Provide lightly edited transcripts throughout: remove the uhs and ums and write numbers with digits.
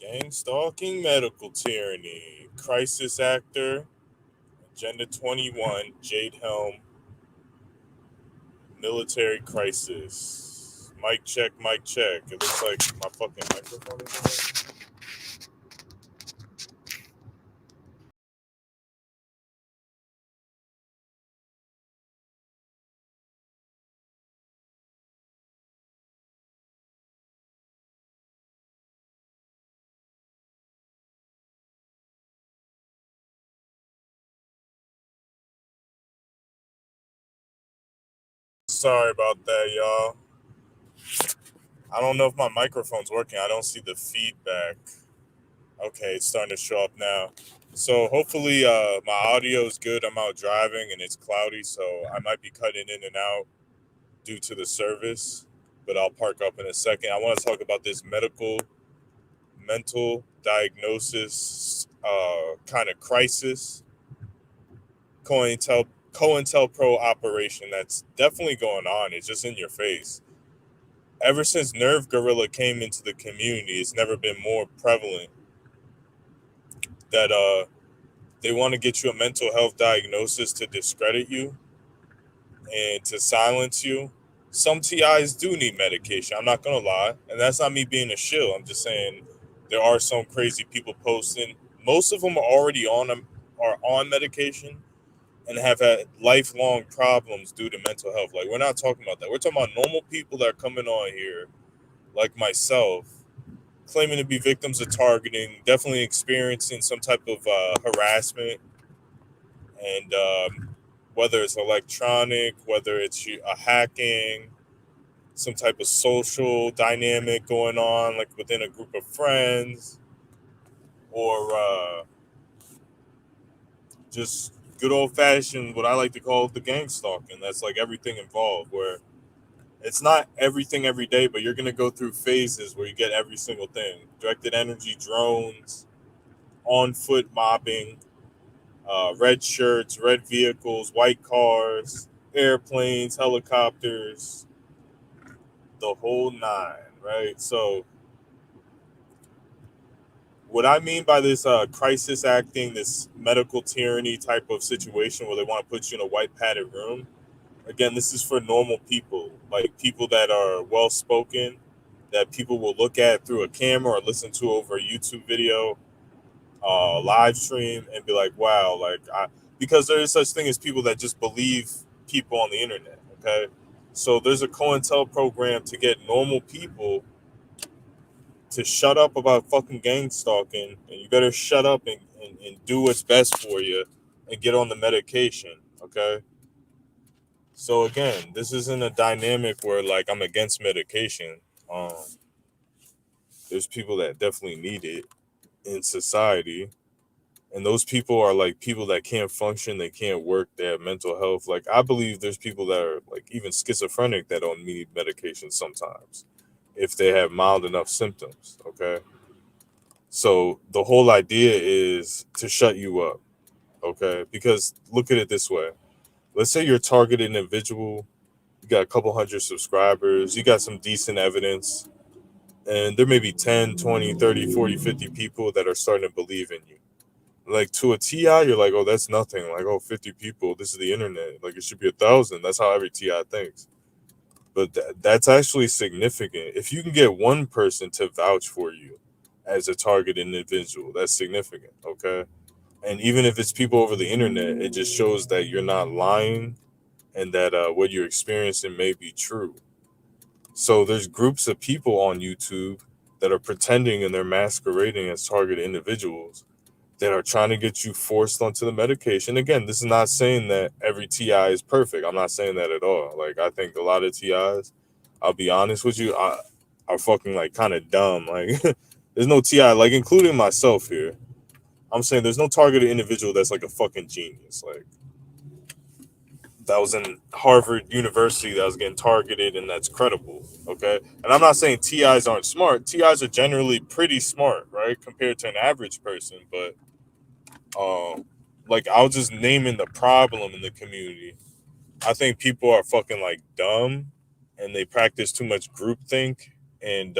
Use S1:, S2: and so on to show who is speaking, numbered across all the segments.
S1: Gangstalking medical tyranny. Crisis actor. Agenda 21. Jade Helm. Military crisis. Mic check, mic check. It looks like my fucking microphone is on. Sorry about that, y'all. I don't know if my microphone's working. I don't see the feedback. Okay, it's starting to show up now. So hopefully my audio is good. I'm out driving and it's cloudy, so I might be cutting in and out due to the service, but I'll park up in a second. I want to talk about this mental diagnosis kind of crisis, COINTELPRO operation that's definitely going on. It's just in your face. Ever since Nerve Gorilla came into the community, it's never been more prevalent that they want to get you a mental health diagnosis to discredit you and to silence you. Some TIs do need medication. I'm not gonna lie, and that's not me being a shill. I'm just saying there are some crazy people posting. Most of them are on medication and have had lifelong problems due to mental health. Like we're not talking about that. We're talking about normal people that are coming on here, like myself, claiming to be victims of targeting, definitely experiencing some type of harassment, and whether it's electronic, whether it's a hacking, some type of social dynamic going on, like within a group of friends, or just good old fashioned, what I like to call the gang stalking. That's like everything involved, where it's not everything every day, but you're going to go through phases where you get every single thing: directed energy drones, on foot mobbing, red shirts, red vehicles, white cars, airplanes, helicopters, the whole nine, right? So, what I mean by this crisis acting, this medical tyranny type of situation where they want to put you in a white padded room, again, this is for normal people, like people that are well spoken, that people will look at through a camera or listen to over a YouTube video, live stream, and be like, wow, because there is such thing as people that just believe people on the internet. Okay, so there's a COINTEL program to get normal people to shut up about fucking gang stalking, and you better shut up and do what's best for you and get on the medication. Okay. So again, this isn't a dynamic where like I'm against medication. Um, there's people that definitely need it in society, and those people are like people that can't function, they can't work, they have mental health. Like I believe there's people that are like even schizophrenic that don't need medication sometimes if they have mild enough symptoms. Okay. So the whole idea is to shut you up. Okay. Because look at it this way. Let's say you're a targeted individual, you got a couple hundred subscribers, you got some decent evidence, and there may be 10, 20, 30, 40, 50 people that are starting to believe in you. Like to a TI, you're like, oh, that's nothing. Like, oh, 50 people, this is the internet. Like, it should be 1,000. That's how every TI thinks. But that's actually significant. If you can get one person to vouch for you as a target individual, that's significant. Okay. And even if it's people over the internet, it just shows that you're not lying and that what you're experiencing may be true. So there's groups of people on YouTube that are pretending and they're masquerading as target individuals that are trying to get you forced onto the medication. Again, this is not saying that every TI is perfect. I'm not saying that at all. Like I think a lot of TIs, I'll be honest with you, are fucking like kind of dumb. Like there's no TI, like including myself here. I'm saying there's no targeted individual that's like a fucking genius. Like that was in Harvard University that was getting targeted and that's credible. Okay. And I'm not saying TIs aren't smart. TIs are generally pretty smart, right? Compared to an average person. But like I was just naming the problem in the community. I think people are fucking like dumb and they practice too much groupthink and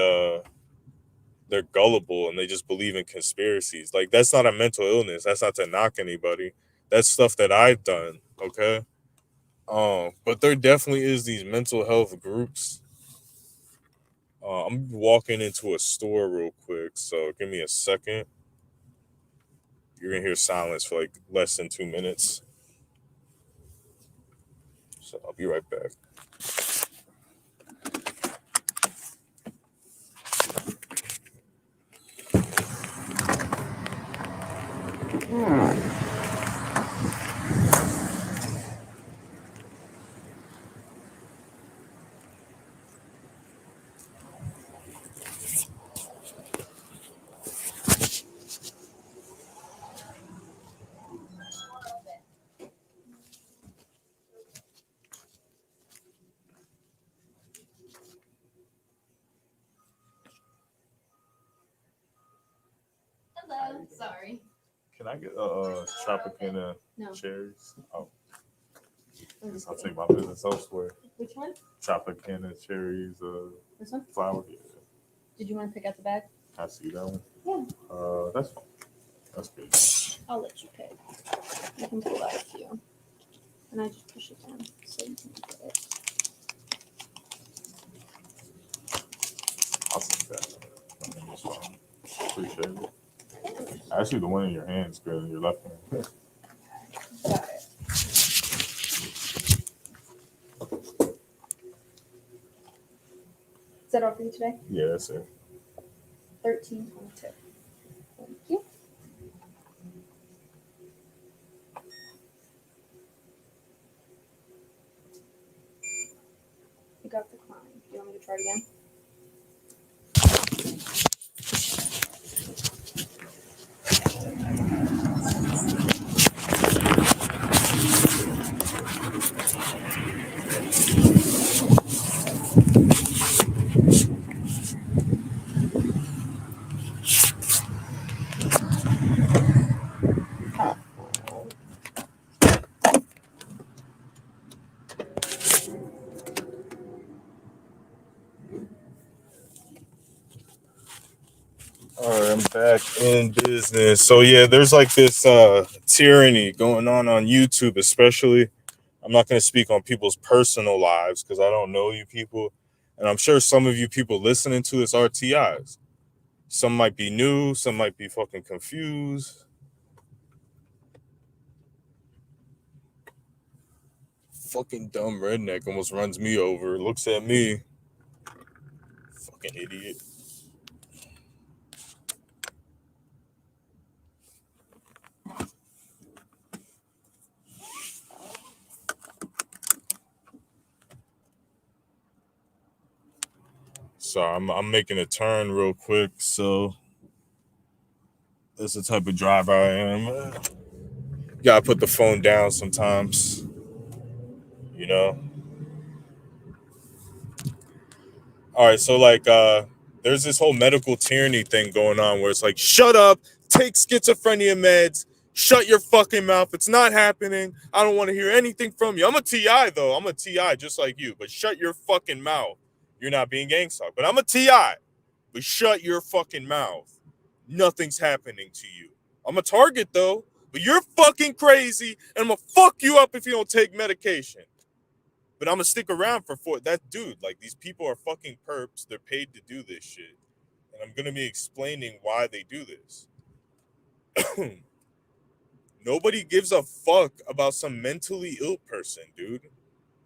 S1: they're gullible and they just believe in conspiracies. Like, that's not a mental illness. That's not to knock anybody. That's stuff that I've done. Okay. But there definitely is these mental health groups. I'm walking into a store real quick, so give me a second. You're gonna hear silence for like less than 2 minutes. So I'll be right back.
S2: Hello, sorry.
S1: Can I get a Tropicana
S2: No.
S1: cherries? Oh,
S2: I'm just
S1: I'll
S2: kidding.
S1: take my business elsewhere.
S2: Which one?
S1: Tropicana cherries,
S2: This one?
S1: flower. Yeah.
S2: Did you want to pick out the bag?
S1: I see that one.
S2: Yeah.
S1: That's fine. That's good.
S2: I'll let you pick. I can pull out a few. And I just push it down so you can get it.
S1: I'll take that. That's fine. Appreciate it. Actually, the one in your hand is good in your left hand.
S2: Got it. Is that all for you today?
S1: Yeah, that's it.
S2: 1322. Thank you. You got the climb. Do you want me to try it again?
S1: All right, I'm back in business. So yeah, there's like this tyranny going on YouTube, especially. I'm not going to speak on people's personal lives because I don't know you people, and I'm sure some of you people listening to this are TIs. Some might be new, some might be fucking confused. Fucking dumb redneck almost runs me over, looks at me. Fucking idiot. So I'm making a turn real quick. So that's the type of driver I am. Gotta put the phone down sometimes, you know. All right, so like there's this whole medical tyranny thing going on where it's like, shut up, take schizophrenia meds, shut your fucking mouth. It's not happening. I don't want to hear anything from you. I'm a TI though. I'm a TI just like you, but shut your fucking mouth. You're not being gangstalked. But I'm a TI. But shut your fucking mouth. Nothing's happening to you. I'm a target though, but you're fucking crazy, and I'm gonna fuck you up if you don't take medication. But I'm gonna stick around for that dude. Like, these people are fucking perps. They're paid to do this shit, and I'm gonna be explaining why they do this. Nobody gives a fuck about some mentally ill person, dude.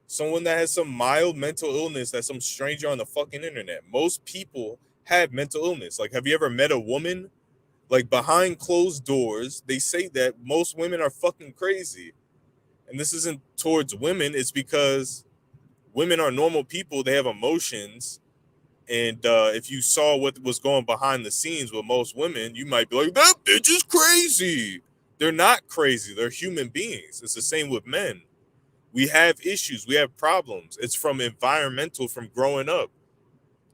S1: Someone that has some mild mental illness, that's some stranger on the fucking internet. Most people have mental illness. Like, have you ever met a woman? Like, behind closed doors, they say that most women are fucking crazy. And this isn't towards women, it's because women are normal people. They have emotions. And if you saw what was going behind the scenes with most women, you might be like, that bitch is crazy. They're not crazy. They're human beings. It's the same with men. We have issues. We have problems. It's from environmental, from growing up.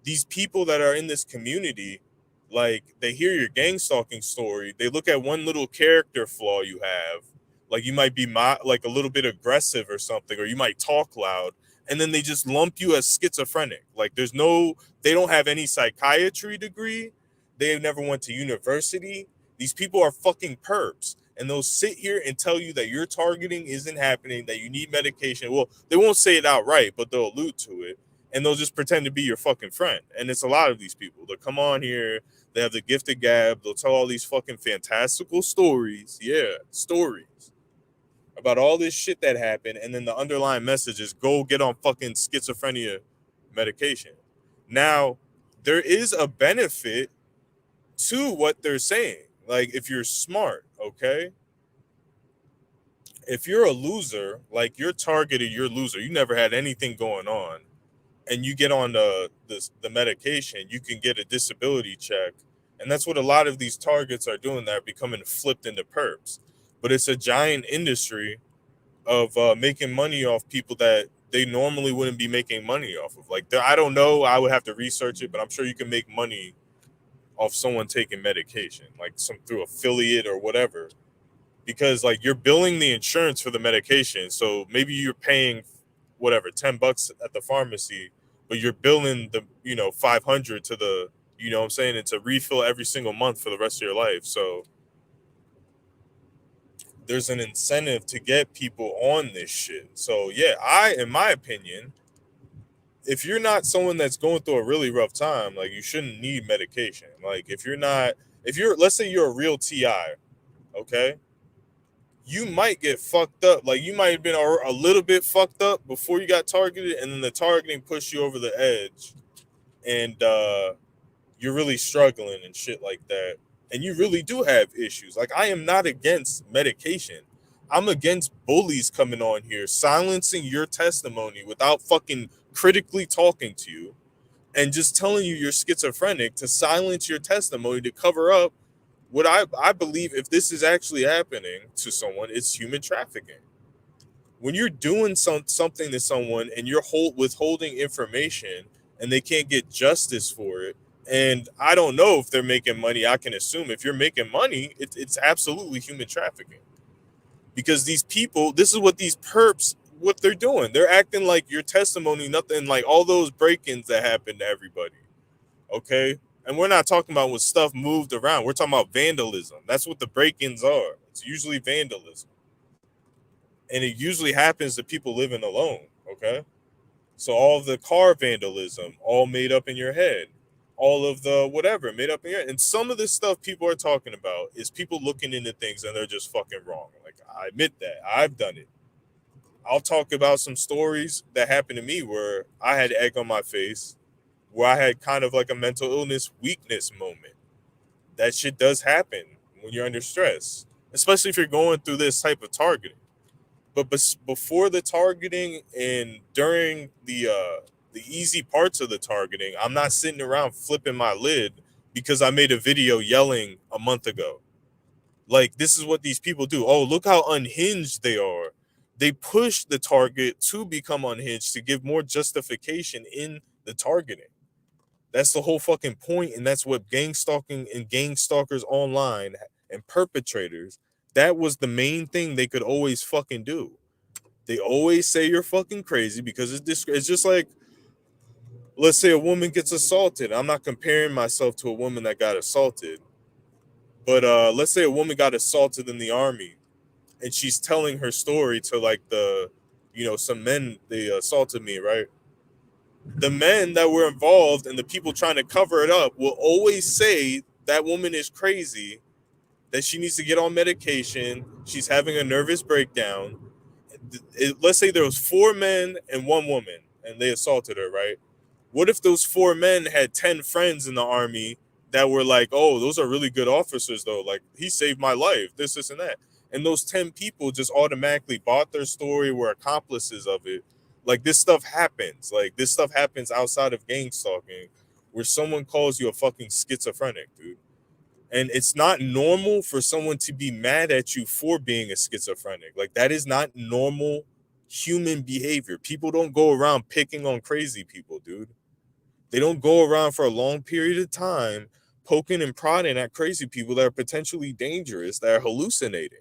S1: These people that are in this community, like, they hear your gang stalking story. They look at one little character flaw you have. Like, you might be like a little bit aggressive or something, or you might talk loud. And then they just lump you as schizophrenic. Like, they don't have any psychiatry degree. they never went to university. These people are fucking perps. And they'll sit here and tell you that your targeting isn't happening, that you need medication. Well, they won't say it outright, but they'll allude to it. And they'll just pretend to be your fucking friend. And it's a lot of these people. They'll come on here, they have the gift of gab, they'll tell all these fucking fantastical stories. Yeah, stories about all this shit that happened. And then the underlying message is go get on fucking schizophrenia medication. Now, there is a benefit to what they're saying. Like, if you're smart, okay? If you're a loser, like you're targeted, you're a loser, you never had anything going on, and you get on the medication, you can get a disability check. And that's what a lot of these targets are doing, that are becoming flipped into perps. But it's a giant industry of making money off people that they normally wouldn't be making money off of. Like, I don't know, I would have to research it, but I'm sure you can make money off someone taking medication, like some through affiliate or whatever, because like you're billing the insurance for the medication. So maybe you're paying whatever $10 at the pharmacy, but you're billing the 500 to the what I'm saying, it's a refill every single month for the rest of your life. So there's an incentive to get people on this shit. So yeah, in my opinion, if you're not someone that's going through a really rough time, like you shouldn't need medication. Like if you're let's say you're a real TI, okay? You might get fucked up. Like you might have been a little bit fucked up before you got targeted, and then the targeting pushed you over the edge, and you're really struggling and shit like that. And you really do have issues. Like I am not against medication. I'm against bullies coming on here, silencing your testimony without fucking critically talking to you and just telling you you're schizophrenic to silence your testimony to cover up what I believe, if this is actually happening to someone, it's human trafficking. When you're doing something to someone and you're withholding information and they can't get justice for it, and I don't know if they're making money. I can assume if you're making money, it's absolutely human trafficking. Because these people, this is what these perps, what they're doing. They're acting like your testimony, nothing like all those break-ins that happened to everybody. Okay? And we're not talking about when stuff moved around. We're talking about vandalism. That's what the break-ins are. It's usually vandalism. And it usually happens to people living alone. Okay? So all of the car vandalism, all made up in your head. All of the whatever made up in your head. And some of this stuff people are talking about is people looking into things and they're just fucking wrong. Like, I admit that. I've done it. I'll talk about some stories that happened to me where I had egg on my face, where I had kind of like a mental illness weakness moment. That shit does happen when you're under stress, especially if you're going through this type of targeting. But before the targeting and during the easy parts of the targeting, I'm not sitting around flipping my lid because I made a video yelling a month ago. Like, this is what these people do. Oh, look how unhinged they are. They push the target to become unhinged to give more justification in the targeting. That's the whole fucking point, and that's what gang stalking and gang stalkers online and perpetrators, that was the main thing they could always fucking do. They always say you're fucking crazy because it's just like, let's say a woman gets assaulted. I'm not comparing myself to a woman that got assaulted, but let's say a woman got assaulted in the army and she's telling her story to like some men, they assaulted me, right? The men that were involved and the people trying to cover it up will always say that woman is crazy, that she needs to get on medication, she's having a nervous breakdown. Let's say there was 4 men and 1 woman and they assaulted her, right? What if those 4 men had 10 friends in the army that were like, oh, those are really good officers though, like he saved my life, this and that, and those 10 people just automatically bought their story, were accomplices of it. Like, this stuff happens. Like, this stuff happens outside of gang stalking, where someone calls you a fucking schizophrenic, dude. And it's not normal for someone to be mad at you for being a schizophrenic. Like, that is not normal human behavior. People don't go around picking on crazy people, dude. They don't go around for a long period of time poking and prodding at crazy people that are potentially dangerous, that are hallucinating.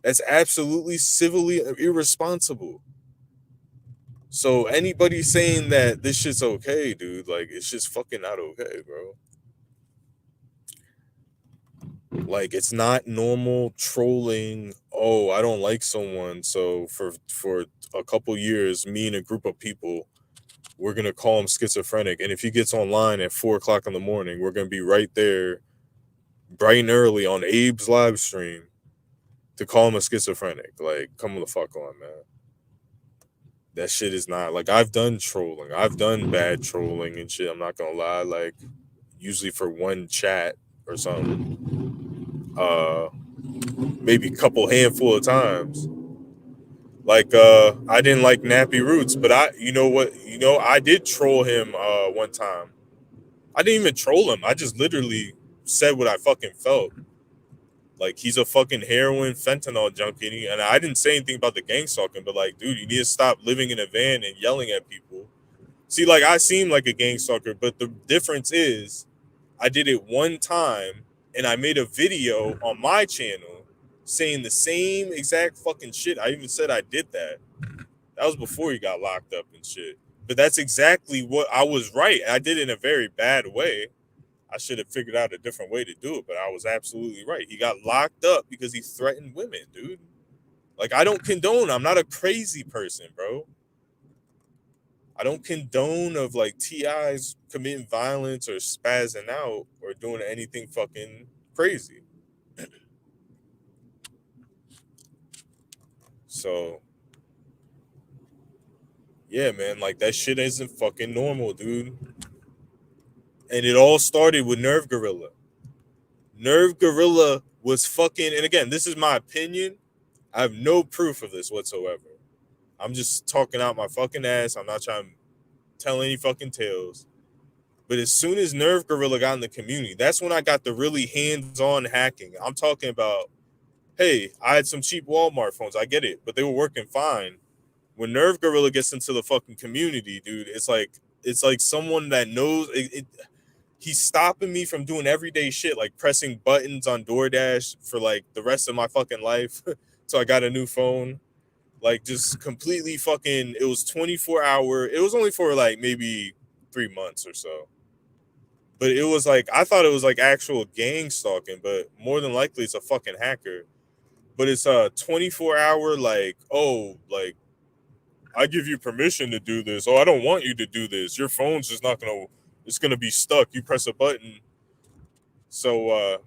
S1: That's absolutely civilly irresponsible. So anybody saying that this shit's okay, dude, like, it's just fucking not okay, bro. Like, it's not normal trolling. Oh, I don't like someone, so for a couple years, me and a group of people, we're gonna call him schizophrenic. And if he gets online at 4 o'clock in the morning, we're gonna be right there, bright and early on Abe's live stream to call him a schizophrenic. Like, come the fuck on, man. That shit is not like, I've done trolling. I've done bad trolling and shit. I'm not gonna lie. Like, usually for one chat or something. Maybe a couple handful of times. Like, I didn't like Nappy Roots, but you know what? I did troll him one time. I didn't even troll him. I just literally said what I fucking felt. Like, he's a fucking heroin fentanyl junkie, and I didn't say anything about the gang stalking, but like, dude, you need to stop living in a van and yelling at people. See, like, I seem like a gang stalker, but the difference is I did it one time, and I made a video on my channel saying the same exact fucking shit. I even said I did that. That was before he got locked up and shit. But that's exactly what I was right. I did it in a very bad way. I should have figured out a different way to do it, but I was absolutely right. He got locked up because he threatened women, dude. Like, I don't condone. I'm not a crazy person, bro. I don't condone of like TIs committing violence or spazzing out or doing anything fucking crazy. So, yeah, man, like, that shit isn't fucking normal, dude. And it all started with Nerve Gorilla. Nerve Gorilla was fucking, and again, this is my opinion. I have no proof of this whatsoever. I'm just talking out my fucking ass. I'm not trying to tell any fucking tales. But as soon as Nerve Gorilla got in the community, that's when I got the really hands-on hacking. I'm talking about, hey, I had some cheap Walmart phones. I get it, but they were working fine. When Nerve Gorilla gets into the fucking community, dude, it's like someone that knows it. He's stopping me from doing everyday shit, like pressing buttons on DoorDash for like the rest of my fucking life. So I got a new phone. Like, just completely fucking, it was 24-hour. It was only for like maybe 3 months or so. But it was like, I thought it was like actual gang stalking, but more than likely it's a fucking hacker. But it's a 24-hour, like, oh, like, I give you permission to do this. Oh, I don't want you to do this. Your phone's just not gonna, it's gonna be stuck. You press a button. So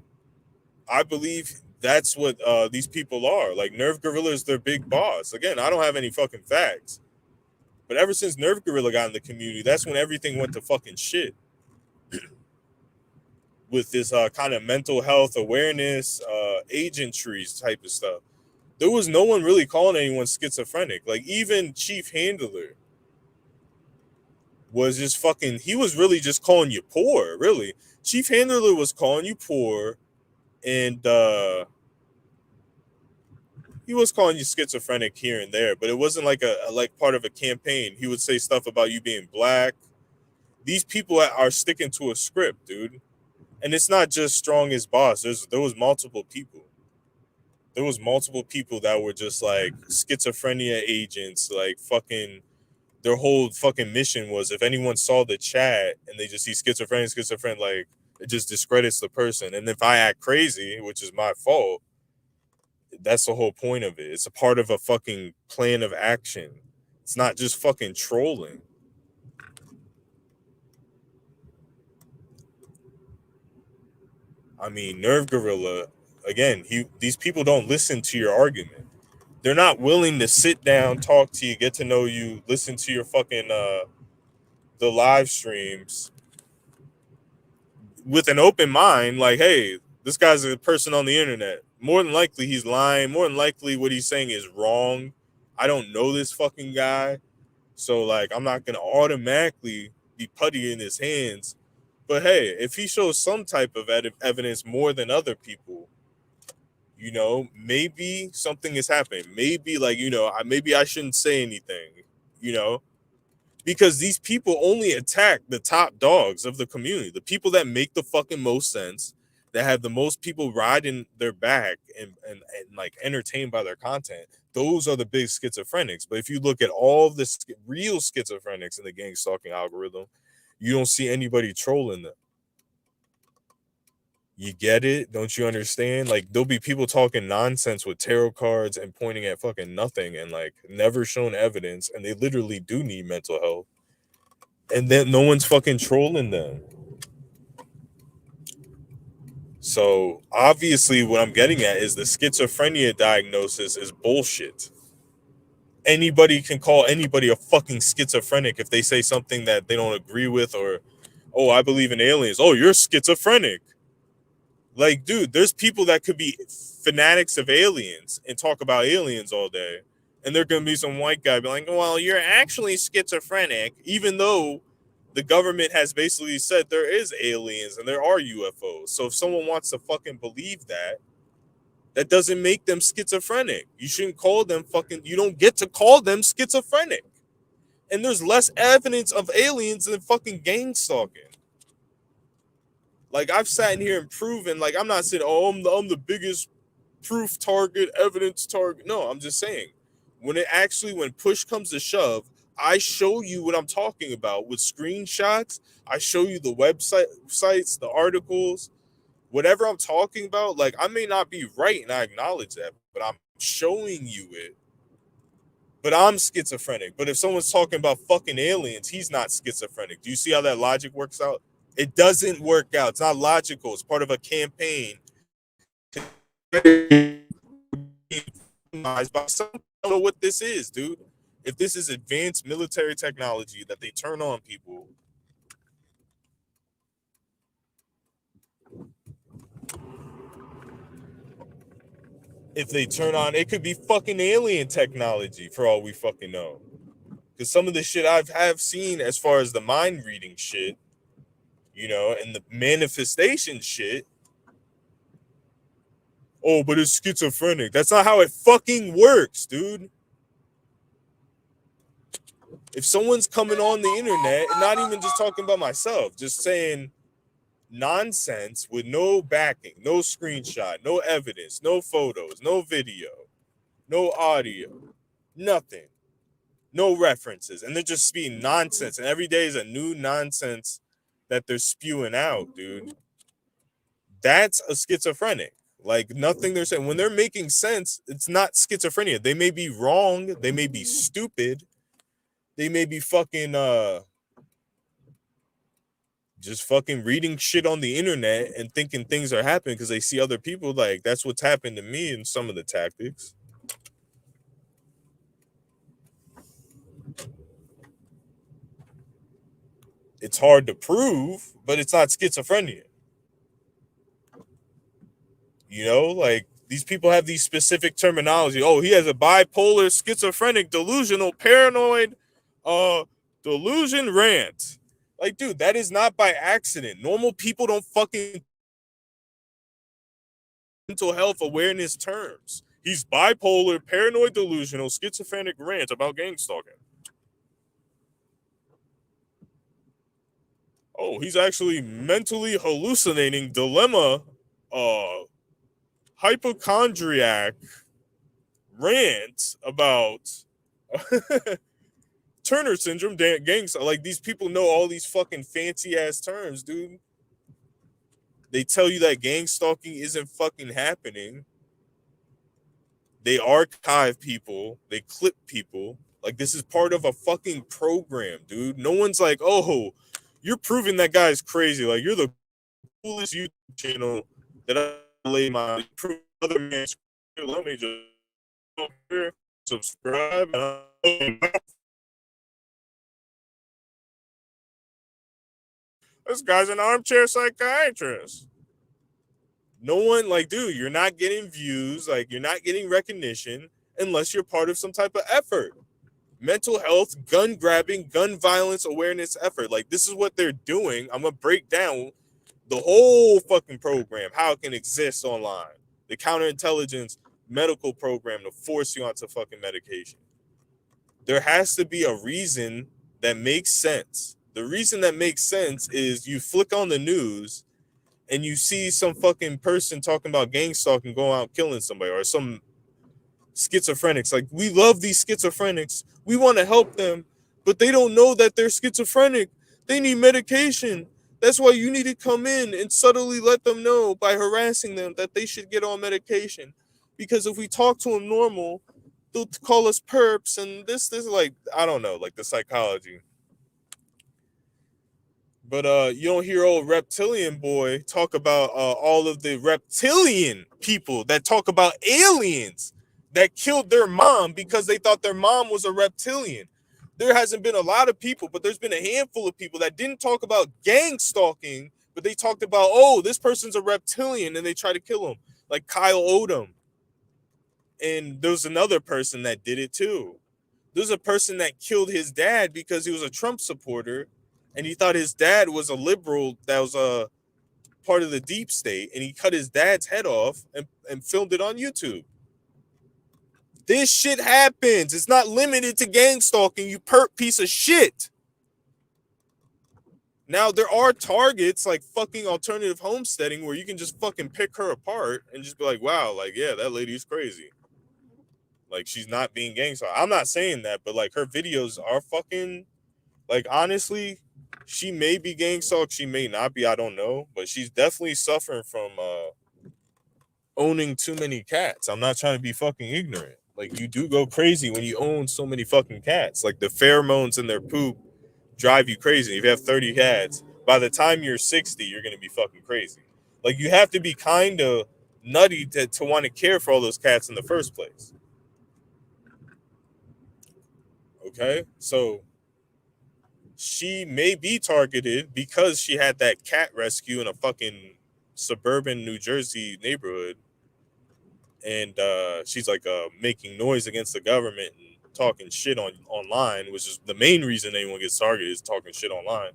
S1: I believe that's what these people are. Like, Nerve Gorilla is their big boss. Again, I don't have any fucking facts. But ever since Nerve Gorilla got in the community, that's when everything went to fucking shit. With this kind of mental health awareness, agentries type of stuff. There was no one really calling anyone schizophrenic. Like, even Chief Handler was just fucking, he was really just calling you poor, really. Chief Handler was calling you poor, and he was calling you schizophrenic here and there, but it wasn't like a like part of a campaign. He would say stuff about you being black. These people are sticking to a script, dude. And it's not just Strong as boss. There was multiple people. There was multiple people that were just like schizophrenia agents, like fucking, their whole fucking mission was, if anyone saw the chat and they just see schizophrenic, like, it just discredits the person. And if I act crazy, which is my fault, that's the whole point of it. It's a part of a fucking plan of action. It's not just fucking trolling. I mean, Nerve Gorilla, again, these people don't listen to your argument. They're not willing to sit down, talk to you, get to know you, listen to your fucking the live streams with an open mind. Like, hey, this guy's a person on the internet. More than likely he's lying. More than likely what he's saying is wrong. I don't know this fucking guy. So, like, I'm not gonna automatically be putty in his hands. But hey, if he shows some type of evidence more than other people, maybe something is happening. Maybe, like, maybe I shouldn't say anything, you know, because these people only attack the top dogs of the community, the people that make the fucking most sense, that have the most people riding their back and like entertained by their content. Those are the big schizophrenics. But if you look at all the real schizophrenics in the gang stalking algorithm, you don't see anybody trolling them. You get it? Don't you understand? Like, there'll be people talking nonsense with tarot cards and pointing at fucking nothing and like never shown evidence, and they literally do need mental health. And then no one's fucking trolling them. So obviously, what I'm getting at is the schizophrenia diagnosis is bullshit. Anybody can call anybody a fucking schizophrenic if they say something that they don't agree with, or, oh, I believe in aliens. Oh, you're schizophrenic. Like, dude, there's people that could be fanatics of aliens and talk about aliens all day. And there can be some white guy be like, well, you're actually schizophrenic, even though the government has basically said there is aliens and there are UFOs. So if someone wants to fucking believe that, that doesn't make them schizophrenic. You shouldn't call them fucking, you don't get to call them schizophrenic. And there's less evidence of aliens than fucking gang stalking. Like, I've sat in here and proven, like, I'm not saying, oh, I'm the biggest proof target, evidence target. No, I'm just saying, when push comes to shove, I show you what I'm talking about with screenshots. I show you the websites, the articles, whatever I'm talking about. Like, I may not be right, and I acknowledge that, but I'm showing you it. But I'm schizophrenic. But if someone's talking about fucking aliens, he's not schizophrenic. Do you see how that logic works out? It doesn't work out. It's not logical. It's part of a campaign. I don't know what this is, dude. If this is advanced military technology that they turn on people, if they turn on, it could be fucking alien technology for all we fucking know. Because some of the shit have seen as far as the mind reading shit, you know, and the manifestation shit. Oh, but it's schizophrenic. That's not how it fucking works, dude. If someone's coming on the internet, and not even just talking about myself, just saying nonsense with no backing, no screenshot, no evidence, no photos, no video, no audio, nothing, no references, and they're just spewing nonsense, and every day is a new nonsense that they're spewing out, dude. That's a schizophrenic. Like, nothing they're saying, when they're making sense, it's not schizophrenia. They may be wrong, they may be stupid, they may be fucking just fucking reading shit on the internet and thinking things are happening because they see other people. Like, that's what's happened to me in some of the tactics. It's hard to prove, but it's not schizophrenia. You know, like, these people have these specific terminology. Oh, he has a bipolar, schizophrenic, delusional, paranoid, delusion rant. Like, dude, that is not by accident. Normal people don't fucking mental health awareness terms. He's bipolar, paranoid, delusional, schizophrenic rant about gang stalking. Oh, he's actually mentally hallucinating dilemma, hypochondriac rant about Turner syndrome, gang. Like, these people know all these fucking fancy ass terms, dude. They tell you that gang stalking isn't fucking happening. They archive people, they clip people. Like, this is part of a fucking program, dude. No one's like, oh, you're proving that guy's crazy. Like, you're the coolest YouTube channel that I lay my prove other man's. Let me just go here, subscribe. This guy's an armchair psychiatrist. No one, like, dude, you're not getting views, like, you're not getting recognition unless you're part of some type of effort. Mental health, gun grabbing, gun violence awareness effort. Like, this is what they're doing. I'm gonna break down the whole fucking program, how it can exist online. The counterintelligence medical program to force you onto fucking medication. There has to be a reason that makes sense. The reason that makes sense is you flick on the news and you see some fucking person talking about gang stalking going out killing somebody, or some schizophrenics. Like, we love these schizophrenics. We want to help them, but they don't know that they're schizophrenic. They need medication. That's why you need to come in and subtly let them know by harassing them that they should get on medication. Because if we talk to them normal, they'll call us perps and this like I don't know, like the psychology. But you don't hear old reptilian boy talk about all of the reptilian people that talk about aliens that killed their mom because they thought their mom was a reptilian. There hasn't been a lot of people, but there's been a handful of people that didn't talk about gang stalking, but they talked about, oh, this person's a reptilian, and they try to kill him, like Kyle Odom. And there was another person that did it too. There's a person that killed his dad because he was a Trump supporter, and he thought his dad was a liberal that was a part of the deep state, and he cut his dad's head off and filmed it on YouTube. This shit happens. It's not limited to gang stalking, you perp piece of shit. Now, there are targets like fucking alternative homesteading where you can just fucking pick her apart and just be like, wow, like, yeah, that lady's crazy. Like, she's not being gang stalked. I'm not saying that, but like her videos are fucking, like, honestly, she may be gang stalked, she may not be, I don't know, but she's definitely suffering from owning too many cats. I'm not trying to be fucking ignorant. Like, you do go crazy when you own so many fucking cats. Like, the pheromones in their poop drive you crazy. If you have 30 cats, by the time you're 60, you're gonna be fucking crazy. Like, you have to be kind of nutty to want to care for all those cats in the first place. Okay, so she may be targeted because she had that cat rescue in a fucking suburban New Jersey neighborhood, and she's like making noise against the government and talking shit online, which is the main reason anyone gets targeted, is talking shit online.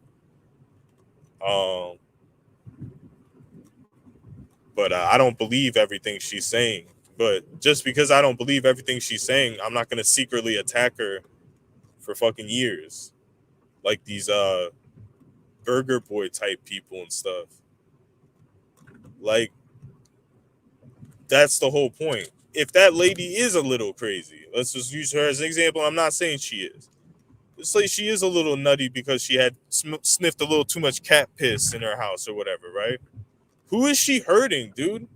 S1: But I don't believe everything she's saying. But just because I don't believe everything she's saying, I'm not gonna secretly attack her for fucking years, like these burger boy type people and stuff. Like, that's the whole point. If that lady is a little crazy, let's just use her as an example. I'm not saying she is. Let's say she is a little nutty because she had sniffed a little too much cat piss in her house or whatever, right? Who is she hurting, dude?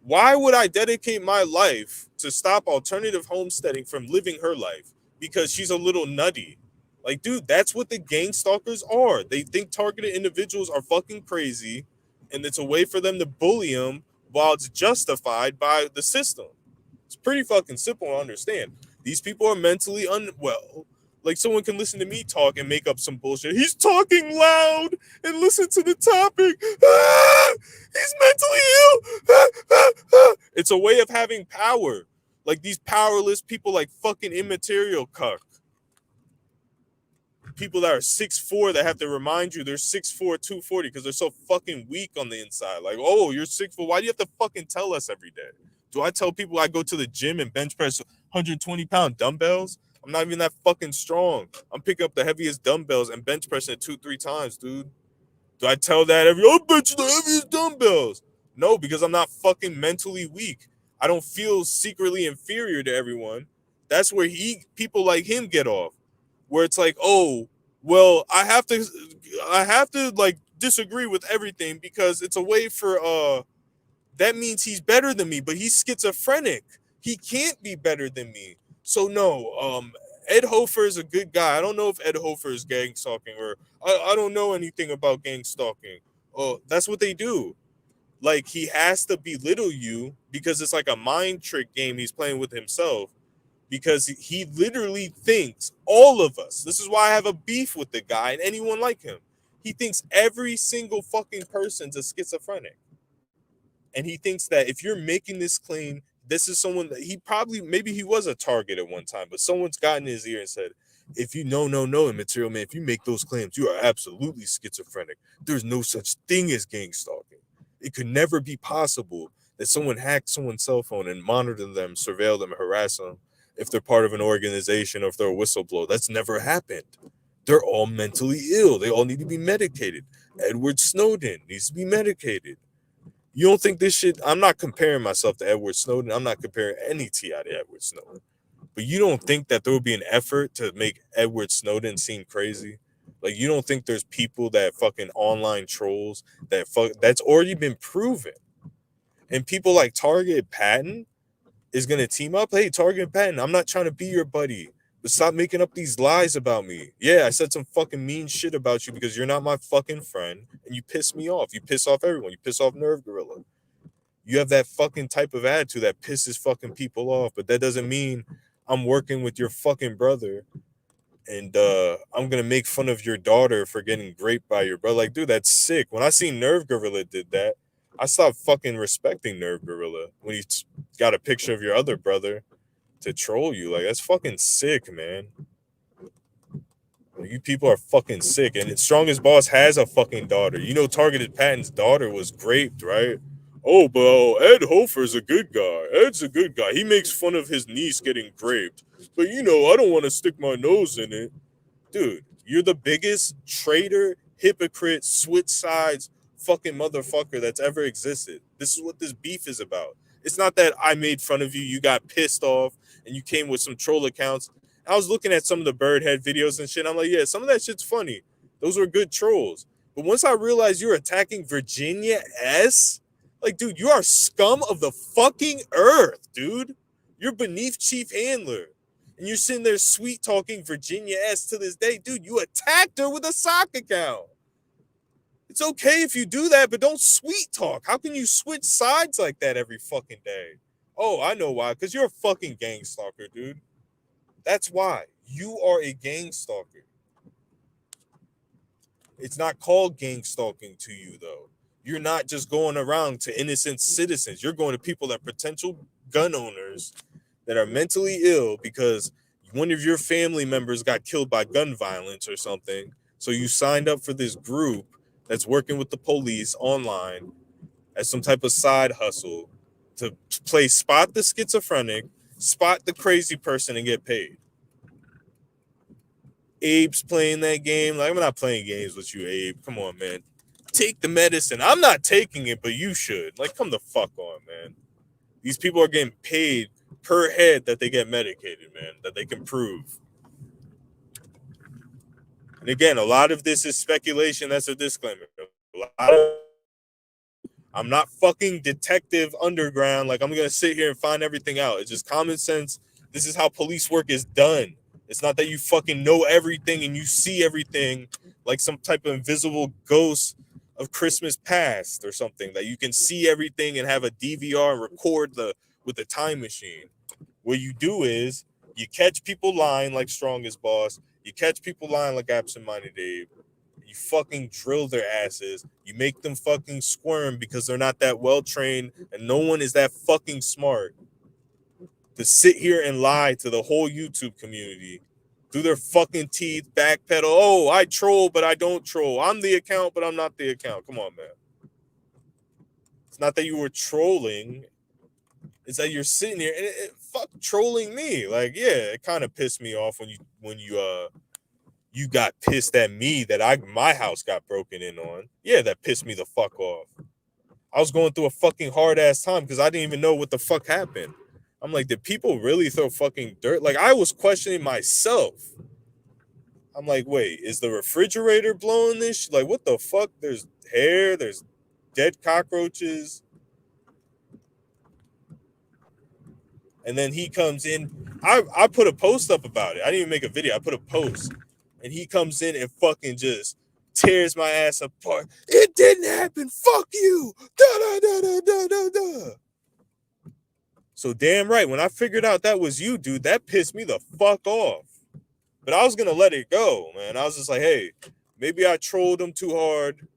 S1: Why would I dedicate my life to stop alternative homesteading from living her life because she's a little nutty? Like, dude, that's what the gang stalkers are. They think targeted individuals are fucking crazy, and it's a way for them to bully them while it's justified by the system. It's pretty fucking simple to understand. These people are mentally unwell. Like, someone can listen to me talk and make up some bullshit. He's talking loud and listen to the topic. Ah, he's mentally ill. Ah, ah, ah. It's a way of having power. Like, these powerless people, like fucking immaterial cuck. People that are 6'4" that have to remind you they're 6'4", 240 because they're so fucking weak on the inside. Like, oh, you're 6'4". Why do you have to fucking tell us every day? Do I tell people I go to the gym and bench press 120-pound dumbbells? I'm not even that fucking strong. I'm picking up the heaviest dumbbells and bench pressing it 2-3 times, dude. Do I tell that I'll bench the heaviest dumbbells? No, because I'm not fucking mentally weak. I don't feel secretly inferior to everyone. That's where people like him get off. Where it's like, oh, well, I have to like disagree with everything because it's a way for that means he's better than me, but he's schizophrenic. He can't be better than me. So no, Ed Hofer is a good guy. I don't know if Ed Hofer is gang stalking, or I don't know anything about gang stalking. Oh, that's what they do. Like, he has to belittle you because it's like a mind trick game he's playing with himself, because he literally thinks all of us. This is why I have a beef with the guy and anyone like him. He thinks every single fucking person's a schizophrenic. And he thinks that if you're making this claim, this is someone that maybe he was a target at one time, but someone's gotten in his ear and said, if you no, immaterial man, if you make those claims, you are absolutely schizophrenic. There's no such thing as gang stalking. It could never be possible that someone hacked someone's cell phone and monitored them, surveil them, harass them if they're part of an organization or if they're a whistleblower. That's never happened. They're all mentally ill. They all need to be medicated. Edward Snowden needs to be medicated. You don't think this shit? I'm not comparing myself to Edward Snowden. I'm not comparing any T.I. to Edward Snowden. But you don't think that there will be an effort to make Edward Snowden seem crazy? Like, you don't think there's people that fucking online trolls that's already been proven. And people like Target Patton is gonna team up. Hey, Target Patton, I'm not trying to be your buddy, but stop making up these lies about me. Yeah, I said some fucking mean shit about you because you're not my fucking friend, and you piss me off. You piss off everyone. You piss off Nerve Gorilla. You have that fucking type of attitude that pisses fucking people off, but that doesn't mean I'm working with your fucking brother and I'm gonna make fun of your daughter for getting raped by your brother. Like, dude, that's sick. When I seen Nerve Gorilla did that, I stopped fucking respecting Nerve Gorilla when he got a picture of your other brother to troll you. Like, that's fucking sick, man. Like, you people are fucking sick. And Strongest Boss has a fucking daughter. You know, Targeted Patton's daughter was raped, right? Oh, but Ed Hofer's a good guy. Ed's a good guy. He makes fun of his niece getting raped. But, you know, I don't want to stick my nose in it. Dude, you're the biggest traitor, hypocrite, switch sides fucking motherfucker that's ever existed. This is what this beef is about. It's not that I made fun of you, you got pissed off, and you came with some troll accounts. I was looking at some of the Birdhead videos and shit. I'm like, yeah, some of that shit's funny. Those were good trolls. But once I realized you're attacking Virginia S, like, dude, you are scum of the fucking earth, dude. You're beneath Chief Handler. And you're sitting there sweet talking Virginia S to this day. Dude, you attacked her with a sock account. It's okay if you do that, but don't sweet talk. How can you switch sides like that every fucking day? Oh, I know why. Because you're a fucking gang stalker, dude. That's why. You are a gang stalker. It's not called gang stalking to you, though. You're not just going around to innocent citizens. You're going to people that are potential gun owners that are mentally ill because one of your family members got killed by gun violence or something. So you signed up for this group that's working with the police online as some type of side hustle to play spot the schizophrenic, spot the crazy person, and get paid. Abe's playing that game. Like, I'm not playing games with you, Abe. Come on, man. Take the medicine. I'm not taking it, but you should. Like, come the fuck on, man. These people are getting paid per head that they get medicated, man, that they can prove. And again, a lot of this is speculation. That's a disclaimer. I'm not fucking Detective Underground. Like, I'm going to sit here and find everything out. It's just common sense. This is how police work is done. It's not that you fucking know everything and you see everything like some type of invisible ghost of Christmas past or something, that you can see everything and have a DVR and record with the time machine. What you do is you catch people lying like Strongest Boss. You catch people lying like Absent-Minded Abe. You fucking drill their asses. You make them fucking squirm because they're not that well trained and no one is that fucking smart to sit here and lie to the whole YouTube community through their fucking teeth, backpedal. Oh, I troll, but I don't troll. I'm the account, but I'm not the account. Come on, man. It's not that you were trolling. It's that you're sitting here and fuck trolling me. Like, yeah, it kind of pissed me off when you got pissed at me that my house got broken in on. Yeah, that pissed me the fuck off. I was going through a fucking hard ass time because I didn't even know what the fuck happened. I'm like, did people really throw fucking dirt? Like, I was questioning myself. I'm like, wait, is the refrigerator blowing this? Like, what the fuck? There's hair, there's dead cockroaches. And then he comes in. I put a post up about it. I didn't even make a video. I put a post. And he comes in and fucking just tears my ass apart. It didn't happen. Fuck you. Da, da, da, da, da, da, da. So damn right, when I figured out that was you, dude, that pissed me the fuck off. But I was going to let it go, man. I was just like, hey, maybe I trolled him too hard.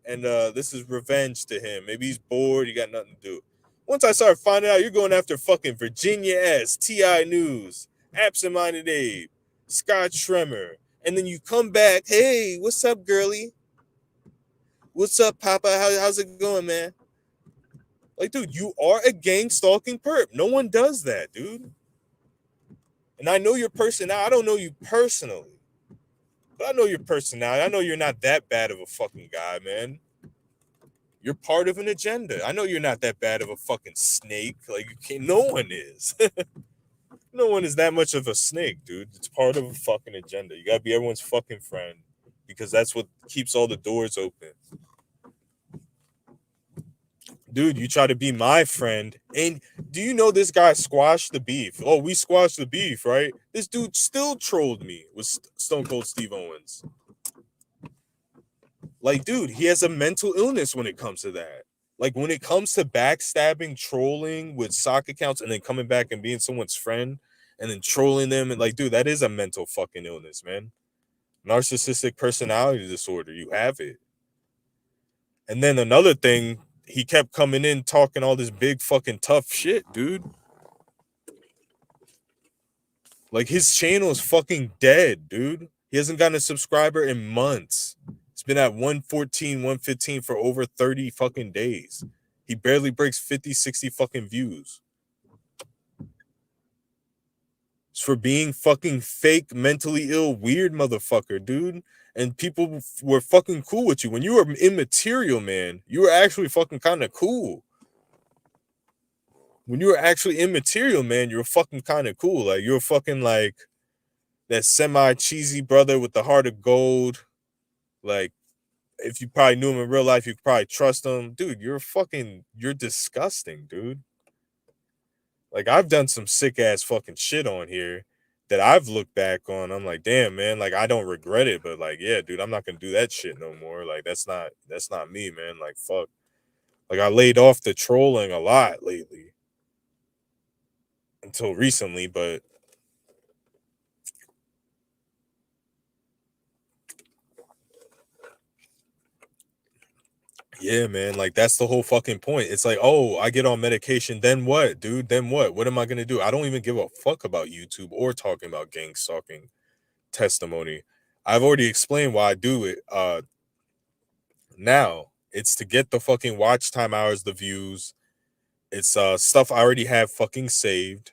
S1: And this is revenge to him. Maybe he's bored. He got nothing to do. Once I started finding out you're going after fucking Virginia S, T.I. News, Absent-Minded Abe, Scott Schremer, and then you come back, hey, what's up, girly? What's up, Papa? How's it going, man? Like, dude, you are a gang stalking perp. No one does that, dude. And I know your personality. I don't know you personally, but I know your personality. I know you're not that bad of a fucking guy, man. You're part of an agenda. I know you're not that bad of a fucking snake. Like, you can't. No one is. No one is that much of a snake, dude. It's part of a fucking agenda. You gotta be everyone's fucking friend. because that's what keeps all the doors open. Dude, you try to be my friend, and do you know this guy squashed the beef? Oh, we squashed the beef, right? This dude still trolled me with Stone Cold Steve Owens. Like, dude, he has a mental illness when it comes to that. Like, when it comes to backstabbing, trolling with sock accounts, and then coming back and being someone's friend, and then trolling them, and like, dude, that is a mental fucking illness, man. Narcissistic personality disorder, you have it. And then another thing, he kept coming in talking all this big fucking tough shit, dude. Like, his channel is fucking dead, dude. He hasn't gotten a subscriber in months. It's been at 114, 115 for over 30 fucking days. He barely breaks 50, 60 fucking views. It's for being fucking fake, mentally ill, weird motherfucker, dude. And people were fucking cool with you. When you were immaterial, man, you were actually fucking kind of cool. When you were actually immaterial, man, you were fucking kind of cool. Like, you were fucking like that semi-cheesy brother with the heart of gold. Like, if you probably knew him in real life, you could probably trust him. Dude, you're disgusting, dude. Like, I've done some sick-ass fucking shit on here that I've looked back on. I'm like, damn, man, like, I don't regret it, but like, yeah, dude, I'm not gonna do that shit no more. Like, that's not me, man. Like, fuck. Like, I laid off the trolling a lot lately. Until recently, but yeah, man, like, that's the whole fucking point. It's like, oh, I get on medication, then what, dude? Then what? What am I gonna do? I don't even give a fuck about YouTube or talking about gang stalking testimony. I've already explained why I do it. Now it's to get the fucking watch time hours, the views. It's stuff I already have fucking saved.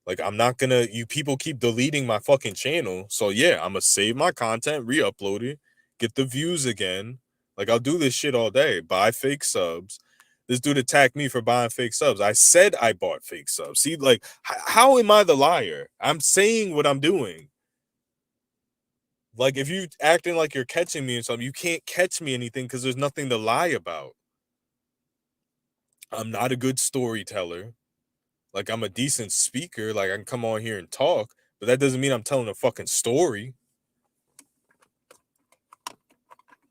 S1: Like, I'm not gonna, you people keep deleting my fucking channel. So yeah, I'm gonna save my content, re-upload it, get the views again. Like, I'll do this shit all day. Buy fake subs. This dude attacked me for buying fake subs. I said I bought fake subs. See, like, how am I the liar? I'm saying what I'm doing. Like, if you acting like you're catching me or something, you can't catch me anything because there's nothing to lie about. I'm not a good storyteller. Like, I'm a decent speaker. Like, I can come on here and talk, but that doesn't mean I'm telling a fucking story.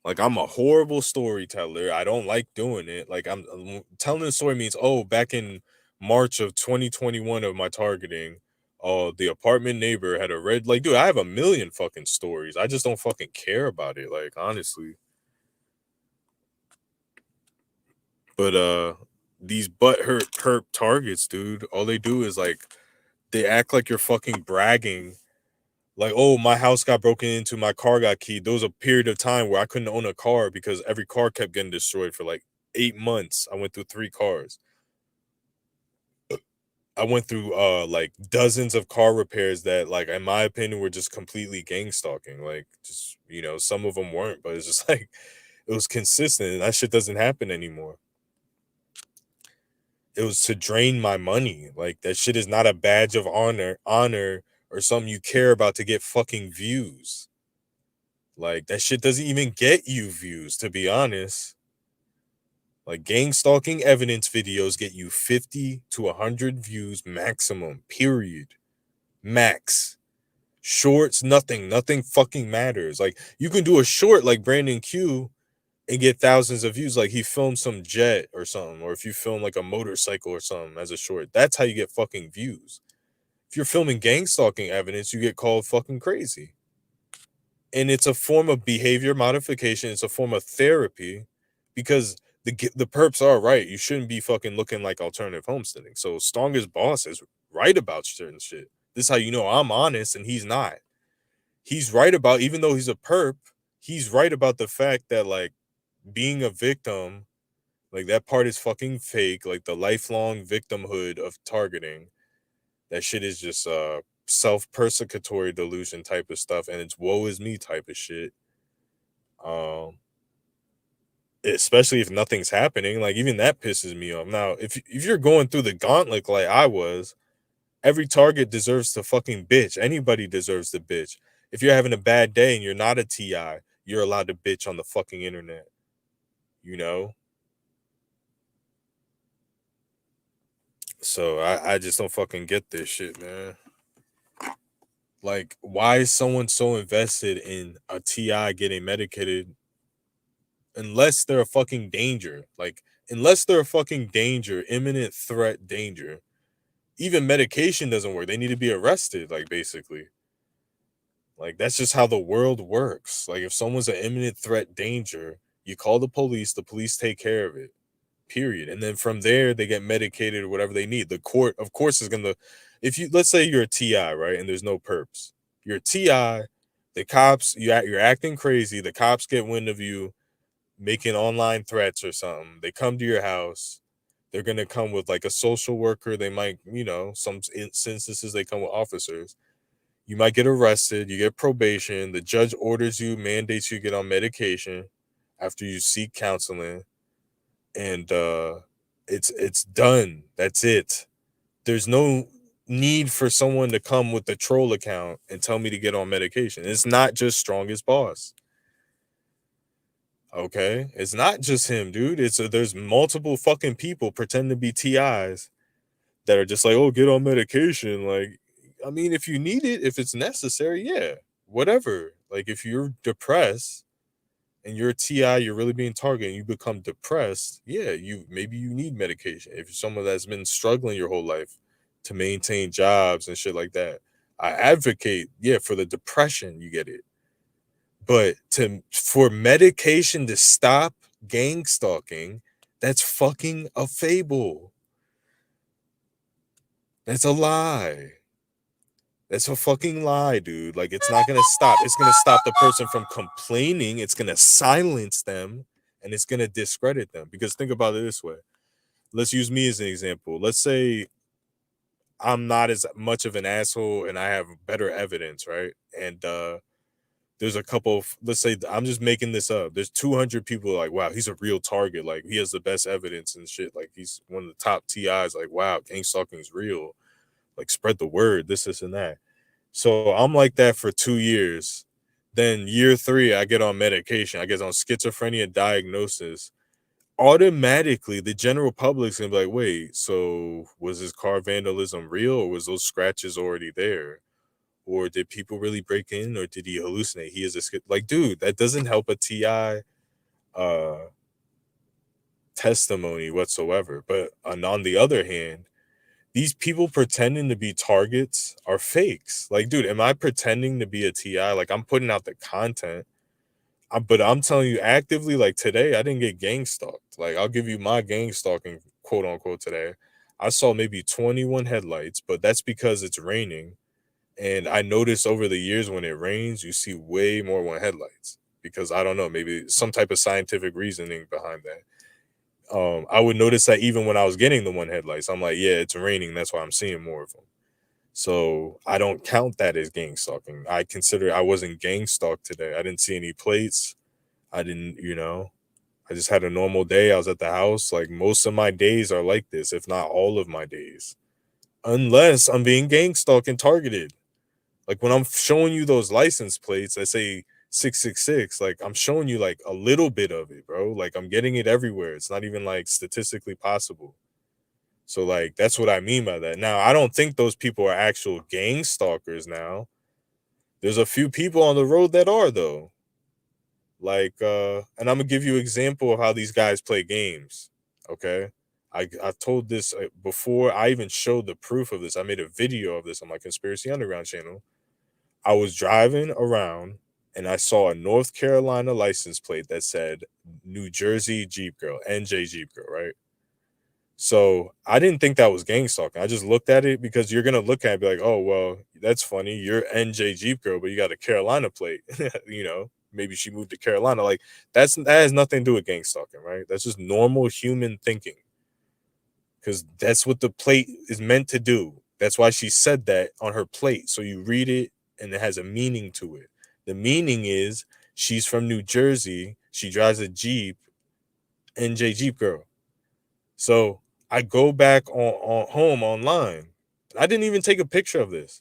S1: Like, I'm a horrible storyteller. I don't like doing it. Like, I'm telling the story means, oh, back in March of 2021 of my targeting, the apartment neighbor had a red, like, dude, I have a million fucking stories. I just don't fucking care about it. Like, honestly. But these butthurt perp targets, dude, all they do is like, they act like you're fucking bragging. Like, oh, my house got broken into, my car got keyed. There was a period of time where I couldn't own a car because every car kept getting destroyed for like 8 months. I went through 3 cars. I went through like dozens of car repairs that, like, in my opinion, were just completely gang stalking. Like, just, you know, some of them weren't, but it's just like, it was consistent, and that shit doesn't happen anymore. It was to drain my money. Like, that shit is not a badge of honor or something you care about to get fucking views. Like, that shit doesn't even get you views, to be honest. Like, gang stalking evidence videos get you 50 to 100 views maximum, period. Max. Shorts, nothing fucking matters. Like, you can do a short like Brandon Q and get thousands of views. Like, he filmed some jet or something, or if you film like a motorcycle or something as a short, that's how you get fucking views. If you're filming gang stalking evidence, you get called fucking crazy. And it's a form of behavior modification. It's a form of therapy, because the perps are right. You shouldn't be fucking looking like alternative homesteading. So Strongest Boss is right about certain shit. This is how you know I'm honest and he's not. He's right about, even though he's a perp, he's right about the fact that, like, being a victim, like, that part is fucking fake. Like, the lifelong victimhood of targeting, that shit is just self-persecutory delusion type of stuff, and it's woe is me type of shit. Especially if nothing's happening, like, even that pisses me off. Now, if you're going through the gauntlet like I was, every target deserves to fucking bitch. Anybody deserves to bitch. If you're having a bad day and you're not a TI, you're allowed to bitch on the fucking internet, you know? So I just don't fucking get this shit, man. Like, why is someone so invested in a TI getting medicated unless they're a fucking danger? Like, unless they're a fucking danger, imminent threat danger, even medication doesn't work. They need to be arrested, like, basically. Like, that's just how the world works. Like, if someone's an imminent threat danger, you call the police take care of it, period. And then from there, they get medicated or whatever they need. The court, of course, is going to, if you, let's say you're a TI, right? And there's no perps. You're a TI, the cops, you're acting crazy. The cops get wind of you making online threats or something. They come to your house. They're going to come with like a social worker. They might, you know, some instances they come with officers. You might get arrested. You get probation. The judge orders you, mandates you get on medication after you seek counseling. And it's done. That's it. There's no need for someone to come with the troll account and tell me to get on medication. It's not just Strongest Boss. Okay, it's not just him, dude. There's multiple fucking people pretending to be TIs that are just like, oh, get on medication. Like, I mean, if you need it, if it's necessary, yeah, whatever. Like, if you're depressed and you're a TI, you're really being targeted, and you become depressed, yeah, maybe you need medication. If you're someone that's been struggling your whole life to maintain jobs and shit like that, I advocate, yeah, for the depression, you get it. But for medication to stop gang stalking, that's fucking a fable. That's a lie. That's a fucking lie, dude. Like, it's not gonna stop. It's gonna stop the person from complaining. It's gonna silence them, and it's gonna discredit them. Because think about it this way. Let's use me as an example. Let's say I'm not as much of an asshole and I have better evidence, right? And there's a couple of, let's say I'm just making this up. There's 200 people like, wow, he's a real target. Like, he has the best evidence and shit. Like, he's one of the top TIs. Like, wow, gang stalking is real. Like, spread the word, this and that. So I'm like that for 2 years. Then year 3, I get on medication. I get on schizophrenia diagnosis. Automatically, the general public's gonna be like, wait, so was his car vandalism real, or was those scratches already there? Or did people really break in, or did he hallucinate? He is like, dude, that doesn't help a TI testimony whatsoever. But on the other hand, these people pretending to be targets are fakes. Like, dude, am I pretending to be a TI? Like, I'm putting out the content. But I'm telling you, actively, like today, I didn't get gang stalked. Like, I'll give you my gang stalking, quote unquote, today. I saw maybe 21 headlights, but that's because it's raining. And I noticed over the years when it rains, you see way more one headlights because I don't know, maybe some type of scientific reasoning behind that. I would notice that even when I was getting the one headlights, I'm like, yeah, it's raining. That's why I'm seeing more of them. So I don't count that as gang stalking. I consider I wasn't gang stalked today. I didn't see any plates. I didn't, I just had a normal day. I was at the house. Like, most of my days are like this, if not all of my days, unless I'm being gang stalked and targeted. Like, when I'm showing you those license plates that say 666, like, I'm showing you like a little bit of it, bro. Like, I'm getting it everywhere. It's not even like statistically possible. So, like, that's what I mean by that. Now, I don't think those people are actual gang stalkers now. There's a few people on the road that are, though. Like, and I'm gonna give you an example of how these guys play games. Okay. I've told this before. I even showed the proof of this. I made a video of this on my Conspiracy Underground channel. I was driving around and I saw a North Carolina license plate that said New Jersey Jeep Girl, NJ Jeep Girl, right? So I didn't think that was gang stalking. I just looked at it because you're gonna look at it and be like, oh, well, that's funny. You're NJ Jeep Girl, but you got a Carolina plate. Maybe she moved to Carolina. Like, that has nothing to do with gang stalking, right? That's just normal human thinking. Because that's what the plate is meant to do. That's why she said that on her plate. So you read it and it has a meaning to it. The meaning is she's from New Jersey. She drives a Jeep, NJ Jeep Girl. So I go back on home online. I didn't even take a picture of this.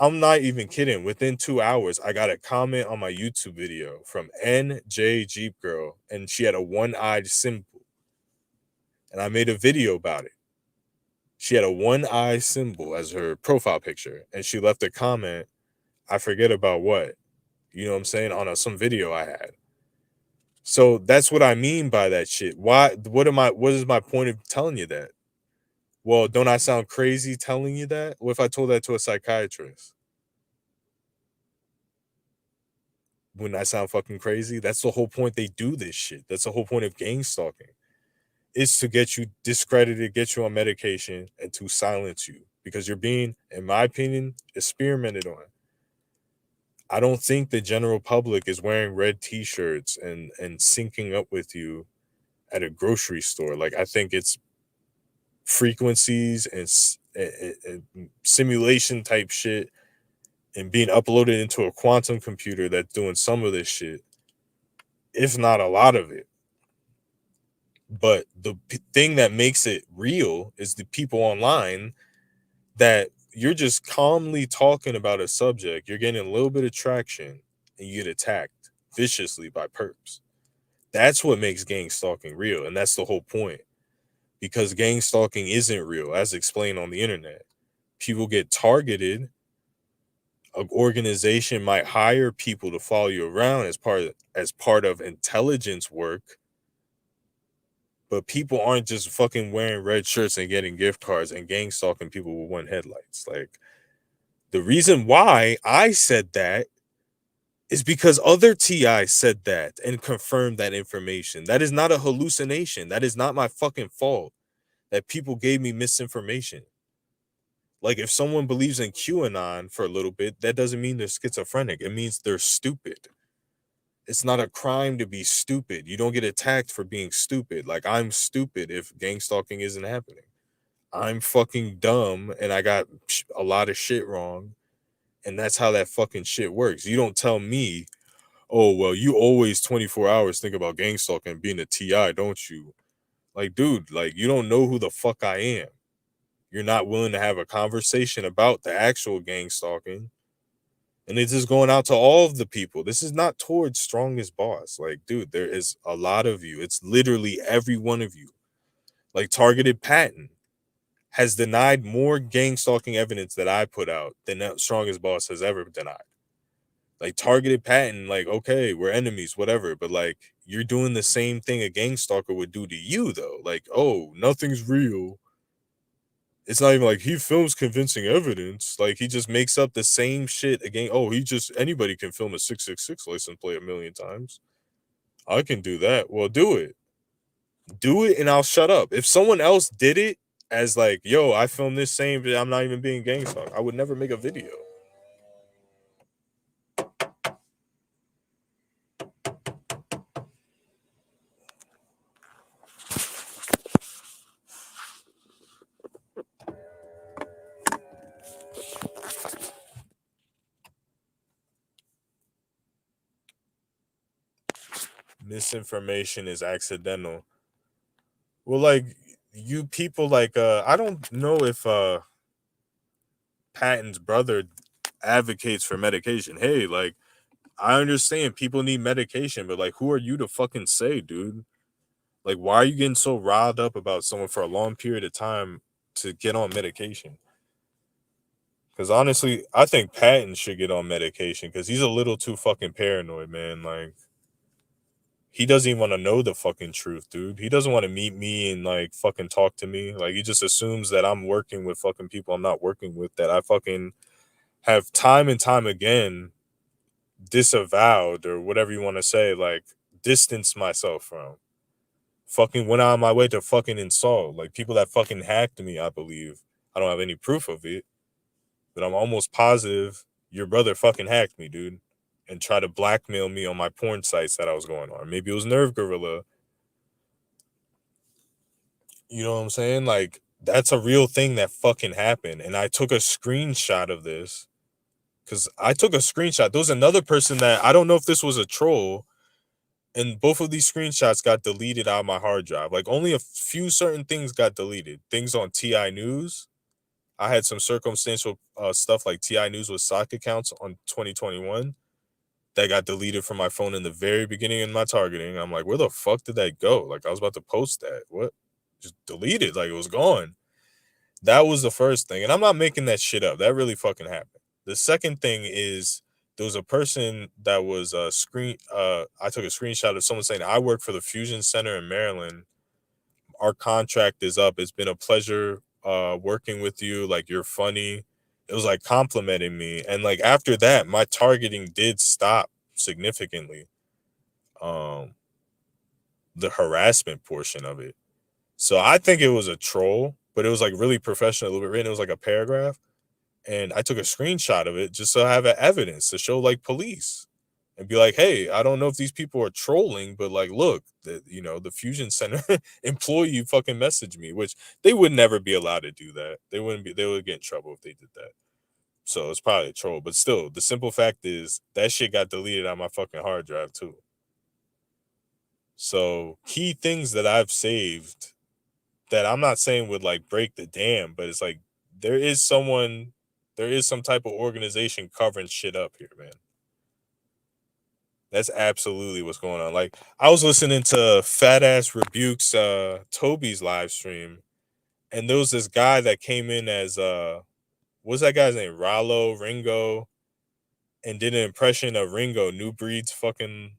S1: I'm not even kidding. Within 2 hours, I got a comment on my YouTube video from NJ Jeep Girl, and she had a one-eyed symbol. And I made a video about it. She had a one-eye symbol as her profile picture, and she left a comment. I forget about what, you know what I'm saying, on some video I had. So that's what I mean by that shit. Why? What is my point of telling you that? Well, don't I sound crazy telling you that? What if I told that to a psychiatrist? Wouldn't I sound fucking crazy? That's the whole point they do this shit. That's the whole point of gang stalking. Is to get you discredited, get you on medication, and to silence you. Because you're being, in my opinion, experimented on. I don't think the general public is wearing red t-shirts and syncing up with you at a grocery store. Like, I think it's frequencies and simulation type shit and being uploaded into a quantum computer that's doing some of this shit, if not a lot of it. But the thing that makes it real is the people online that you're just calmly talking about a subject, you're getting a little bit of traction, and you get attacked viciously by perps. That's what makes gang stalking real, and that's the whole point. Because gang stalking isn't real, as explained on the internet. People get targeted. An organization might hire people to follow you around as part of intelligence work. But people aren't just fucking wearing red shirts and getting gift cards and gang stalking people with one headlights. Like, the reason why I said that is because other TIs said that and confirmed that information. That is not a hallucination. That is not my fucking fault that people gave me misinformation. Like, if someone believes in QAnon for a little bit, that doesn't mean they're schizophrenic. It means they're stupid. It's not a crime to be stupid. You don't get attacked for being stupid. Like, I'm stupid if gang stalking isn't happening. I'm fucking dumb and I got a lot of shit wrong. And that's how that fucking shit works. You don't tell me, oh, well, you always 24 hours think about gang stalking and being a TI, don't you? Like, dude, like, you don't know who the fuck I am. You're not willing to have a conversation about the actual gang stalking. And it's just going out to all of the people. This is not towards strongest boss. Like, dude, there is a lot of you. It's literally every one of you. Like, Targeted Patton has denied more gang stalking evidence that I put out than that strongest boss has ever denied. Like, Targeted Patton, like, okay, we're enemies, whatever. But, like, you're doing the same thing a gang stalker would do to you, though. Like, oh, nothing's real. It's not even like he films convincing evidence. Like, he just makes up the same shit again. Oh, anybody can film a 666 license plate 1,000,000 times. I can do that. Well, do it. Do it and I'll shut up. If someone else did it as like, yo, I filmed this same, but I'm not even being gang stalked, I would never make a video. Misinformation is accidental. Well, like, you people, like, I don't know if Patton's brother advocates for medication. Hey, like, I understand people need medication, but, like, who are you to fucking say, dude? Like, why are you getting so riled up about someone for a long period of time to get on medication? Because honestly, I think Patton should get on medication because he's a little too fucking paranoid, man. Like, he doesn't even want to know the fucking truth, dude. He doesn't want to meet me and, like, fucking talk to me. Like, he just assumes that I'm working with fucking people I'm not working with, that I fucking have time and time again disavowed, or whatever you want to say, like, distanced myself from. Fucking went out of my way to fucking insult. Like, people that fucking hacked me, I believe. I don't have any proof of it, but I'm almost positive your brother fucking hacked me, dude, and tried to blackmail me on my porn sites that I was going on. Maybe it was Nerve Gorilla. You know what I'm saying? Like, that's a real thing that fucking happened. And I took a screenshot of this because I took a screenshot. There was another person that I don't know if this was a troll, and both of these screenshots got deleted out of my hard drive. Like, only a few certain things got deleted. Things on TI News, I had some circumstantial stuff like TI News with sock accounts on 2021 that got deleted from my phone in the very beginning of my targeting. I'm like, where the fuck did that go? Like, I was about to post that. What? Just deleted. Like, it was gone. That was the first thing. And I'm not making that shit up. That really fucking happened. The second thing is there was a person that was I took a screenshot of someone saying, I work for the Fusion Center in Maryland. Our contract is up. It's been a pleasure working with you. Like, you're funny. It was like complimenting me. And like after that, my targeting did stop significantly. The harassment portion of it. So I think it was a troll, but it was like really professional written. It was like a paragraph. And I took a screenshot of it just so I have evidence to show like police and be like, hey, I don't know if these people are trolling, but like, look, the Fusion Center employee fucking messaged me, which they would never be allowed to do that. They would get in trouble if they did that. So it's probably a troll, but still, the simple fact is that shit got deleted on my fucking hard drive too. So key things that I've saved that I'm not saying would like break the dam, but it's like there is some type of organization covering shit up here, man. That's absolutely what's going on. Like, I was listening to Fat Ass Rebukes Toby's live stream, and there was this guy that came in as what's that guy's name? Ringo, and did an impression of Ringo, New Breed's fucking,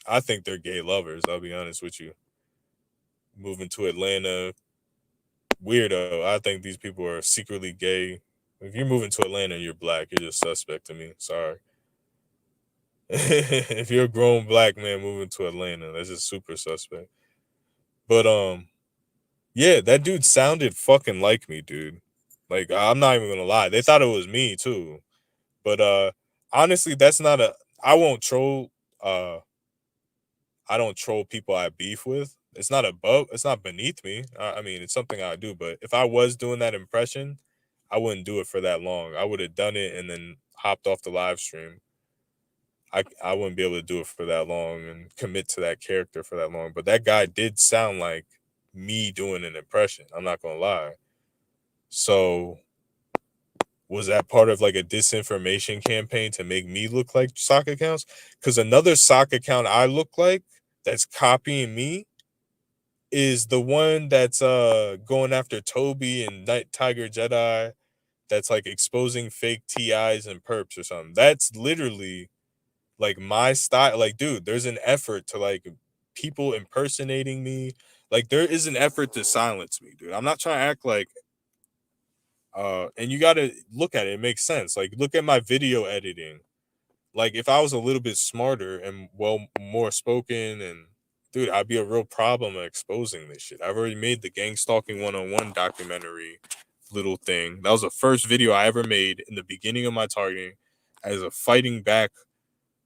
S1: I think they're gay lovers, I'll be honest with you. Moving to Atlanta, weirdo. I think these people are secretly gay. If you're moving to Atlanta and you're black, you're just suspect to me. Sorry. If you're a grown black man moving to Atlanta, that's just super suspect. But yeah, that dude sounded fucking like me, dude. Like, I'm not even gonna lie. They thought it was me too. But honestly, that's not I won't troll I don't troll people I beef with. It's not beneath me. I mean, it's something I do, but if I was doing that impression, I wouldn't do it for that long. I would have done it and then hopped off the live stream. I wouldn't be able to do it for that long and commit to that character for that long. But that guy did sound like me doing an impression. I'm not gonna lie. So was that part of like a disinformation campaign to make me look like sock accounts? Because another sock account I look like that's copying me is the one that's going after Toby and Night Tiger Jedi, that's like exposing fake TIs and perps or something. That's literally like my style. Like, dude, there's an effort to like people impersonating me. Like, there is an effort to silence me, dude. I'm not trying to act like and you gotta look at it. It makes sense. Like, look at my video editing. Like, if I was a little bit smarter and more spoken, and dude, I'd be a real problem at exposing this shit. I've already made the Gangstalking 101 documentary little thing. That was the first video I ever made in the beginning of my targeting as a fighting back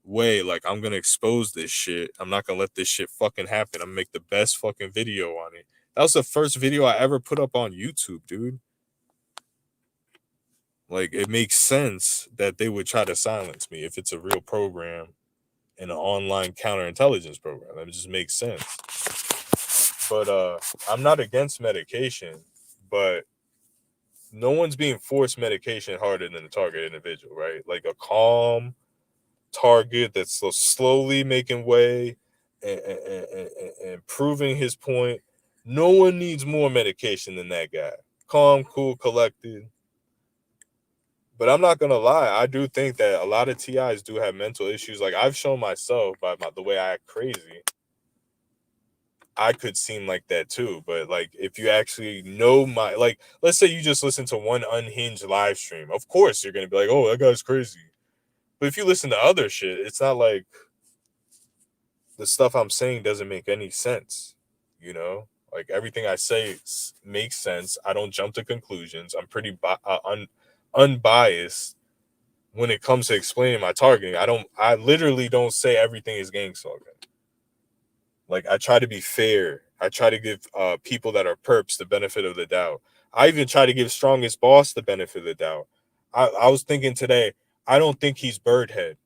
S1: way. Like, I'm gonna expose this shit. I'm not gonna let this shit fucking happen. I'm gonna make the best fucking video on it. That was the first video I ever put up on YouTube, dude. Like, it makes sense that they would try to silence me if it's a real program and an online counterintelligence program. That just makes sense. But I'm not against medication, but no one's being forced medication harder than a target individual, right? Like a calm target that's so slowly making way and proving his point. No one needs more medication than that guy. Calm, cool, collected. But I'm not gonna lie, I do think that a lot of TIs do have mental issues. Like, I've shown myself by the way I act crazy, I could seem like that too. But like, if you actually know my, like, let's say you just listen to one unhinged live stream, of course you're gonna be like, oh, that guy's crazy. But if you listen to other shit, it's not like the stuff I'm saying doesn't make any sense. You know, like, everything I say makes sense. I don't jump to conclusions. I'm pretty unbiased when it comes to explaining my targeting. I literally don't say everything is gang stalking. Like, I try to be fair. I try to give people that are perps the benefit of the doubt. I even try to give Strongest Boss the benefit of the doubt. I was thinking today, I don't think he's Birdhead.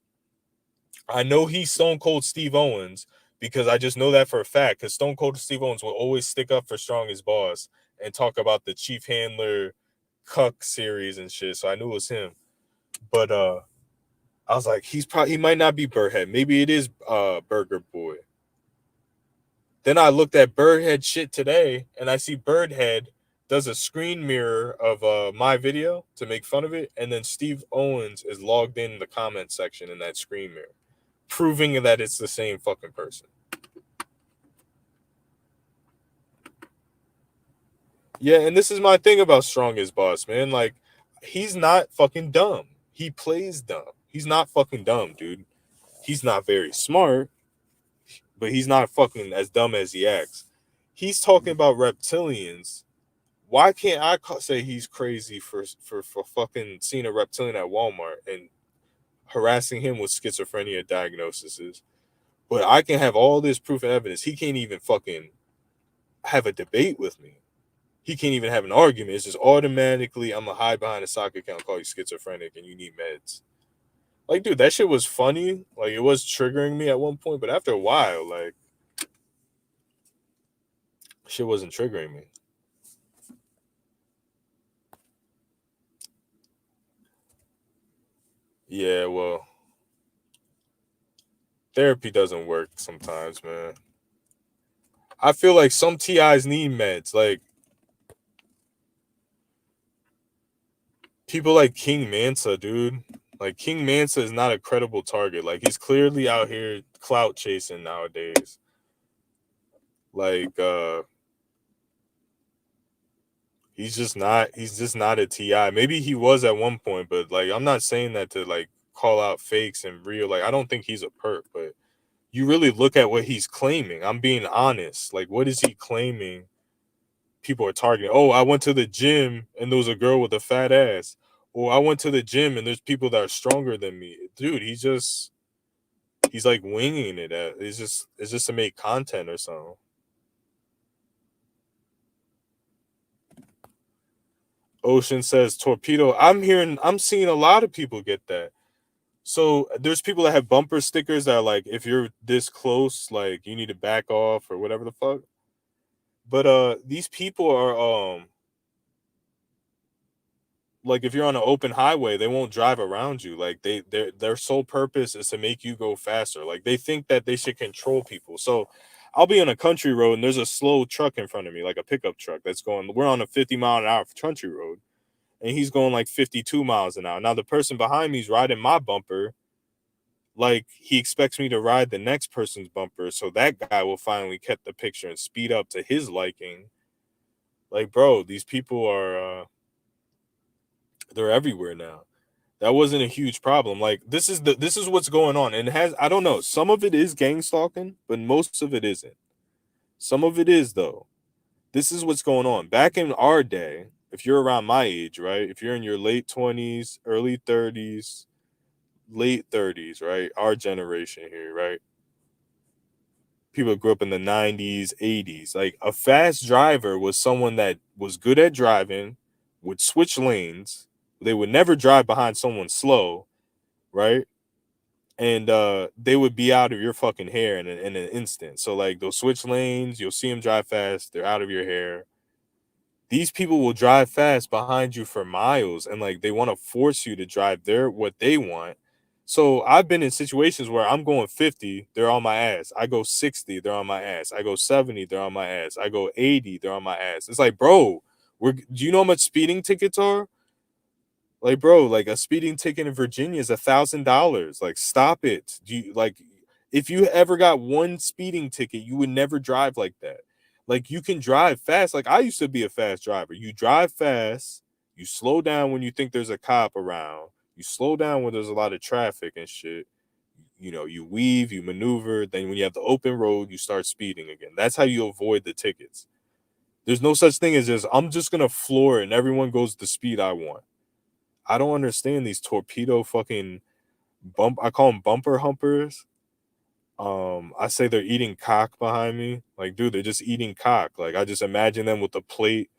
S1: I know he's Stone Cold Steve Owens because I just know that for a fact, because Stone Cold Steve Owens will always stick up for Strongest Boss and talk about the chief handler Cuck series and shit, so I knew it was him. But I was like, he might not be Birdhead. Maybe it is Burger Boy. Then I looked at Birdhead shit today, and I see Birdhead does a screen mirror of my video to make fun of it, and then Steve Owens is logged in the comment section in that screen mirror, proving that it's the same fucking person. Yeah, and this is my thing about Strongest Boss, man. Like, he's not fucking dumb. He plays dumb. He's not fucking dumb, dude. He's not very smart, but he's not fucking as dumb as he acts. He's talking about reptilians. Why can't I say he's crazy for fucking seeing a reptilian at Walmart and harassing him with schizophrenia diagnoses? But I can have all this proof and evidence. He can't even fucking have a debate with me. He can't even have an argument. It's just automatically, I'm going to hide behind a sock account, call you schizophrenic, and you need meds. Like, dude, that shit was funny. Like, it was triggering me at one point, but after a while, like, shit wasn't triggering me. Yeah, well, therapy doesn't work sometimes, man. I feel like some TIs need meds. Like, people like King Mansa, dude. Like, King Mansa is not a credible target. Like, he's clearly out here clout chasing nowadays. Like, he's just not a TI. Maybe he was at one point, but like, I'm not saying that to like call out fakes and real. Like, I don't think he's a perp, but you really look at what he's claiming. I'm being honest. Like, what is he claiming people are targeting? Oh, I went to the gym and there was a girl with a fat ass. Or I went to the gym and there's people that are stronger than me. Dude, he's like winging it. It's just to make content or something. Ocean says torpedo. I'm seeing a lot of people get that. So there's people that have bumper stickers that are like, if you're this close, like you need to back off or whatever the fuck. But these people are like, if you're on an open highway, they won't drive around you. Like, their sole purpose is to make you go faster. Like, they think that they should control people. So I'll be on a country road and there's a slow truck in front of me, like a pickup truck that's going, we're on a 50-mile-an-hour country road, and he's going like 52 miles an hour. Now the person behind me is riding my bumper like he expects me to ride the next person's bumper, so that guy will finally get the picture and speed up to his liking. Like, bro, these people are they're everywhere now. That wasn't a huge problem. Like, this is what's going on. And it has, I don't know, some of it is gang stalking, but most of it isn't. Some of it is, though. This is what's going on. Back in our day, if you're around my age, right? If you're in your late 20s, early 30s, late 30s, right? Our generation here, right? People grew up in the 90s, 80s. Like, a fast driver was someone that was good at driving, would switch lanes. They would never drive behind someone slow, right? And they would be out of your fucking hair in an instant. So like, they'll switch lanes, you'll see them drive fast, they're out of your hair. These people will drive fast behind you for miles, and like, they want to force you to drive what they want. So I've been in situations where I'm going 50, they're on my ass. I go 60, they're on my ass. I go 70, they're on my ass. I go 80, they're on my ass. It's like, bro, do you know how much speeding tickets are? Like, bro, like a speeding ticket in Virginia is $1,000. Like, stop it. Do you like, if you ever got one speeding ticket, you would never drive like that. Like, you can drive fast. Like, I used to be a fast driver. You drive fast, you slow down when you think there's a cop around, you slow down when there's a lot of traffic and shit. You know, you weave, you maneuver. Then when you have the open road, you start speeding again. That's how you avoid the tickets. There's no such thing as just, I'm just gonna floor it and everyone goes the speed I want. I don't understand these torpedo fucking I call them bumper humpers. I say they're eating cock behind me. Like, dude, they're just eating cock. Like, I just imagine them with a plate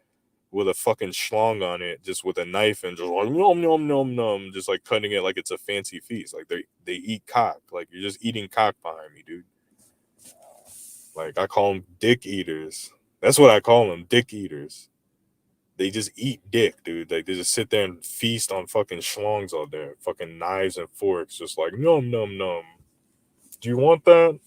S1: with a fucking schlong on it, just with a knife and just like nom nom nom nom, just like cutting it like it's a fancy feast. Like, they eat cock. Like, you're just eating cock behind me, dude. Like, I call them dick eaters. That's what I call them, dick eaters. They just eat dick, dude. Like they just sit there and feast on fucking schlongs all day, fucking knives and forks, just like num num num. Do you want that?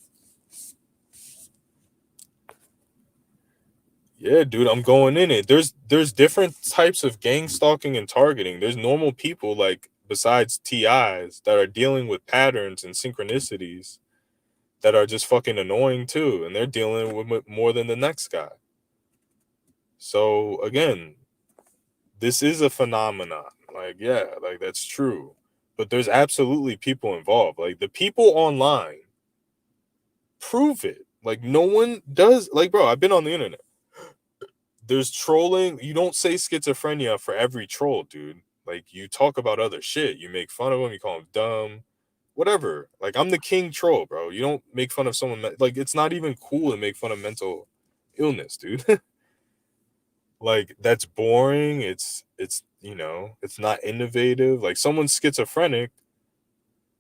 S1: Yeah, dude, I'm going in it. There's different types of gang stalking and targeting. There's normal people like besides TIs that are dealing with patterns and synchronicities that are just fucking annoying too, and they're dealing with more than the next guy. So again, this is a phenomenon. Like, yeah, like that's true. But there's absolutely people involved. Like the people online prove it. Like no one does. Like, bro, I've been on the internet. There's trolling. You don't say schizophrenia for every troll, dude. Like you talk about other shit. You make fun of them. You call them dumb, whatever. Like I'm the king troll, bro. You don't make fun of someone. Like it's not even cool to make fun of mental illness, dude. Like that's boring. It's it's not innovative. Like someone's schizophrenic,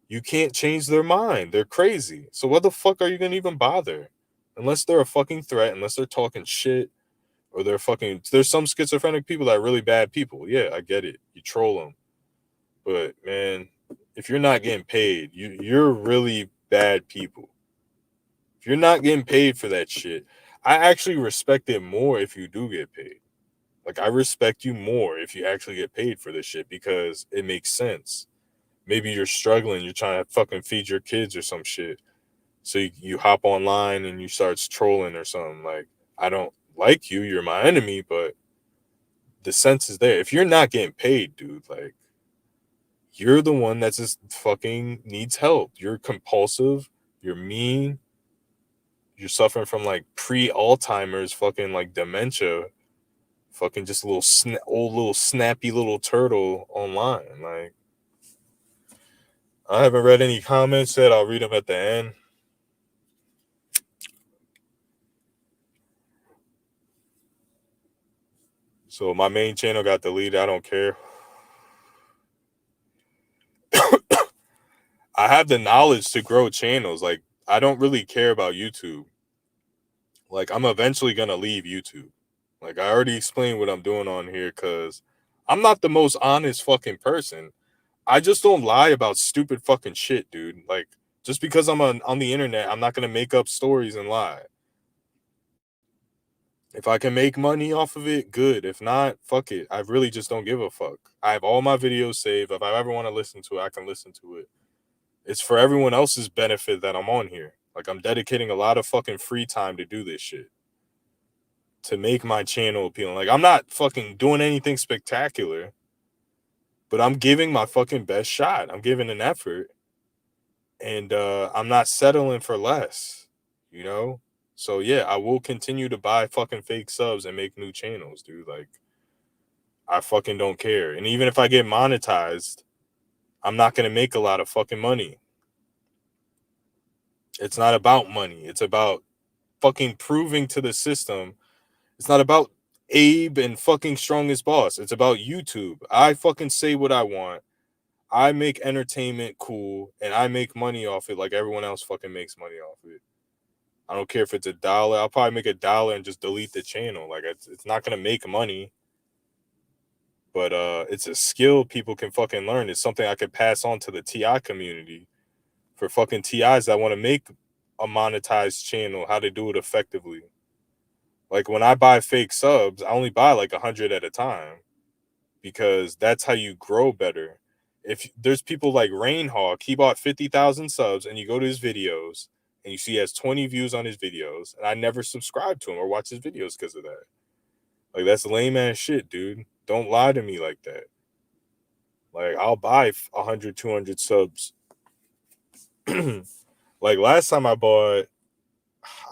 S1: you can't change their mind. They're crazy. So what the fuck are you gonna even bother? Unless they're a fucking threat, unless they're talking shit, or they're fucking. There's some schizophrenic people that are really bad people. Yeah, I get it. You troll them, but man, if you're not getting paid, you're really bad people. If you're not getting paid for that shit, I actually respect it more if you do get paid. Like I respect you more if you actually get paid for this shit because it makes sense. Maybe you're struggling, you're trying to fucking feed your kids or some shit. So you hop online and you start trolling or something. Like I don't like you, you're my enemy, but the sense is there. If you're not getting paid, dude, like you're the one that just fucking needs help. You're compulsive, you're mean, you're suffering from like pre-Alzheimer's fucking like dementia, fucking just a little old little snappy little turtle online. Like I haven't read any comments yet. I'll read them at the end. So my main channel got deleted. I don't care. I have the knowledge to grow channels. Like I don't really care about YouTube. Like I'm eventually gonna leave YouTube. Like I already explained what I'm doing on here because I'm not the most honest fucking person. I just don't lie about stupid fucking shit, dude. Like just because I'm on the internet, I'm not gonna make up stories and lie. If I can make money off of it, good. If not, fuck it. I really just don't give a fuck. I have all my videos saved. If I ever want to listen to it, I can listen to it. It's for everyone else's benefit that I'm on here. Like I'm dedicating a lot of fucking free time to do this shit. To make my channel appealing. Like I'm not fucking doing anything spectacular, but I'm giving my fucking best shot. I'm giving an effort. And I'm not settling for less, you know? So yeah, I will continue to buy fucking fake subs and make new channels, dude. Like I fucking don't care. And even if I get monetized, I'm not going to make a lot of fucking money. It's not about money. It's about fucking proving to the system. It's not about Abe and fucking strongest boss. It's about YouTube. I fucking say what I want. I make entertainment cool and I make money off it like everyone else fucking makes money off it. I don't care if it's $1. I'll probably make $1 and just delete the channel. Like it's not going to make money. But it's a skill people can fucking learn. It's something I could pass on to the TI community for fucking TIs that want to make a monetized channel, how to do it effectively. Like when I buy fake subs, I only buy like 100 at a time because that's how you grow better. If there's people like Rainhawk, he bought 50,000 subs and you go to his videos and you see he has 20 views on his videos, and I never subscribe to him or watch his videos because of that. Like that's lame ass shit, dude. Don't lie to me like that. Like I'll buy 100, 200 subs. Like last time I bought,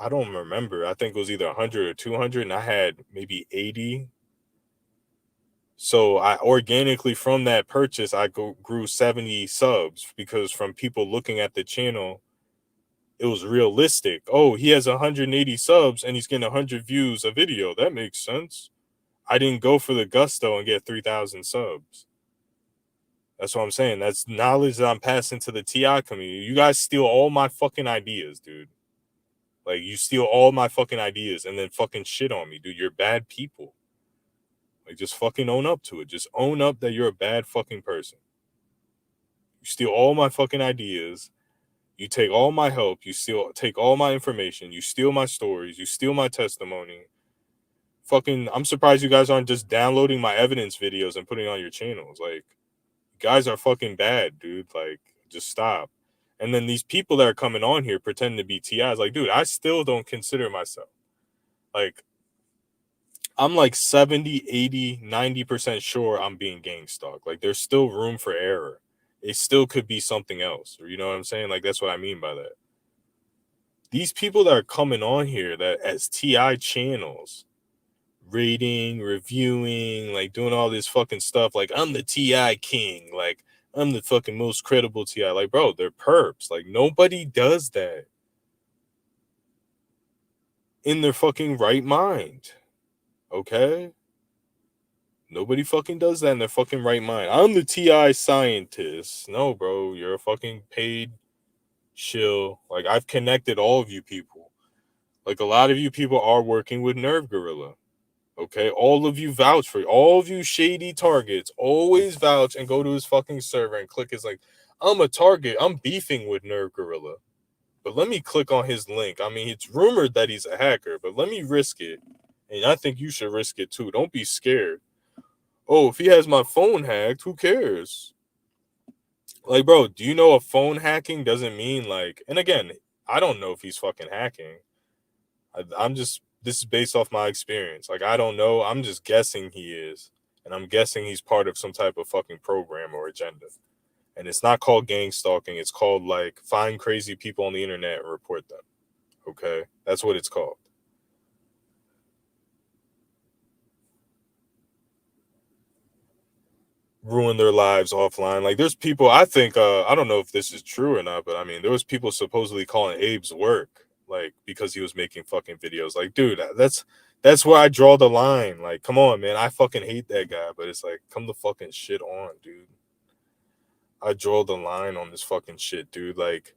S1: I don't remember. I think it was either 100 or 200, and I had maybe 80. So I organically from that purchase, I grew 70 subs because from people looking at the channel, it was realistic. Oh, he has 180 subs and he's getting 100 views a video. That makes sense. I didn't go for the gusto and get 3,000 subs. That's what I'm saying. That's knowledge that I'm passing to the TI community. You guys steal all my fucking ideas, dude. Like, you steal all my fucking ideas and then fucking shit on me, dude. You're bad people. Like, just fucking own up to it. Just own up that you're a bad fucking person. You steal all my fucking ideas. You take all my help. You take all my information. You steal my stories. You steal my testimony. Fucking, I'm surprised you guys aren't just downloading my evidence videos and putting on your channels. Like, guys are fucking bad, dude. Like, just stop. And then these people that are coming on here pretending to be TIs, like, dude, I still don't consider myself. Like, I'm like 70, 80, 90% sure I'm being gang stalked. Like, there's still room for error. It still could be something else. You know what I'm saying? Like, that's what I mean by that. These people that are coming on here that as TI channels, rating, reviewing, like doing all this fucking stuff, like, I'm the TI king, like, I'm the fucking most credible TI. Like, bro, they're perps. Like, nobody does that in their fucking right mind. Okay? Nobody fucking does that in their fucking right mind. I'm the TI scientist. No, bro, you're a fucking paid shill. Like, I've connected all of you people. Like, a lot of you people are working with Nerve Gorilla. Okay, all of you vouch for it. All of you shady targets always vouch and go to his fucking server and click his, like, I'm a target. I'm beefing with Nerve Gorilla. But let me click on his link. I mean, it's rumored that he's a hacker, but let me risk it. And I think you should risk it too. Don't be scared. Oh, if he has my phone hacked, who cares? Like, bro, do you know a phone hacking doesn't mean, like, and again, I don't know if he's fucking hacking. I'm just, this is based off my experience. Like, I don't know. I'm just guessing he is. And I'm guessing he's part of some type of fucking program or agenda. And it's not called gang stalking. It's called, like, find crazy people on the internet and report them. Okay? That's what it's called. Ruin their lives offline. Like, there's people, I think, I don't know if this is true or not, but I mean, there was people supposedly calling Abe's work, like, because he was making fucking videos. Like, dude, that's where I draw the line. Like, come on, man. I fucking hate that guy, but it's like, come the fucking shit on, dude. I draw the line on this fucking shit, dude. Like,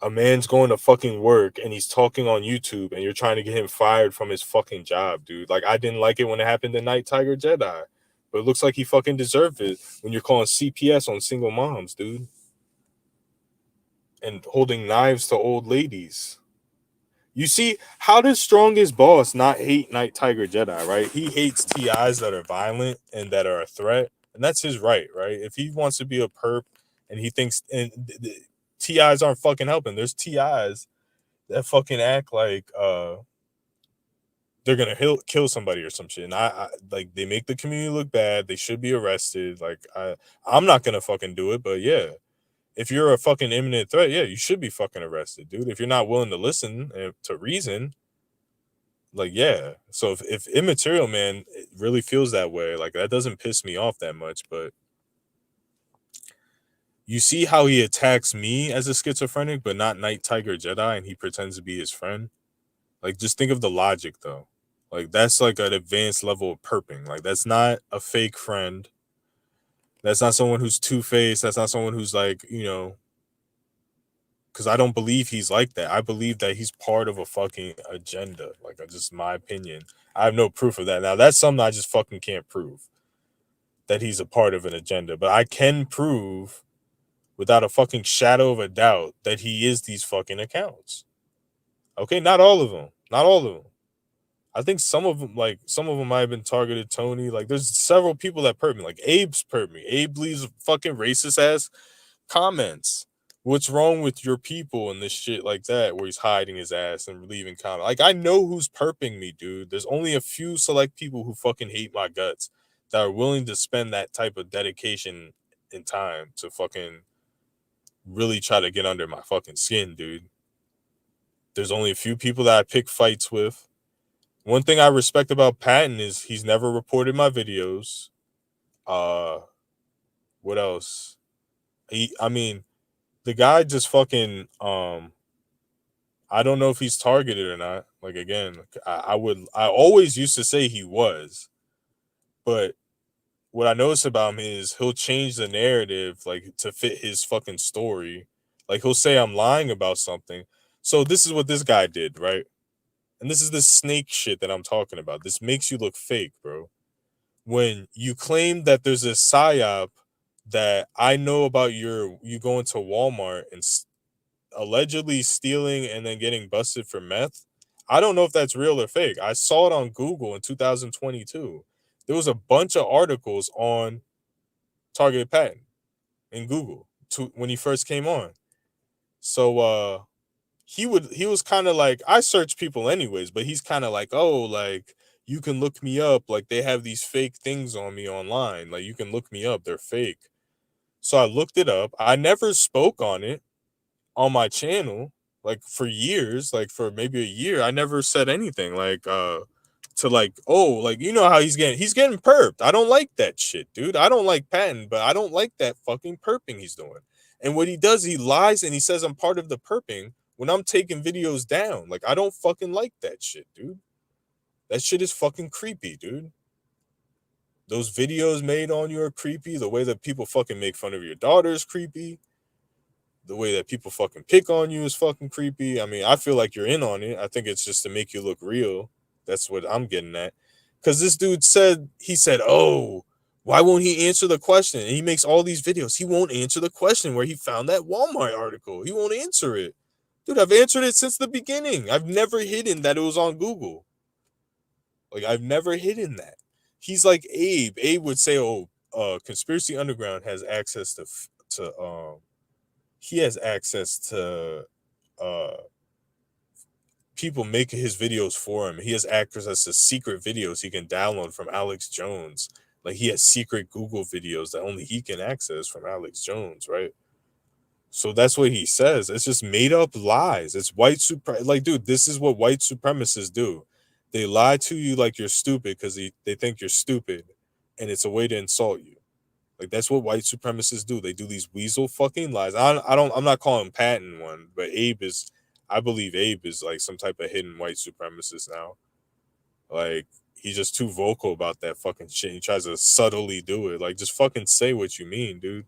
S1: a man's going to fucking work and he's talking on YouTube and you're trying to get him fired from his fucking job, dude. Like, I didn't like it when it happened to Night Tiger Jedi. But it looks like he fucking deserved it when you're calling CPS on single moms, dude. And holding knives to old ladies. You see, how does Strongest Boss not hate Night Tiger Jedi, right? He hates TIs that are violent and that are a threat. And that's his right, right? If he wants to be a perp and he thinks, and TIs aren't fucking helping. There's TIs that fucking act like they're gonna kill somebody or some shit. And I like, they make the community look bad. They should be arrested. Like, I'm not gonna fucking do it, but yeah, if you're a fucking imminent threat, yeah, you should be fucking arrested, dude. If you're not willing to listen to reason, like, yeah. So if Immaterial Man really feels that way, like, that doesn't piss me off that much. But you see how he attacks me as a schizophrenic, but not Night Tiger Jedi, and he pretends to be his friend. Like, just think of the logic, though. Like, that's like an advanced level of perping. Like, that's not a fake friend. That's not someone who's two-faced. That's not someone who's like, you know, because I don't believe he's like that. I believe that he's part of a fucking agenda. Like, just my opinion. I have no proof of that. Now, that's something I just fucking can't prove, that he's a part of an agenda. But I can prove without a fucking shadow of a doubt that he is these fucking accounts. Okay, not all of them. Not all of them. I think some of them might have been targeted Tony. Like, there's several people that perp me. Like, Abe's perp me. Abe leaves fucking racist ass comments. What's wrong with your people and this shit like that, where he's hiding his ass and leaving comments. Like, I know who's perping me, dude. There's only a few select people who fucking hate my guts that are willing to spend that type of dedication and time to fucking really try to get under my fucking skin, dude. There's only a few people that I pick fights with. One thing I respect about Patton is he's never reported my videos. What else? I mean, the guy just fucking, I don't know if he's targeted or not. Like, again, I always used to say he was, but what I notice about him is he'll change the narrative, like, to fit his fucking story. Like, he'll say I'm lying about something. So this is what this guy did, right? And this is the snake shit that I'm talking about. This makes you look fake, bro. when you claim that there's a psyop that I know about you going to Walmart and allegedly stealing and then getting busted for meth. I don't know if that's real or fake. I saw it on Google in 2022. There was a bunch of articles on targeted patent in Google when he first came on. So he was kind of like, I search people anyways, but he's kind of like, oh, like you can look me up, like they have these fake things on me online, like you can look me up, they're fake. So I looked it up. I never spoke on it on my channel, like for years, like for maybe a year. I never said anything like to like, oh, like you know how he's getting perped. I don't like that shit, dude. I don't like Patton, but I don't like that fucking perping he's doing. And what he does, he lies and he says I'm part of the perping when I'm taking videos down. Like I don't fucking like that shit, dude. That shit is fucking creepy, dude. Those videos made on you are creepy. The way that people fucking make fun of your daughter is creepy. The way that people fucking pick on you is fucking creepy. I mean, I feel like you're in on it. I think it's just to make you look real. That's what I'm getting at. Because this dude said, oh, why won't he answer the question? And he makes all these videos. He won't answer the question where he found that Walmart article. He won't answer it. Dude, I've answered it since the beginning. I've never hidden that it was on Google. Like, I've never hidden that. He's like Abe. Abe would say, oh, Conspiracy Underground has access to he has access to people making his videos for him. He has access to secret videos he can download from Alex Jones. Like he has secret Google videos that only he can access from Alex Jones, right? So that's what he says. It's just made up lies. It's white like, dude, this is what white supremacists do. They lie to you like you're stupid because they think you're stupid, and it's a way to insult you. Like that's what white supremacists do. They do these weasel fucking lies. I'm not calling Patton one, but I believe Abe is like some type of hidden white supremacist now. Like he's just too vocal about that fucking shit. He tries to subtly do it. Like just fucking say what you mean, dude.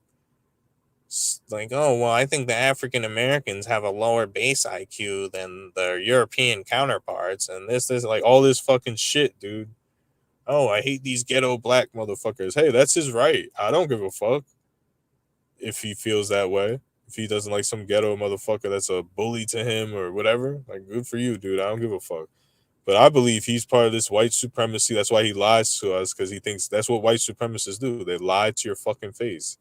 S1: It's like, oh well, I think the African Americans have a lower base IQ than their European counterparts, and this like all this fucking shit, dude. Oh, I hate these ghetto black motherfuckers. Hey, that's his right. I don't give a fuck if he feels that way. If he doesn't like some ghetto motherfucker that's a bully to him or whatever, like good for you, dude. I don't give a fuck. But I believe he's part of this white supremacy. That's why he lies to us, because he thinks that's what white supremacists do. They lie to your fucking face.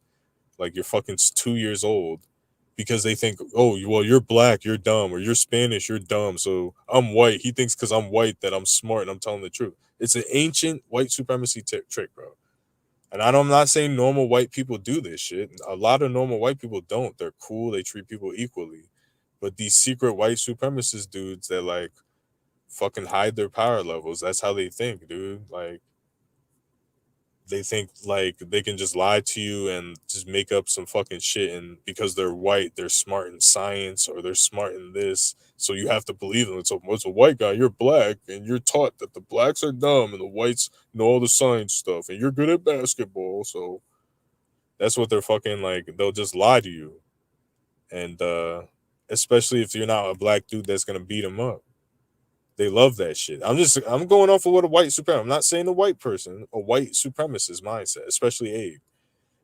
S1: Like you're fucking 2 years old because they think, oh, well, you're black, you're dumb, or you're Spanish, you're dumb. So I'm white. He thinks because I'm white that I'm smart and I'm telling the truth. It's an ancient white supremacy trick, bro. And I'm not saying normal white people do this shit. A lot of normal white people don't. They're cool. They treat people equally. But these secret white supremacist dudes that like fucking hide their power levels. That's how they think, dude. Like they think like they can just lie to you and just make up some fucking shit, and because they're white they're smart in science or they're smart in this, so you have to believe them. It's a white guy, you're black, and you're taught that the blacks are dumb and the whites know all the science stuff and you're good at basketball, so that's what they're fucking like. They'll just lie to you, and especially if you're not a black dude that's gonna beat them up. They love that shit. I'm going off of what a white supremacist. I'm not saying a white person, a white supremacist mindset, especially Abe.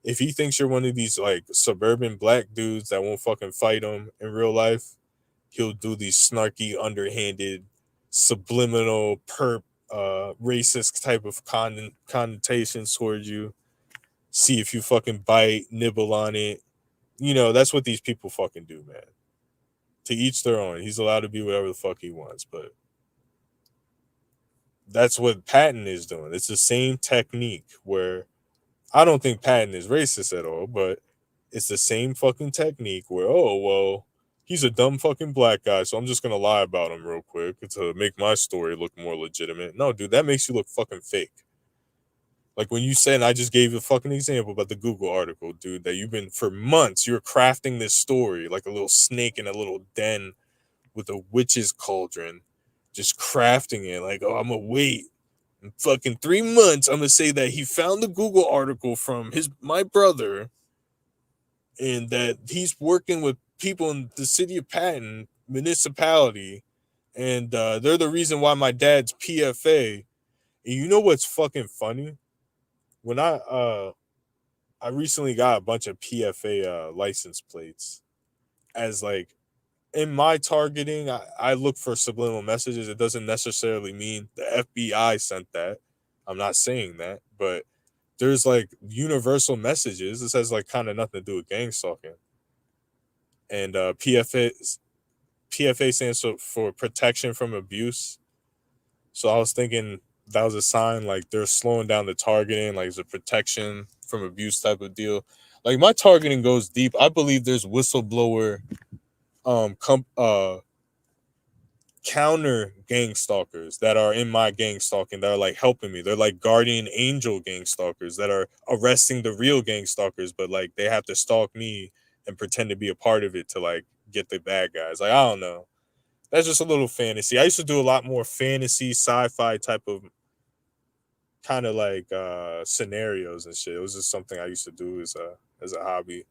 S1: If he thinks you're one of these like suburban black dudes that won't fucking fight him in real life, he'll do these snarky, underhanded, subliminal, racist type of connotations towards you. See if you fucking bite, nibble on it. You know, that's what these people fucking do, man. To each their own. He's allowed to be whatever the fuck he wants, but that's what Patton is doing. It's the same technique where I don't think Patton is racist at all, but it's the same fucking technique where, oh, well, he's a dumb fucking black guy, so I'm just going to lie about him real quick to make my story look more legitimate. No, dude, that makes you look fucking fake. Like when you said, and I just gave you a fucking example about the Google article, dude, that you've been for months, you're crafting this story like a little snake in a little den with a witch's cauldron, just crafting it like, oh, I'm going to wait. In fucking 3 months, I'm gonna say that he found the Google article from my brother, and that he's working with people in the city of Patton municipality, and they're the reason why my dad's PFA. And you know what's fucking funny? when I recently got a bunch of PFA license plates as like in my targeting, I look for subliminal messages. It doesn't necessarily mean the FBI sent that. I'm not saying that, but there's like universal messages. This has like kind of nothing to do with gang stalking. And PFA stands for protection from abuse. So I was thinking that was a sign like they're slowing down the targeting, like it's a protection from abuse type of deal. Like my targeting goes deep. I believe there's whistleblower um com- uh counter gang stalkers that are in my gang stalking that are like helping me. They're like guardian angel gang stalkers that are arresting the real gang stalkers, but like they have to stalk me and pretend to be a part of it to like get the bad guys. Like I don't know. That's just a little fantasy. I used to do a lot more fantasy, sci-fi type of kind of like scenarios and shit. It was just something I used to do as a hobby.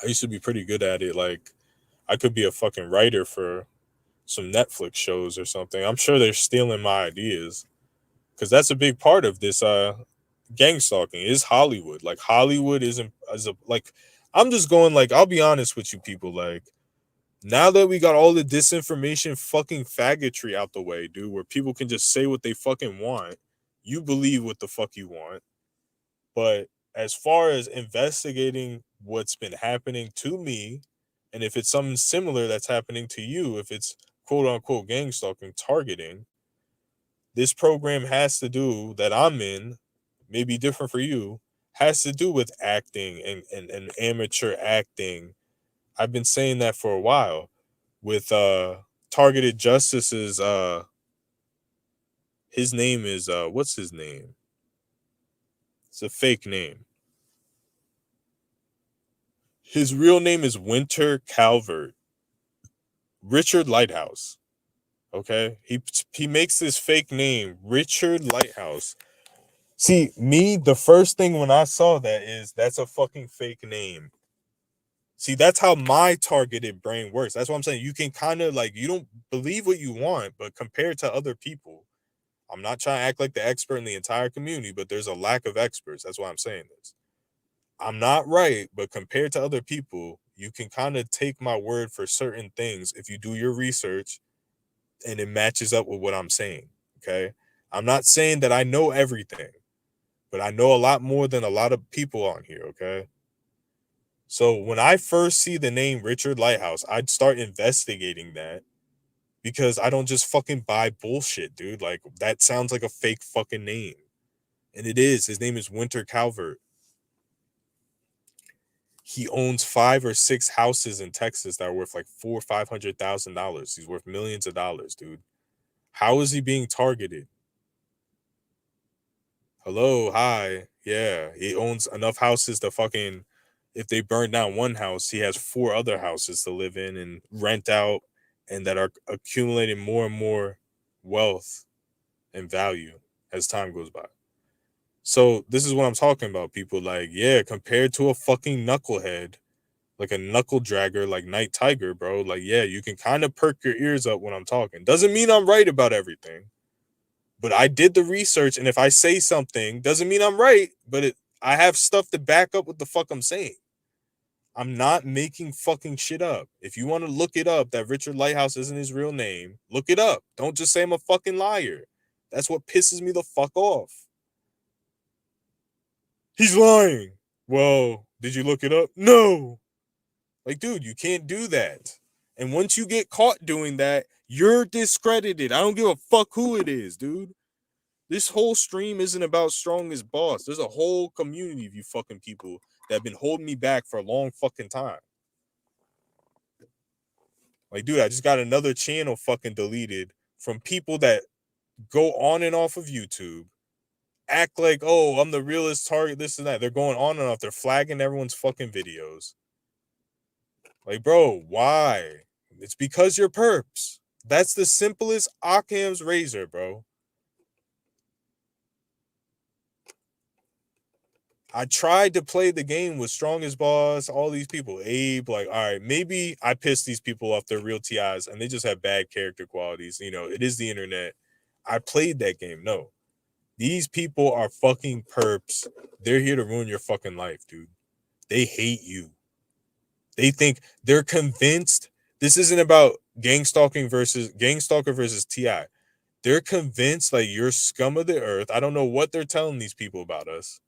S1: I used to be pretty good at it. Like I could be a fucking writer for some Netflix shows or something. I'm sure they're stealing my ideas because that's a big part of this gang stalking is Hollywood. Like Hollywood isn't as a like I'm just going like I'll be honest with you people like now that we got all the disinformation fucking faggotry out the way, dude, where people can just say what they fucking want, you believe what the fuck you want. But as far as investigating what's been happening to me, and if it's something similar that's happening to you, if it's quote unquote gang stalking, targeting, this program has to do that I'm in, maybe different for you, has to do with acting and amateur acting. I've been saying that for a while with targeted justice's his name is what's his name? It's a fake name. His real name is Winter Calvert. Richard Lighthouse. Okay? He makes this fake name, Richard Lighthouse. See, me, the first thing when I saw that is that's a fucking fake name. See, that's how my targeted brain works. That's what I'm saying. You can kind of like, you don't believe what you want, but compared to other people, I'm not trying to act like the expert in the entire community, but there's a lack of experts. That's why I'm saying this. I'm not right, but compared to other people, you can kind of take my word for certain things if you do your research and it matches up with what I'm saying. Okay. I'm not saying that I know everything, but I know a lot more than a lot of people on here. Okay. So when I first see the name Richard Lighthouse, I'd start investigating that because I don't just fucking buy bullshit, dude. Like that sounds like a fake fucking name. And it is. His name is Winter Calvert. He owns 5 or 6 houses in Texas that are worth like $400,000-500,000. He's worth millions of dollars, dude. How is he being targeted? Hello, hi, yeah. He owns enough houses to fucking. If they burn down one house, he has 4 other houses to live in and rent out, and that are accumulating more and more wealth and value as time goes by. So this is what I'm talking about. People like, yeah, compared to a fucking knucklehead like a knuckle dragger like Night Tiger, bro. Like, yeah, you can kind of perk your ears up when I'm talking. Doesn't mean I'm right about everything, but I did the research, and if I say something, doesn't mean I'm right, but I have stuff to back up what the fuck I'm saying. I'm not making fucking shit up. If you want to look it up, that Richard Lighthouse isn't his real name, look it up. Don't just say I'm a fucking liar. That's what pisses me the fuck off. He's lying. Well, did you look it up? No. Like, dude, you can't do that. And once you get caught doing that, you're discredited. I don't give a fuck who it is, dude. This whole stream isn't about strongest boss. There's a whole community of you fucking people that have been holding me back for a long fucking time. Like, dude, I just got another channel fucking deleted from people that go on and off of YouTube, act like, oh, I'm the realest target, this and that. They're going on and off. They're flagging everyone's fucking videos. Like, bro, why? It's because you're perps. That's the simplest Occam's razor, bro. I tried to play the game with Strongest Boss, all these people, Abe, like, all right, maybe I pissed these people off their real TIs and they just have bad character qualities. You know, it is the internet. I played that game. No. These people are fucking perps. They're here to ruin your fucking life, dude. They hate you. They think they're convinced this isn't about gangstalker versus TI. They're convinced like you're scum of the earth. I don't know what they're telling these people about us.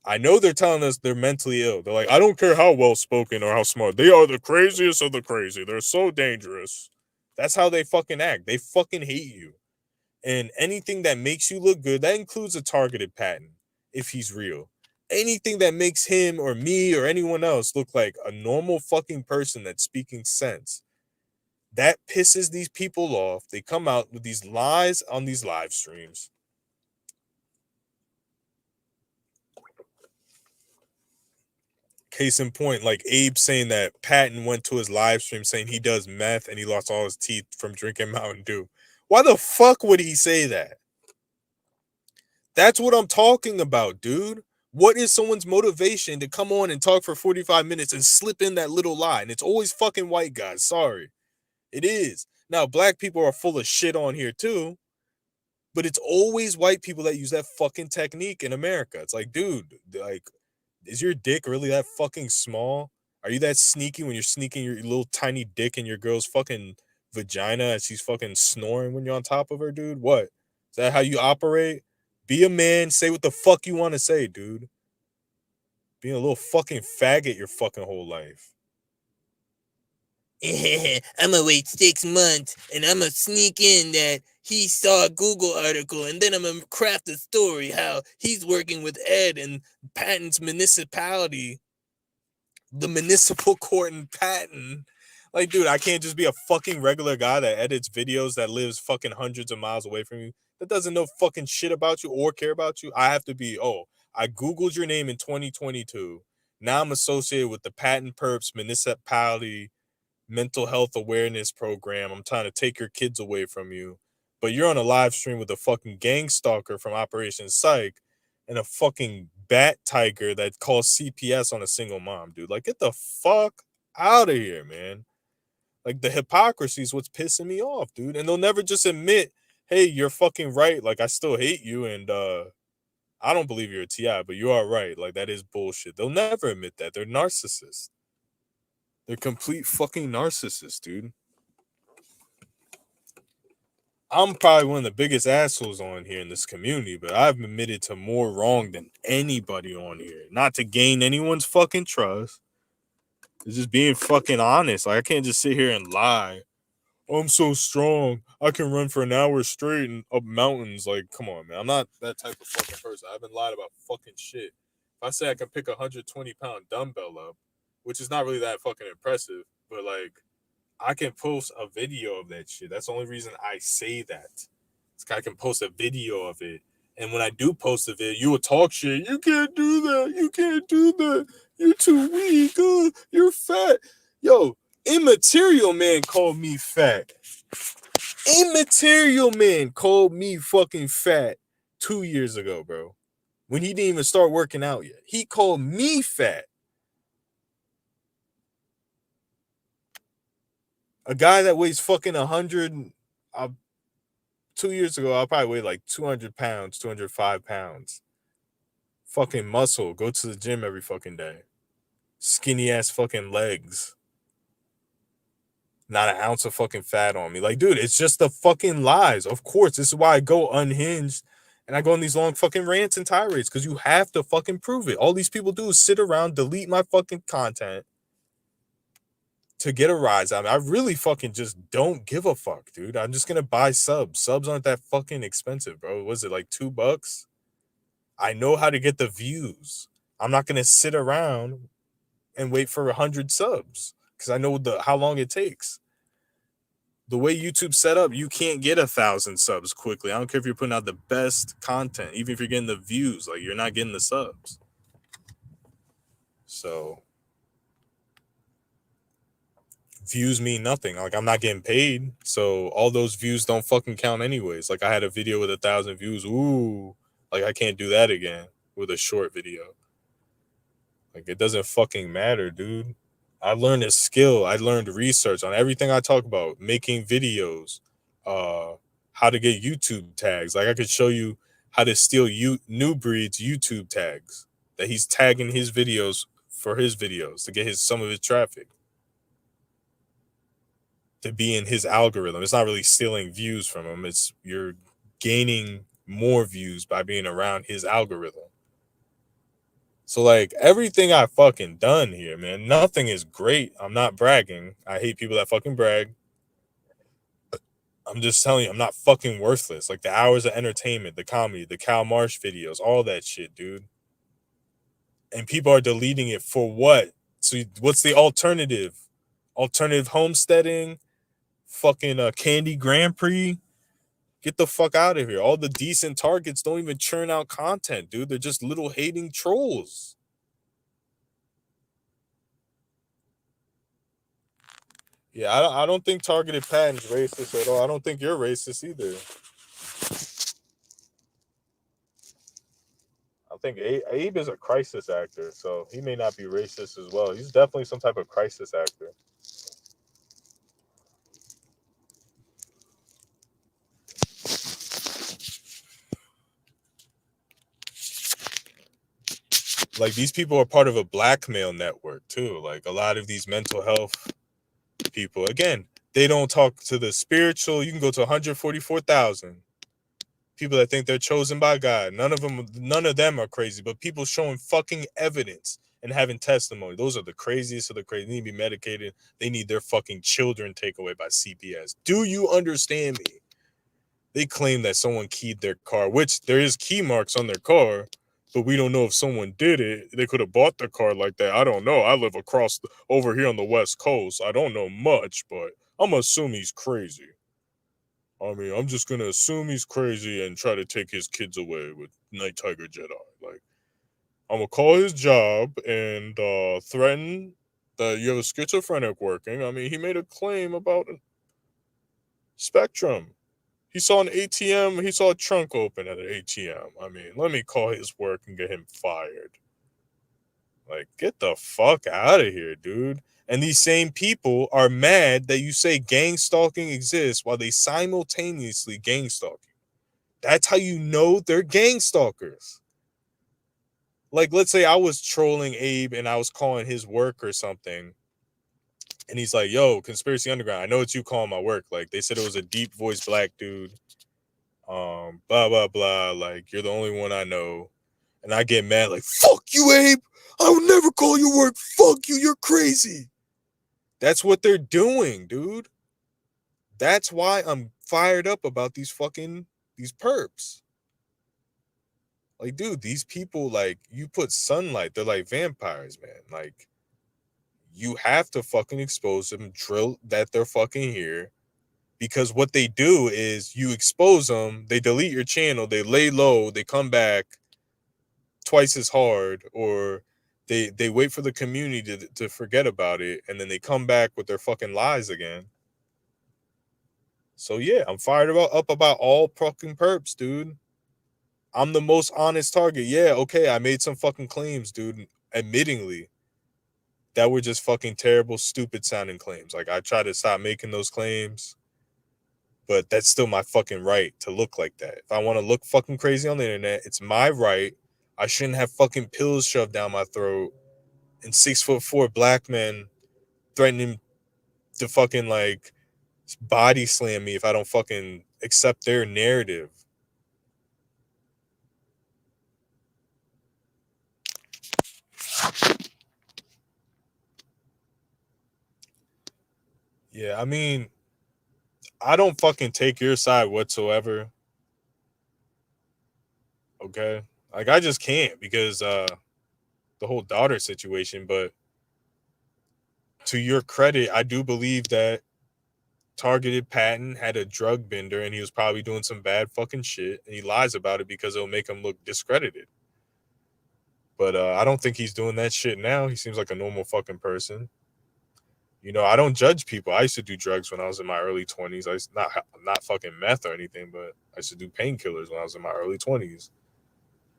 S1: I know they're telling us they're mentally ill. They're like, I don't care how well spoken or how smart. They are the craziest of the crazy. They're so dangerous. That's how they fucking act. They fucking hate you. And anything that makes you look good, that includes a targeted patent, if he's real. Anything that makes him or me or anyone else look like a normal fucking person that's speaking sense, that pisses these people off. They come out with these lies on these live streams. Case in point, like Abe saying that Patton went to his live stream saying he does meth and he lost all his teeth from drinking Mountain Dew. Why the fuck would he say that? That's what I'm talking about, dude. What is someone's motivation to come on and talk for 45 minutes and slip in that little lie? And it's always fucking white guys. Sorry. It is. Now, black people are full of shit on here too, but it's always white people that use that fucking technique in America. It's like, dude, like, is your dick really that fucking small? Are you that sneaky when you're sneaking your little tiny dick in your girl's fucking vagina as she's fucking snoring when you're on top of her, dude? What? Is that how you operate? Be a man, say what the fuck you want to say, dude. Being a little fucking faggot your fucking whole life.
S3: I'm gonna wait 6 months and I'm gonna sneak in that he saw a Google article and then I'm gonna craft a story how he's working with Ed and Patton's municipality,
S1: the municipal court in Patton. Like, dude, I can't just be a fucking regular guy that edits videos that lives fucking hundreds of miles away from you, that doesn't know fucking shit about you or care about you. I have to be, I Googled your name in 2022. Now I'm associated with the Patton Perps municipality mental health awareness program. I'm trying to take your kids away from you. But you're on a live stream with a fucking gang stalker from Operation Psych and a fucking bat tiger that calls CPS on a single mom, dude. Like, get the fuck out of here, man. Like, the hypocrisy is what's pissing me off, dude. And they'll never just admit, hey, you're fucking right. Like, I still hate you, and I don't believe you're a TI, but you are right. Like, that is bullshit. They'll never admit that. They're narcissists. They're complete fucking narcissists, dude. I'm probably one of the biggest assholes on here in this community, but I've admitted to more wrong than anybody on here. Not to gain anyone's fucking trust. It's just being fucking honest. Like, I can't just sit here and lie. Oh, I'm so strong. I can run for an hour straight and up mountains. Like, come on, man. I'm not that type of fucking person. I haven't lied about fucking shit. If I say I can pick a 120-pound dumbbell up, which is not really that fucking impressive, but like, I can post a video of that shit. That's the only reason I say that. I can post a video of it. And when I do post a video, you will talk shit. You can't do that. You can't do that. You're too weak. You're fat. Yo, Immaterial Man called me fat. Immaterial Man called me fucking fat 2 years ago, bro. When he didn't even start working out yet. He called me fat. A guy that weighs fucking 100, 2 years ago, I probably weighed like 200 pounds, 205 pounds. Fucking muscle. Go to the gym every fucking day. Skinny ass fucking legs. Not an ounce of fucking fat on me. Like, dude, it's just the fucking lies. Of course, this is why I go unhinged and I go on these long fucking rants and tirades, because you have to fucking prove it. All these people do is sit around, delete my fucking content to get a rise out of me. I really fucking just don't give a fuck, dude. I'm just gonna buy subs. Subs aren't that fucking expensive, bro. Was it like $2? I know how to get the views. I'm not gonna sit around and wait for 100 subs because I know how long it takes. The way YouTube's set up, you can't get 1,000 subs quickly. I don't care if you're putting out the best content, even if you're getting the views, like, you're not getting the subs. So views mean nothing. Like, I'm not getting paid, so all those views don't fucking count anyways. Like, I had a video with 1,000 views. Ooh, like, I can't do that again with a short video. Like, it doesn't fucking matter, dude. I learned a skill. I learned research on everything I talk about, making videos, how to get YouTube tags. Like, I could show you how to steal new breeds YouTube tags that he's tagging his videos for his videos to get some of his traffic to be in his algorithm. It's not really stealing views from him. It's you're gaining more views by being around his algorithm. So like everything I fucking done here, man, nothing is great. I'm not bragging. I hate people that fucking brag. I'm just telling you, I'm not fucking worthless. Like the hours of entertainment, the comedy, the Cal Marsh videos, all that shit, dude. And people are deleting it for what? So what's the alternative? Alternative homesteading, fucking Candy Grand Prix. Get the fuck out of here. All the decent targets don't even churn out content, dude. They're just little hating trolls. Yeah, I don't think targeted patent's racist at all. I don't think you're racist either. I think Abe is a crisis actor, so he may not be racist as well. He's definitely some type of crisis actor. Like these people are part of a blackmail network too. Like a lot of these mental health people, again, they don't talk to the spiritual. You can go to 144,000 people that think they're chosen by God. None of them are crazy, but people showing fucking evidence and having testimony. Those are the craziest of the crazy. They need to be medicated. They need their fucking children taken away by CPS. Do you understand me? They claim that someone keyed their car, which there is key marks on their car, but we don't know if someone did it. They could have bought the car like that. I don't know. I live over here on the West Coast. I don't know much, but I'm gonna assume he's crazy. I mean, I'm just gonna assume he's crazy and try to take his kids away with Night Tiger Jedi. Like, I'm gonna call his job and threaten that you have a schizophrenic working. I mean, he made a claim about Spectrum. He saw an ATM. He saw a trunk open at an ATM. I mean, let me call his work and get him fired. Like, get the fuck out of here, dude. And these same people are mad that you say gang stalking exists while they simultaneously gang stalk you. That's how you know they're gang stalkers. Like, let's say I was trolling Abe and I was calling his work or something. And he's like, yo, Conspiracy Underground, I know it's you calling my work. Like, they said it was a deep voice black dude. Blah, blah, blah. Like, you're the only one I know. And I get mad, like, fuck you, Abe. I will never call your work. Fuck you. You're crazy. That's what they're doing, dude. That's why I'm fired up about these perps. Like, dude, these people, like, you put sunlight, they're like vampires, man. Like, you have to fucking expose them, drill that they're fucking here. Because what they do is you expose them, they delete your channel, they lay low, they come back twice as hard, or they wait for the community to forget about it, and then they come back with their fucking lies again. So yeah, I'm fired up about all fucking perps, dude. I'm the most honest target. Yeah, okay, I made some fucking claims, dude, admittingly, that were just fucking terrible, stupid sounding claims. Like, I try to stop making those claims, but that's still my fucking right to look like that. If I want to look fucking crazy on the internet, it's my right. I shouldn't have fucking pills shoved down my throat and 6'4" black men threatening to fucking like body slam me if I don't fucking accept their narrative. Yeah, I mean, I don't fucking take your side whatsoever. Okay? Like, I just can't because the whole daughter situation, but to your credit, I do believe that Targeted Patton had a drug bender and he was probably doing some bad fucking shit, and he lies about it because it'll make him look discredited. But I don't think he's doing that shit now. He seems like a normal fucking person. You know, I don't judge people. I used to do drugs when I was in my early 20s. I used not fucking meth or anything, but I used to do painkillers when I was in my early 20s.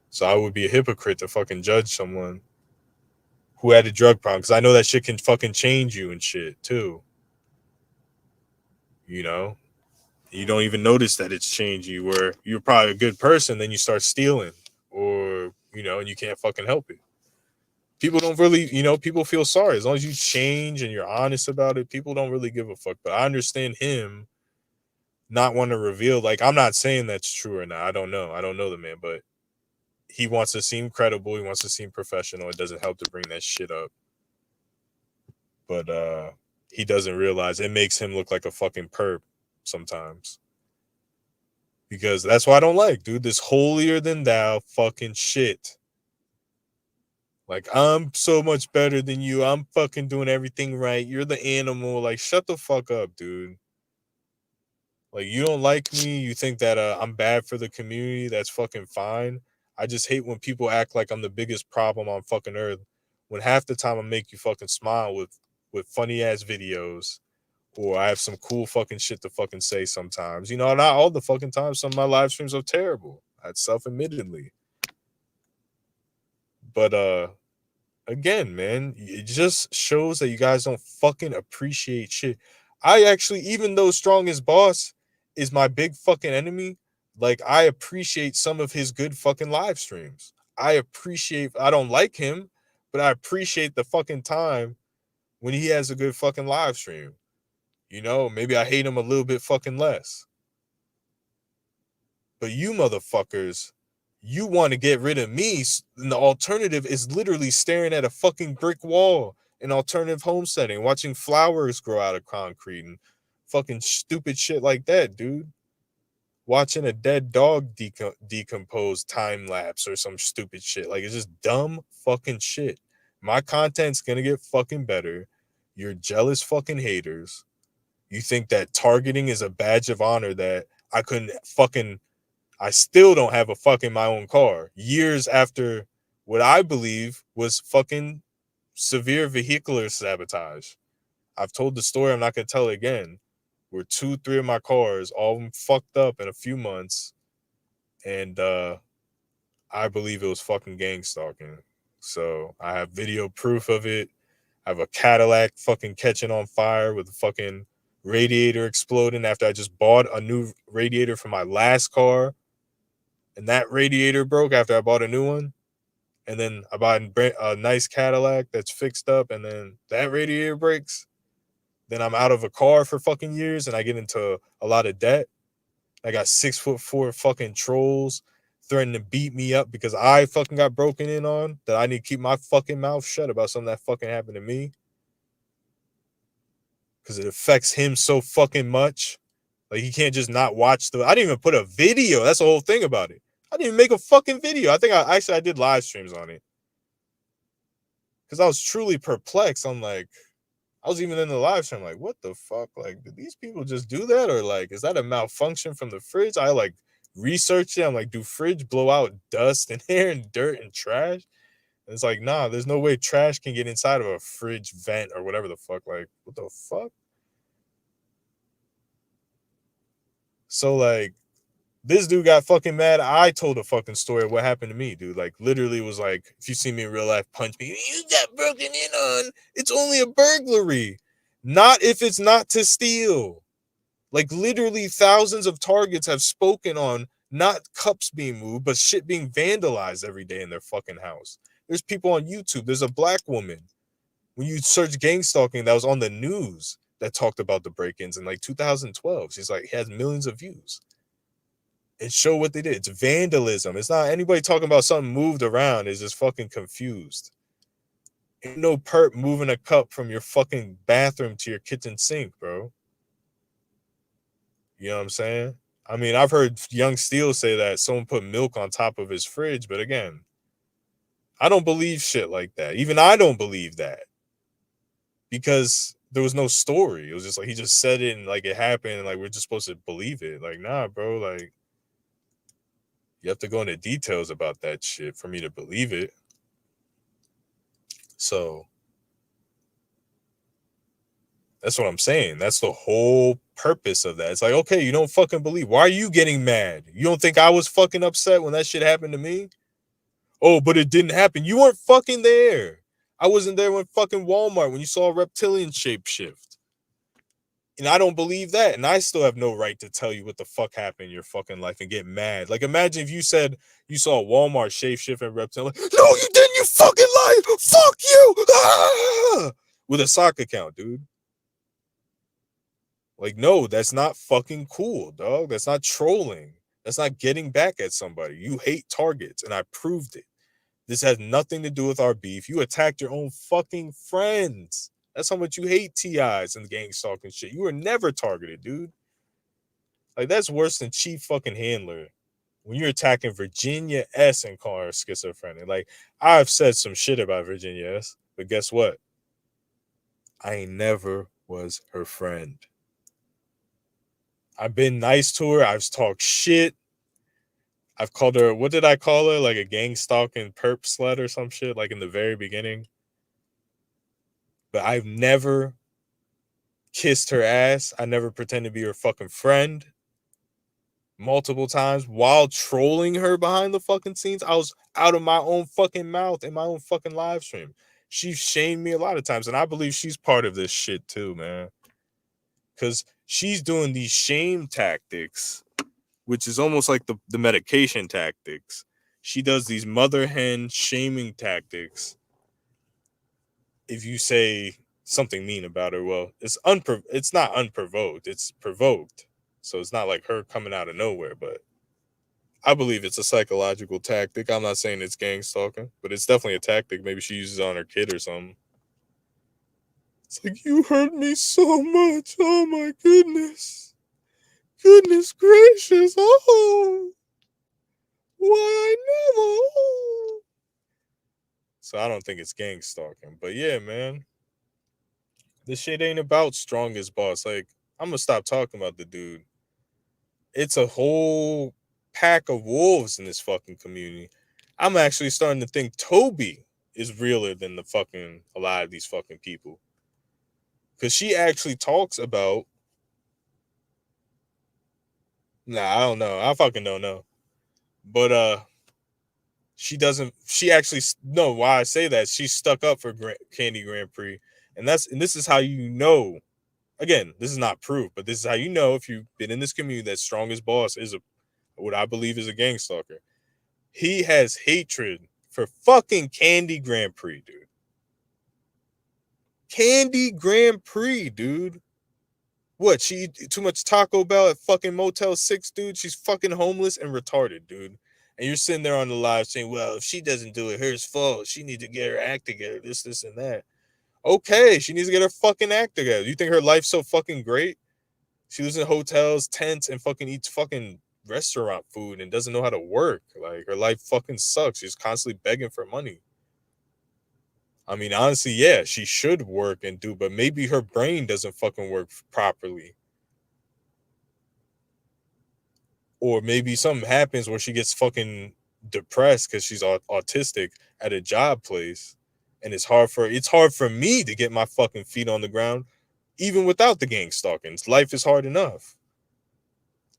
S1: So I would be a hypocrite to fucking judge someone who had a drug problem, because I know that shit can fucking change you and shit too. You know? You don't even notice that it's changed you. Where you're probably a good person, then you start stealing, or and you can't fucking help it. People don't really, people feel sorry as long as you change and you're honest about it. People don't really give a fuck. But I understand him not want to reveal. Like, I'm not saying that's true or not. I don't know the man, but he wants to seem credible. He wants to seem professional. It doesn't help to bring that shit up. But he doesn't realize it makes him look like a fucking perp sometimes. Because that's what I don't like, dude. This holier than thou fucking shit. Like, I'm so much better than you. I'm fucking doing everything right. You're the animal. Like, shut the fuck up, dude. Like, you don't like me. You think that I'm bad for the community. That's fucking fine. I just hate when people act like I'm the biggest problem on fucking earth. When half the time I make you fucking smile with funny ass videos. Or I have some cool fucking shit to fucking say sometimes. Not all the fucking time. Some of my live streams are terrible. That's self-admittedly. But again, man, it just shows that you guys don't fucking appreciate shit. I actually, even though Strongest Boss is my big fucking enemy, like, I appreciate some of his good fucking live streams. I don't like him, but I appreciate the fucking time when he has a good fucking live stream. Maybe I hate him a little bit fucking less. But you motherfuckers, you want to get rid of me, and the alternative is literally staring at a fucking brick wall, an alternative home setting, watching flowers grow out of concrete and fucking stupid shit like that, dude. Watching a dead dog decompose time lapse or some stupid shit. Like, it's just dumb fucking shit. My content's gonna get fucking better. You're jealous fucking haters. You think that targeting is a badge of honor that I still don't have a fucking my own car. Years after what I believe was fucking severe vehicular sabotage. I've told the story. I'm not going to tell it again. Where 2-3 of my cars, all of them fucked up in a few months. And I believe it was fucking gangstalking. So I have video proof of it. I have a Cadillac fucking catching on fire with a fucking radiator exploding after I just bought a new radiator for my last car. And that radiator broke after I bought a new one. And then I bought a nice Cadillac that's fixed up, and then that radiator breaks. Then I'm out of a car for fucking years, and I get into a lot of debt. I got 6'4" fucking trolls threatening to beat me up because I fucking got broken in on, that I need to keep my fucking mouth shut about something that fucking happened to me. Because it affects him so fucking much. Like, he can't just not watch I didn't even put a video. That's the whole thing about it. I didn't even make a fucking video. I think I did live streams on it. Because I was truly perplexed. I'm like, I was even in the live stream, like, what the fuck? Like, did these people just do that? Or, like, is that a malfunction from the fridge? I, like, researched it. I'm like, do fridge blow out dust and air and dirt and trash? And it's like, nah, there's no way trash can get inside of a fridge vent or whatever the fuck. Like, what the fuck? So, like, this dude got fucking mad. I told a fucking story of what happened to me, dude. Like, literally was like, if you see me in real life, punch me. You got broken in on. It's only a burglary. Not if it's not to steal. Like, literally thousands of targets have spoken on not cups being moved, but shit being vandalized every day in their fucking house. There's people on YouTube. There's a black woman. When you search gangstalking, that was on the news that talked about the break-ins in like 2012. She's like, has millions of views. And show what they did. It's vandalism. It's not anybody talking about something moved around. Is just fucking confused. Ain't no perp moving a cup from your fucking bathroom to your kitchen sink, bro. You know what I'm saying? I mean, I've heard Young Steel say that someone put milk on top of his fridge, but again, I don't believe shit like that. Even I don't believe that. Because there was no story. It was just like he just said it and like it happened and like we're just supposed to believe it. Like, nah, bro, like you have to go into details about that shit for me to believe it. So that's what I'm saying. That's the whole purpose of that. It's like, okay, you don't fucking believe. Why are you getting mad? You don't think I was fucking upset when that shit happened to me? Oh, but it didn't happen. You weren't fucking there. I wasn't there when fucking Walmart when you saw a reptilian shape shift. And I don't believe that. And I still have no right to tell you what the fuck happened in your fucking life and get mad. Like, imagine if you said you saw Walmart shape and reps and like, no, you didn't, you fucking lied. Fuck you. Ah! With a sock account, dude. Like, no, that's not fucking cool, dog. That's not trolling. That's not getting back at somebody. You hate targets, and I proved it. This has nothing to do with our beef. You attacked your own fucking friends. That's how much you hate TIs and gang stalking shit. You were never targeted, dude. Like, that's worse than Chief fucking Handler. When you're attacking Virginia S and calling her schizophrenic. Like, I've said some shit about Virginia S, but guess what? I ain't never was her friend. I've been nice to her. I've talked shit. I've called her, what did I call her? Like a gang stalking perp slut or some shit, like in the very beginning. But I've never kissed her ass. I never pretended to be her fucking friend. Multiple times while trolling her behind the fucking scenes. I was out of my own fucking mouth in my own fucking live stream. She's shamed me a lot of times, and I believe she's part of this shit too, man. Because she's doing these shame tactics, which is almost like the medication tactics. She does these mother hen shaming tactics. If you say something mean about her, well, it's not unprovoked, it's provoked. So it's not like her coming out of nowhere, but I believe it's a psychological tactic. I'm not saying it's gang stalking, but it's definitely a tactic. Maybe she uses it on her kid or something. It's like, you hurt me so much. Oh my goodness. Goodness gracious. Oh. Why I never. Oh. So I don't think it's gang stalking. But yeah, man. This shit ain't about strongest boss. Like, I'm gonna stop talking about the dude. It's a whole pack of wolves in this fucking community. I'm actually starting to think Toby is realer than a lot of these fucking people. Cause she actually talks about, I don't know. I fucking don't know. But she actually, no, why I say that, she's stuck up for Candy Grand Prix. And this is how you know, again, this is not proof, but this is how you know if you've been in this community that strongest boss is what I believe is a gang stalker. He has hatred for fucking Candy Grand Prix, dude. Candy Grand Prix, dude. What, she eat too much Taco Bell at fucking Motel 6, dude? She's fucking homeless and retarded, dude. And you're sitting there on the live saying, well, if she doesn't do it, her's fault. She needs to get her act together, this, and that. Okay, she needs to get her fucking act together. You think her life's so fucking great? She lives in hotels, tents, and fucking eats fucking restaurant food and doesn't know how to work. Like, her life fucking sucks. She's constantly begging for money. I mean, honestly, yeah, she should work and do, but maybe her brain doesn't fucking work properly. Or maybe something happens where she gets fucking depressed because she's autistic at a job place. And it's hard for me to get my fucking feet on the ground, even without the gang stalking. Life is hard enough.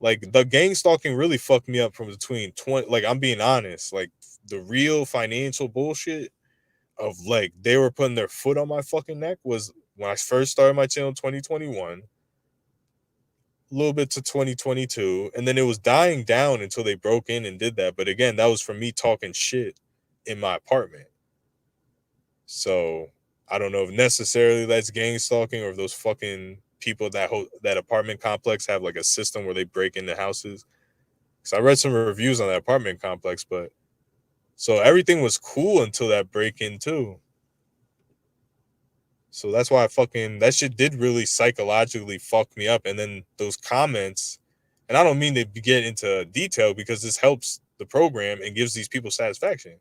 S1: Like, the gang stalking really fucked me up from between 20, like, I'm being honest, like, the real financial bullshit of, like, they were putting their foot on my fucking neck was when I first started my channel in 2021, a little bit to 2022, and then it was dying down until they broke in and did that. But again, that was from me talking shit in my apartment. So I don't know if necessarily that's gang stalking or if those fucking people that apartment complex have like a system where they break into houses. So I read some reviews on that apartment complex, but so everything was cool until that break in too. So that's why that shit did really psychologically fuck me up. And then those comments, and I don't mean to get into detail because this helps the program and gives these people satisfaction.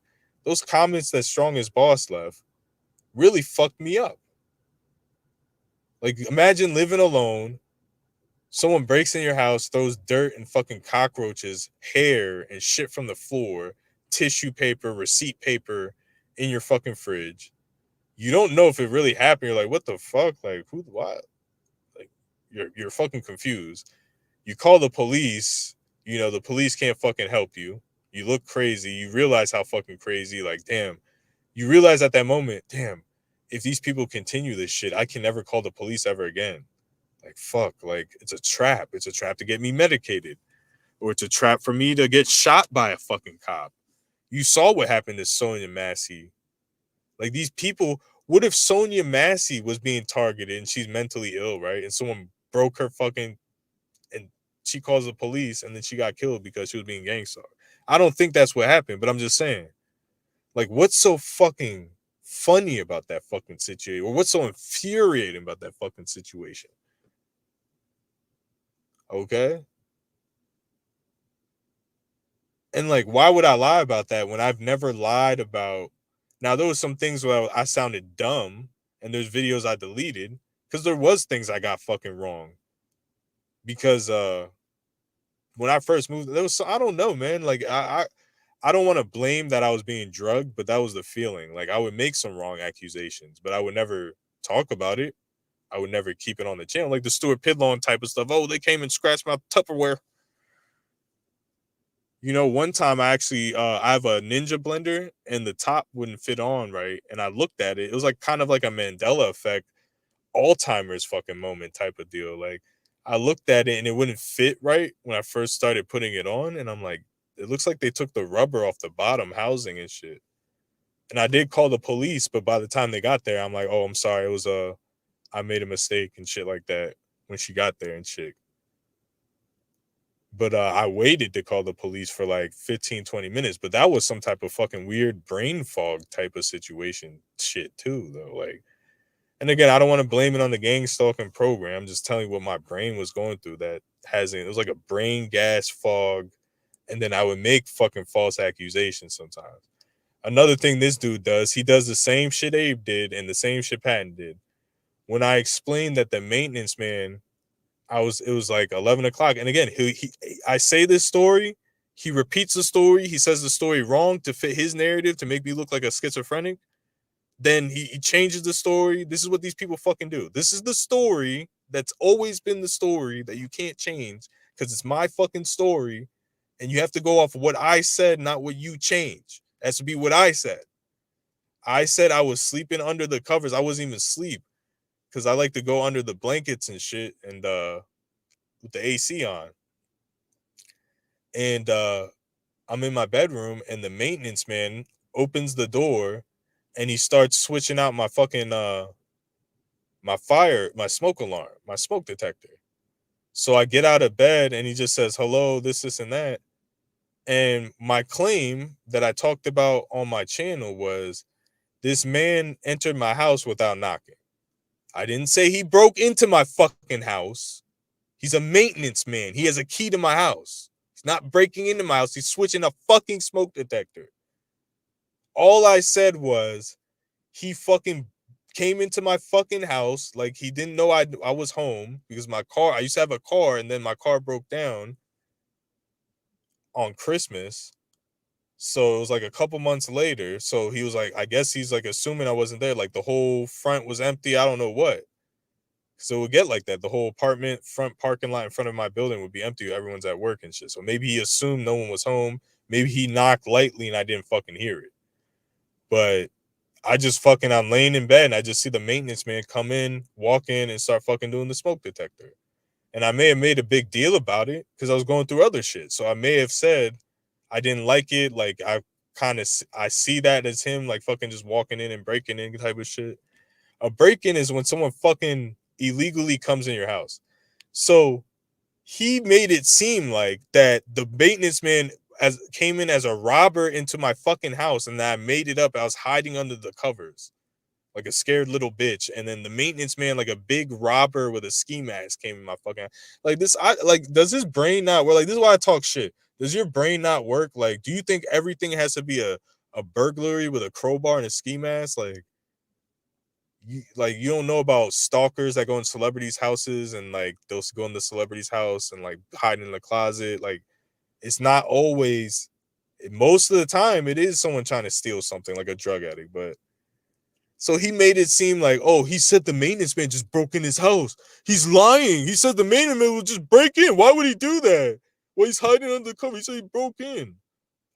S1: Those comments that Strongest Boss left really fucked me up. Like, imagine living alone. Someone breaks in your house, throws dirt and fucking cockroaches, hair and shit from the floor, tissue paper, receipt paper in your fucking fridge. You don't know if it really happened. You're like, what the fuck? Like, who, what? Like, you're fucking confused. You call the police, the police can't fucking help you. You look crazy. You realize how fucking crazy, like, damn. You realize at that moment, damn, if these people continue this shit, I can never call the police ever again. Like, fuck, like, it's a trap. It's a trap to get me medicated. Or it's a trap for me to get shot by a fucking cop. You saw what happened to Sonia Massey. Like, these people, what if Sonia Massey was being targeted and she's mentally ill, right? And someone broke her fucking, and she calls the police and then she got killed because she was being gangstar. I don't think that's what happened, but I'm just saying. Like, what's so fucking funny about that fucking situation? Or what's so infuriating about that fucking situation? Okay? And like, why would I lie about that when I've never lied about? Now, there was some things where I sounded dumb, and there's videos I deleted because there was things I got fucking wrong. Because when I first moved, there was I don't know, man. Like I don't want to blame that I was being drugged, but that was the feeling. Like, I would make some wrong accusations, but I would never talk about it. I would never keep it on the channel, like the Stuart Pidlawn type of stuff. Oh, they came and scratched my Tupperware. You know, one time I actually I have a Ninja blender and the top wouldn't fit on right, and I looked at it. It was like kind of like a Mandela effect, Alzheimer's fucking moment type of deal. Like, I looked at it and it wouldn't fit right when I first started putting it on, and I'm like, it looks like they took the rubber off the bottom housing and shit. And I did call the police, but by the time they got there, I'm like, oh, I'm sorry, it was I made a mistake and shit like that when she got there and shit. But I waited to call the police for like 15, 20 minutes. But that was some type of fucking weird brain fog type of situation shit too, though. Like, and again, I don't want to blame it on the gang stalking program. I'm just telling you what my brain was going through. That hasn't. It was like a brain gas fog, and then I would make fucking false accusations sometimes. Another thing this dude does, he does the same shit Abe did and the same shit Patton did. When I explained that the maintenance man, it was like 11 o'clock. And again, I say this story, he repeats the story, he says the story wrong to fit his narrative to make me look like a schizophrenic. Then he changes the story. This is what these people fucking do. This is the story that's always been the story that you can't change because it's my fucking story. And you have to go off of what I said, not what you change. It has to be what I said. I said I was sleeping under the covers. I wasn't even asleep because I like to go under the blankets and shit and with the AC on. And I'm in my bedroom and the maintenance man opens the door and he starts switching out my fucking my smoke alarm, my smoke detector. So I get out of bed and he just says, hello, this, and that. And my claim that I talked about on my channel was this man entered my house without knocking. I didn't say he broke into my fucking house. He's a maintenance man. He has a key to my house. He's not breaking into my house. He's switching a fucking smoke detector. All I said was he fucking came into my fucking house like he didn't know I was home because I used to have a car and then my car broke down on Christmas. So it was like a couple months later. So he was like, I guess he's like assuming I wasn't there. Like the whole front was empty. I don't know what. So it would get like that. The whole apartment front parking lot in front of my building would be empty. Everyone's at work and shit. So maybe he assumed no one was home. Maybe he knocked lightly and I didn't fucking hear it. But I'm laying in bed and I just see the maintenance man come in, walk in and start fucking doing the smoke detector. And I may have made a big deal about it because I was going through other shit. So I may have said I didn't like it. Like I see that as him like fucking just walking in and breaking in type of shit. A break-in is when someone fucking illegally comes in your house. So he made it seem like that the maintenance man came in as a robber into my fucking house and that I made it up. I was hiding under the covers like a scared little bitch. And then the maintenance man, like a big robber with a ski mask, came in my fucking like this. Does his brain not work? Like, this is why I talk shit. Does your brain not work? Like, do you think everything has to be a burglary with a crowbar and a ski mask? Like you don't know about stalkers that go in celebrities' houses and like they'll go in the celebrity's house and like hide in the closet. Like, it's not always, most of the time it is someone trying to steal something like a drug addict. But so he made it seem like, oh, he said the maintenance man just broke in his house. He's lying. He said the maintenance man will just break in. Why would he do that? Well, he's hiding under the cover. He said he broke in.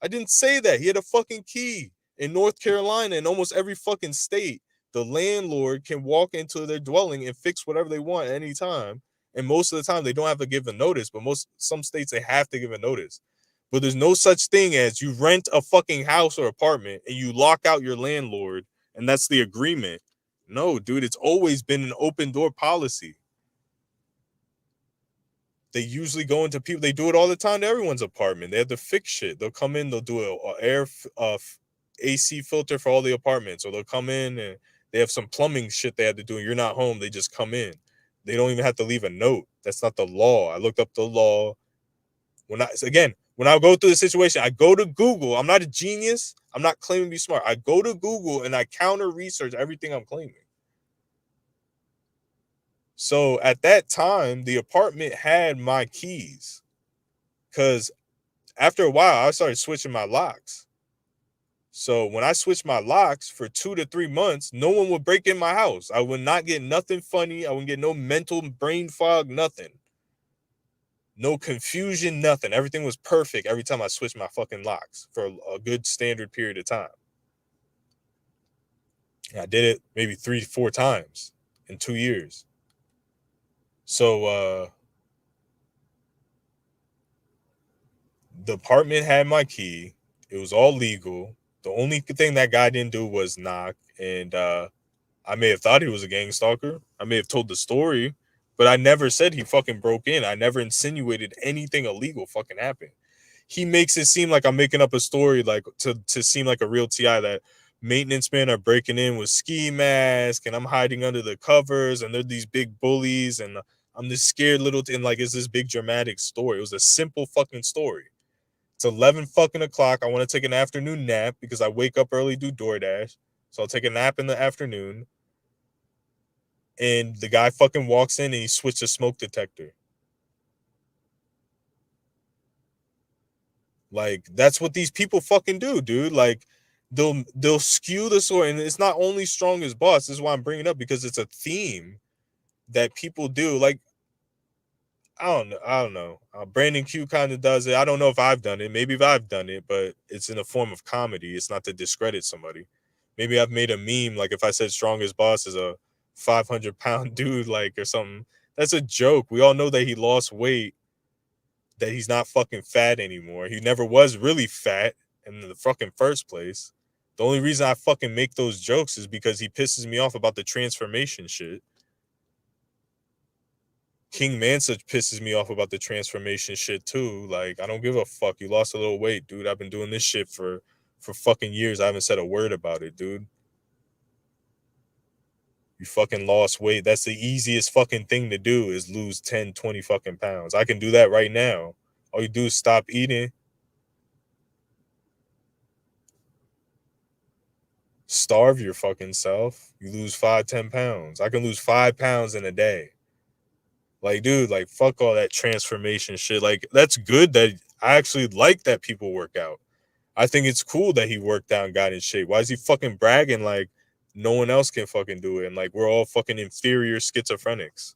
S1: I didn't say that. He had a fucking key. In North Carolina and almost every fucking state, the landlord can walk into their dwelling and fix whatever they want at any time. And most of the time they don't have to give a notice, but some states they have to give a notice. But there's no such thing as you rent a fucking house or apartment and you lock out your landlord and that's the agreement. No, dude, it's always been an open door policy. They usually go into people. They do it all the time to everyone's apartment. They have to fix shit. They'll come in. They'll do a AC filter for all the apartments, or they'll come in and they have some plumbing shit they have to do. And you're not home. They just come in. They don't even have to leave a note. That's not the law. I looked up the law. When I go through the situation, I go to Google. I'm not a genius. I'm not claiming to be smart. I go to Google and I counter research everything I'm claiming. So at that time, the apartment had my keys because after a while, I started switching my locks. So when I switched my locks for 2 to 3 months, no one would break in my house. I would not get nothing funny. I wouldn't get no mental brain fog, nothing. No confusion, nothing. Everything was perfect every time I switched my fucking locks for a good standard period of time. And I did it maybe 3-4 times in 2 years. So the apartment had my key. It was all legal. The only thing that guy didn't do was knock. And I may have thought he was a gang stalker. I may have told the story, but I never said he fucking broke in. I never insinuated anything illegal fucking happened. He makes it seem like I'm making up a story, like to seem like a real TI, that maintenance men are breaking in with ski masks and I'm hiding under the covers and they're these big bullies and I'm this scared little and like it's this big dramatic story. It was a simple fucking story. It's 11 fucking o'clock. I want to take an afternoon nap because I wake up early, do DoorDash. So I'll take a nap in the afternoon. And the guy fucking walks in and he switched a smoke detector. Like, that's what these people fucking do, dude. Like, they'll skew the story. And it's not only Strongest Boss. This is why I'm bringing it up, because it's a theme that people do. Like, I don't know. Brandon Q kind of does it. I don't know if I've done it. Maybe if I've done it, but it's in a form of comedy. It's not to discredit somebody. Maybe I've made a meme, like if I said Strongest Boss is a 500-pound dude, like, or something. That's a joke. We all know that he lost weight, that he's not fucking fat anymore. He never was really fat in the fucking first place. The only reason I fucking make those jokes is because he pisses me off about the transformation shit. King Mansa pisses me off about the transformation shit too. Like, I don't give a fuck. You lost a little weight, dude. I've been doing this shit for fucking years. I haven't said a word about it, dude. You fucking lost weight. That's the easiest fucking thing to do, is lose 10, 20 fucking pounds. I can do that right now. All you do is stop eating. Starve your fucking self. You lose 5, 10 pounds. I can lose 5 pounds in a day. Like, dude, like, fuck all that transformation shit. Like, that's good that I actually like that people work out. I think it's cool that he worked out and got in shape. Why is he fucking bragging like no one else can fucking do it? And like, we're all fucking inferior schizophrenics.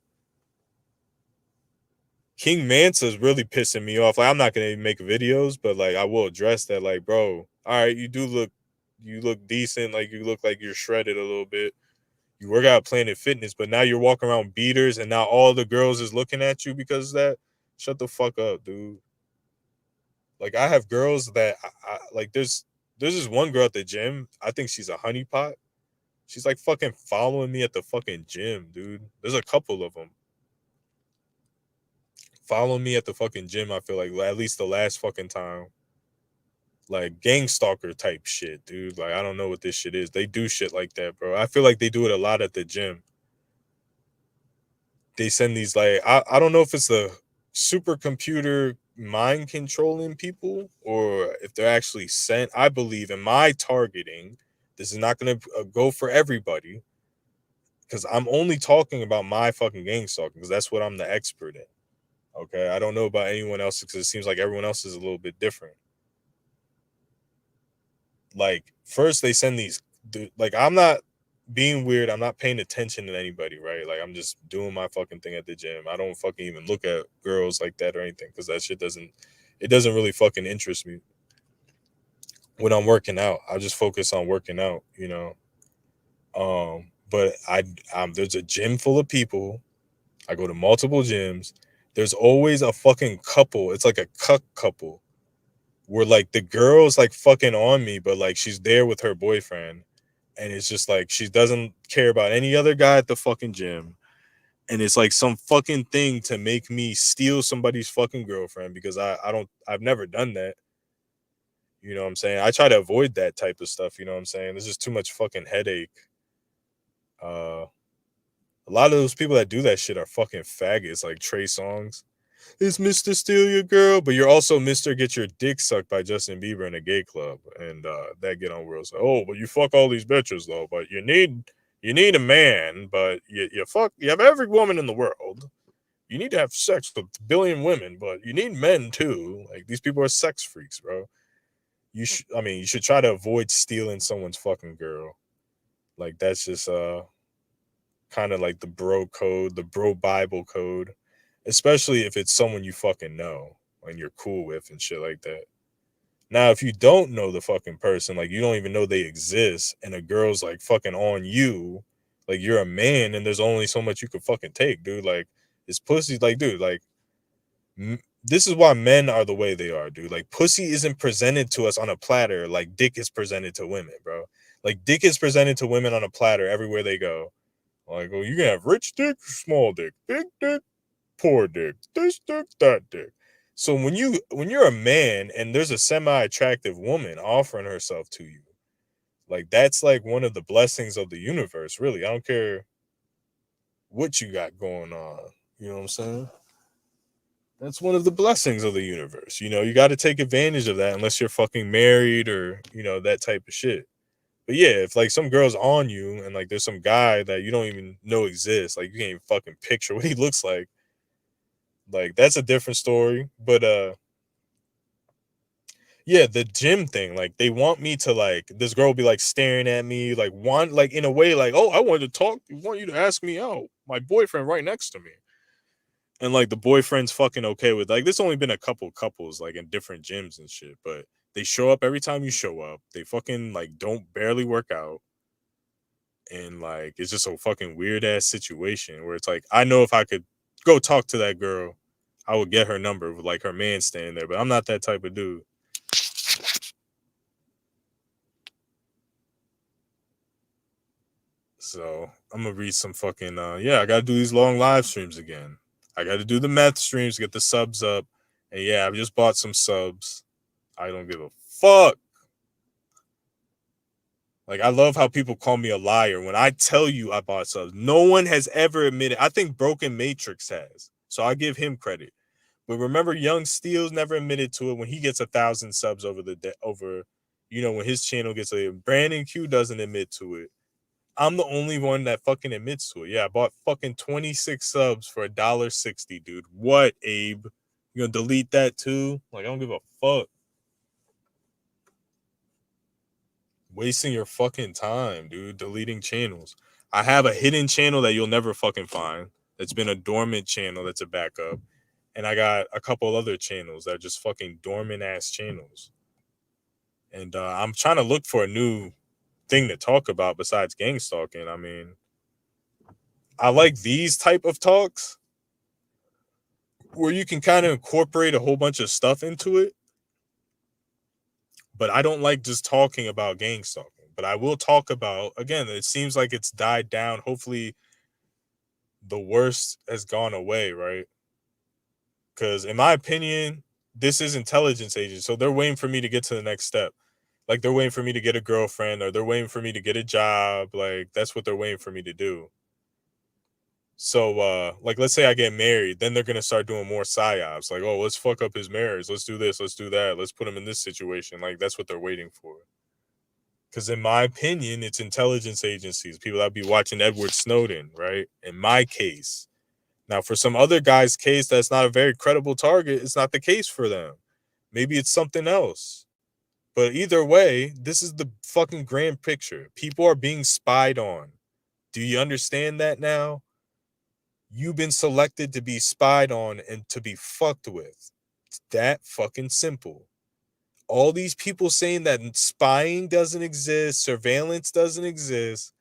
S1: King Mansa's really pissing me off. Like, I'm not going to make videos, but like, I will address that. Like, bro, all right, you look decent. Like, you look like you're shredded a little bit. You work out at Planet Fitness, but now you're walking around beaters and now all the girls is looking at you because of that. Shut the fuck up, dude. Like, I have girls that I like, there's this one girl at the gym. I think she's a honeypot. She's like fucking following me at the fucking gym, dude. There's a couple of them following me at the fucking gym. I feel like at least the last fucking time. Like, gang stalker type shit, dude. Like, I don't know what this shit is. They do shit like that, bro. I feel like they do it a lot at the gym. They send these, like, I don't know if it's a supercomputer mind controlling people or if they're actually sent. I believe in my targeting. This is not going to go for everybody, because I'm only talking about my fucking gang stalking because that's what I'm the expert in. Okay, I don't know about anyone else because it seems like everyone else is a little bit different. Like, first they send these, like, I'm not being weird. I'm not paying attention to anybody, right? Like, I'm just doing my fucking thing at the gym. I don't fucking even look at girls like that or anything because that shit doesn't really fucking interest me. When I'm working out, I just focus on working out, you know. But there's a gym full of people. I go to multiple gyms. There's always a fucking couple. It's like a cuck couple where like the girl's like fucking on me, but like she's there with her boyfriend. And it's just like she doesn't care about any other guy at the fucking gym. And it's like some fucking thing to make me steal somebody's fucking girlfriend because I've never done that. You know what I'm saying? I try to avoid that type of stuff, you know what I'm saying? There's just too much fucking headache. A lot of those people that do that shit are fucking faggots, like Trey Songz. It's Mr. Steal Your Girl, but you're also Mr. Get Your Dick Sucked by Justin Bieber in a gay club. And that get on world. So, oh, but you fuck all these bitches though, but you need a man, but you have every woman in the world. You need to have sex with a billion women, but you need men too. Like these people are sex freaks, bro. You should try to avoid stealing someone's fucking girl. Like that's just kind of like the bro code, the bro Bible code, especially if it's someone you fucking know and you're cool with and shit like that. Now, if you don't know the fucking person, like you don't even know they exist, and a girl's like fucking on you, like you're a man and there's only so much you can fucking take, dude. Like it's pussy, like, dude, like this is why men are the way they are, dude. Like pussy isn't presented to us on a platter like dick is presented to women, bro. Like dick is presented to women on a platter everywhere they go. Like, well, you can have rich dick, small dick, big dick, poor dick, this dick, that dick. So when you're a man and there's a semi-attractive woman offering herself to you, like that's like one of the blessings of the universe, really. I don't care what you got going on. You know what I'm saying? That's one of the blessings of the universe. You know, you got to take advantage of that unless you're fucking married or, you know, that type of shit. But yeah, if like some girl's on you and like there's some guy that you don't even know exists, like you can't even fucking picture what he looks like that's a different story. But yeah, the gym thing, like they want me to like this girl will be like staring at me, like want like in a way like, oh, I wanted to talk, I want you to ask me out. My boyfriend right next to me. And like the boyfriend's fucking okay with like there's only been a couple couples like in different gyms and shit, but they show up every time you show up. They fucking like don't barely work out. And like it's just a fucking weird ass situation where it's like I know if I could go talk to that girl, I would get her number with like her man standing there, but I'm not that type of dude. So I'm gonna read some fucking yeah, I gotta do these long live streams again. I gotta do the meth streams, get the subs up. And yeah, I've just bought some subs. I don't give a fuck. Like I love how people call me a liar when I tell you I bought subs. No one has ever admitted. I think Broken Matrix has. So I give him credit. But remember, Young Steele's never admitted to it when he gets 1,000 subs over, you know, when his channel gets a Brandon Q doesn't admit to it. I'm the only one that fucking admits to it. Yeah, I bought fucking 26 subs for $1.60, dude. What, Abe? You gonna delete that too? Like, I don't give a fuck. Wasting your fucking time, dude. Deleting channels. I have a hidden channel that you'll never fucking find. That's been a dormant channel that's a backup. And I got a couple other channels that are just fucking dormant ass channels. And I'm trying to look for a new thing to talk about besides gangstalking. I mean, I like these type of talks where you can kind of incorporate a whole bunch of stuff into it. But I don't like just talking about gangstalking. But I will talk about, again, it seems like it's died down. Hopefully the worst has gone away, right? Because in my opinion, this is intelligence agents. So they're waiting for me to get to the next step. Like they're waiting for me to get a girlfriend or they're waiting for me to get a job. Like that's what they're waiting for me to do. So like let's say I get married, then they're gonna start doing more psyops. Like, oh, let's fuck up his marriage. Let's do this, let's do that, let's put him in this situation. Like that's what they're waiting for. Because in my opinion, it's intelligence agencies, people that be watching Edward Snowden, right? In my case. Now, for some other guy's case that's not a very credible target, it's not the case for them. Maybe it's something else. But either way, this is the fucking grand picture. People are being spied on. Do you understand that now? You've been selected to be spied on and to be fucked with. It's that fucking simple. All these people saying that spying doesn't exist, surveillance doesn't exist,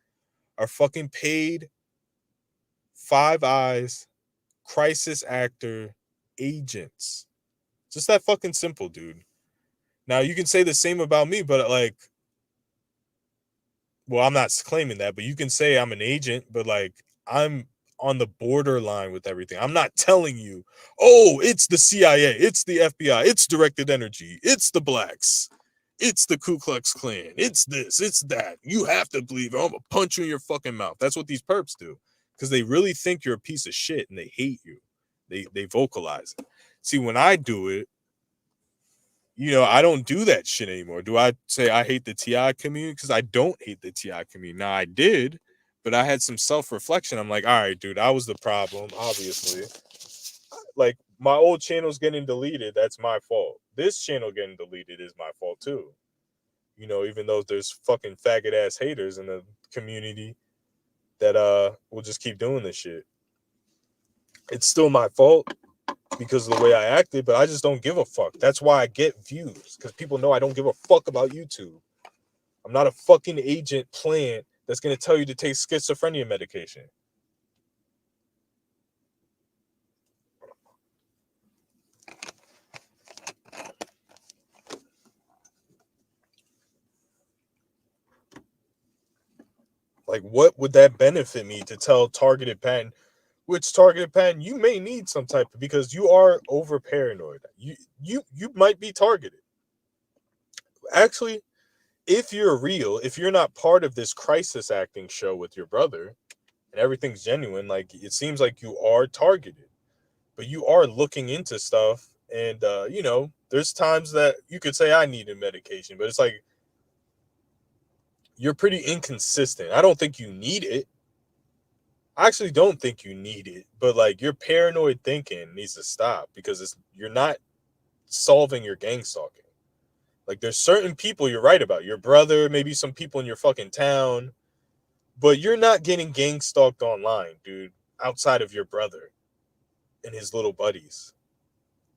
S1: are fucking paid 5 eyes crisis actor agents. Just that fucking simple, dude. Now, you can say the same about me, but like, well, I'm not claiming that, but you can say I'm an agent, but like, I'm on the borderline with everything. I'm not telling you, oh, it's the CIA, it's the FBI, it's directed energy, it's the blacks, it's the Ku Klux Klan, it's this, it's that. You have to believe it. I'm gonna punch you in your fucking mouth. That's what these perps do, because they really think you're a piece of shit and they hate you. They vocalize it. See, when I do it, you know, I don't do that shit anymore. Do I say I hate the TI community? Because I don't hate the TI community. Now, I did, but I had some self-reflection. I'm like, all right, dude, I was the problem, obviously. Like, my old channel's getting deleted. That's my fault. This channel getting deleted is my fault, too. You know, even though there's fucking faggot-ass haters in the community that will just keep doing this shit. It's still my fault because of the way I acted, but I just don't give a fuck. That's why I get views, because people know I don't give a fuck about YouTube. I'm not a fucking agent plant that's going to tell you to take schizophrenia medication. Like, what would that benefit me to tell targeted patent? Which targeted patent you may need some type of, because you are over paranoid. You might be targeted. Actually, if you're real, if you're not part of this crisis acting show with your brother and everything's genuine, like, it seems like you are targeted, but you are looking into stuff. And, you know, there's times that you could say I needed medication, but it's like, you're pretty inconsistent. I don't think you need it. I actually don't think you need it, but like, your paranoid thinking needs to stop, because you're not solving your gang stalking. Like, there's certain people you're right about, your brother, maybe some people in your fucking town, but you're not getting gang stalked online, dude, outside of your brother and his little buddies.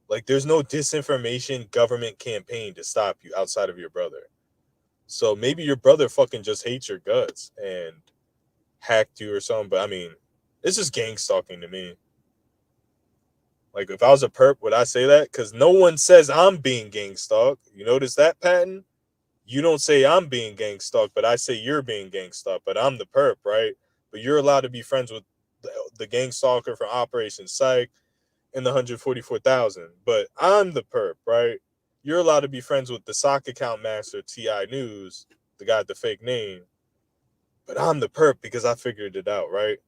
S1: Like, there's no disinformation government campaign to stop you outside of your brother. So maybe your brother fucking just hates your guts and hacked you or something, but I mean, it's just gang stalking to me. Like, if I was a perp, would I say that? Because no one says I'm being gang stalked. You notice that, Patton? You don't say I'm being gang stalked, but I say you're being gang stalked, but I'm the perp, right? But you're allowed to be friends with the gang stalker from Operation Psych and the 144,000. But I'm the perp, right? You're allowed to be friends with the sock account master, TI News, the guy with the fake name. But I'm the perp because I figured it out, right?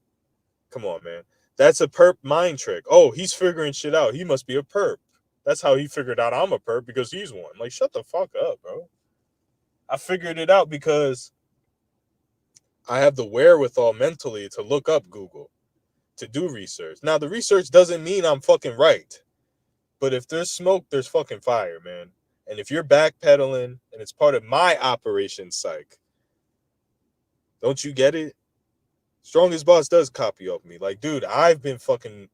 S1: Come on, man. That's a perp mind trick. Oh, he's figuring shit out. He must be a perp. That's how he figured out I'm a perp, because he's one. Like, shut the fuck up, bro. I figured it out because I have the wherewithal mentally to look up Google, to do research. Now, the research doesn't mean I'm fucking right. But if there's smoke, there's fucking fire, man. And if you're backpedaling and it's part of my Operation Psych, don't you get it? Strongest Boss does copy off me. Like, dude, I've been fucking,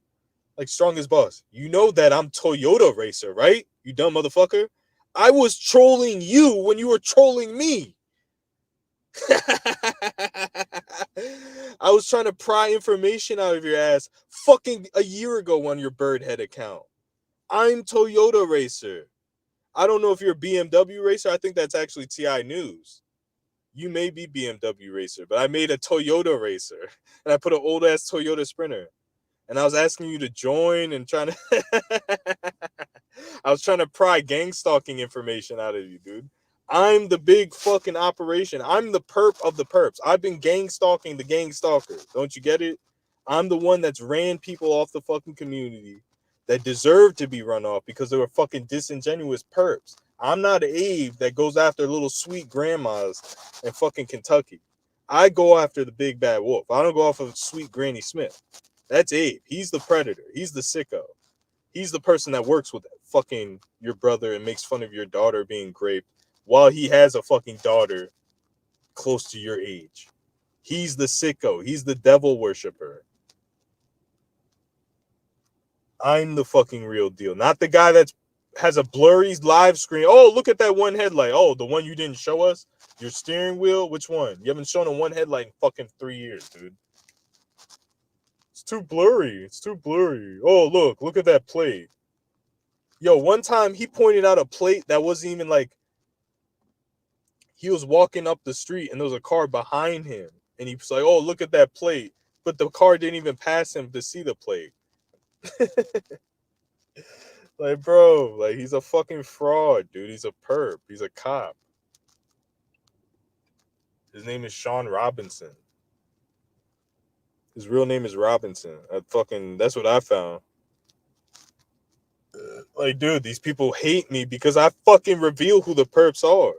S1: like, Strongest Boss. You know that I'm Toyota Racer, right? You dumb motherfucker. I was trolling you when you were trolling me. I was trying to pry information out of your ass fucking a year ago on your Birdhead account. I'm Toyota Racer. I don't know if you're a BMW racer. I think that's actually TI News. You may be BMW Racer, but I made a Toyota Racer, and I put an old ass Toyota Sprinter, and I was asking you to join and trying to, I was trying to pry gang stalking information out of you, dude. I'm the big fucking operation. I'm the perp of the perps. I've been gang stalking the gang stalkers. Don't you get it? I'm the one that's ran people off the fucking community that deserve to be run off because they were fucking disingenuous perps. I'm not Abe that goes after little sweet grandmas in fucking Kentucky. I go after the big bad wolf. I don't go off of sweet Granny Smith. That's Abe. He's the predator. He's the sicko. He's the person that works with fucking your brother and makes fun of your daughter being raped while he has a fucking daughter close to your age. He's the sicko. He's the devil worshiper. I'm the fucking real deal. Not the guy that has a blurry live screen. Oh, look at that one headlight. Oh, the one you didn't show us? Your steering wheel? Which one? You haven't shown a one headlight in fucking 3 years, dude. too blurry. It's too blurry. Oh, look at that plate. Yo, one time he pointed out a plate that wasn't even like, he was walking up the street and there was a car behind him. And he was like, oh, look at that plate. But the car didn't even pass him to see the plate. Like, bro, like, he's a fucking fraud, dude. He's a perp. He's a cop. His name is Sean Robinson. His real name is Robinson. That's what I found. Like, dude, these people hate me because I fucking reveal who the perps are.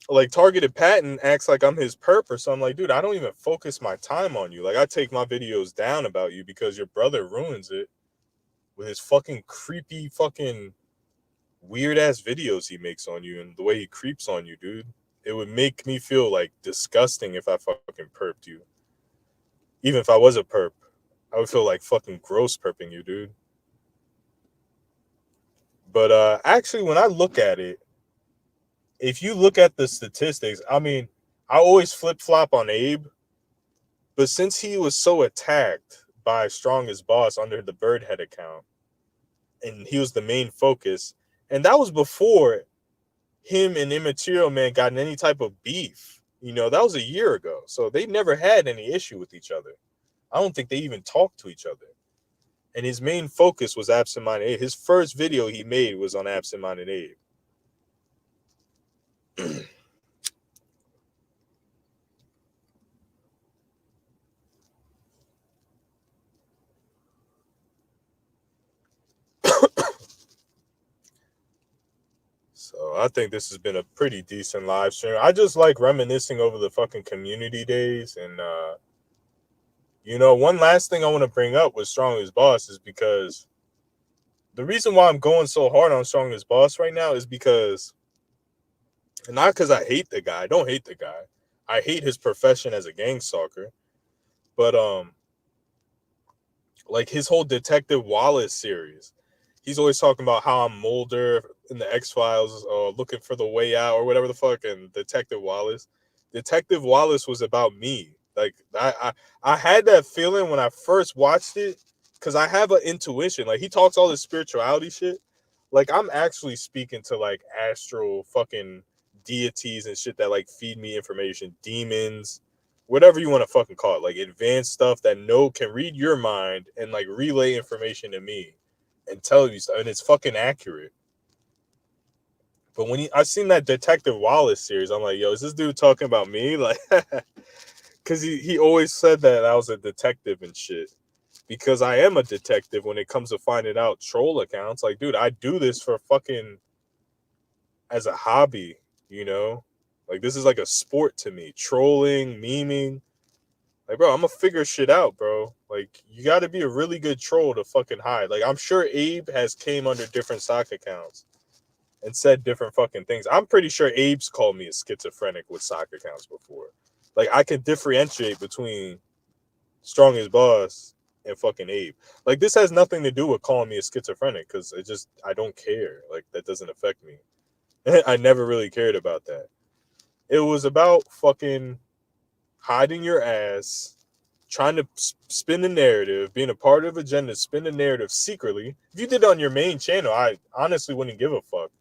S1: Like, Targeted Patton acts like I'm his perp or something. Like, dude, I don't even focus my time on you. Like, I take my videos down about you because your brother ruins it with his fucking creepy fucking weird ass videos he makes on you and the way he creeps on you, dude. It would make me feel like disgusting if I fucking perped you. Even if I was a perp, I would feel like fucking gross perping you, dude. But actually, when I look at it, if you look at the statistics, I mean, I always flip-flop on Abe, but since he was so attacked by Strongest Boss under the Birdhead account, and he was the main focus, and that was before him and Immaterial Man got in any type of beef. You know, that was a year ago. So they never had any issue with each other. I don't think they even talked to each other. And his main focus was Absent Minded Abe. His first video he made was on Absent Minded Abe. So I think this has been a pretty decent live stream. I just like reminiscing over the fucking community days. And, you know, one last thing I want to bring up with Strongest Boss is because the reason why I'm going so hard on Strongest Boss right now is because, and not because I hate the guy. I don't hate the guy. I hate his profession as a gang stalker. But, like his whole Detective Wallace series, he's always talking about how I'm Mulder in the X-Files, looking for the way out or whatever the fuck, and Detective Wallace. Detective Wallace was about me. Like I had that feeling when I first watched it because I have an intuition. Like he talks all this spirituality shit. Like I'm actually speaking to like astral fucking deities and shit that like feed me information, demons, whatever you want to fucking call it, like advanced stuff that can read your mind and like relay information to me and tell you stuff, and it's fucking accurate. But when I seen that Detective Wallace series, I'm like, yo, is this dude talking about me? Like, because he always said that I was a detective and shit. Because I am a detective when it comes to finding out troll accounts. Like, dude, I do this for fucking as a hobby, you know? Like, this is like a sport to me. Trolling, memeing. Like, bro, I'm gonna figure shit out, bro. Like, you got to be a really good troll to fucking hide. Like, I'm sure Abe has came under different stock accounts and said different fucking things. I'm pretty sure Abe's called me a schizophrenic with stock accounts before. Like, I can differentiate between Strongest Boss and fucking Abe. Like, this has nothing to do with calling me a schizophrenic because I don't care. Like, that doesn't affect me. I never really cared about that. It was about fucking hiding your ass, trying to spin the narrative, being a part of agenda, spin the narrative secretly. If you did it on your main channel, I honestly wouldn't give a fuck.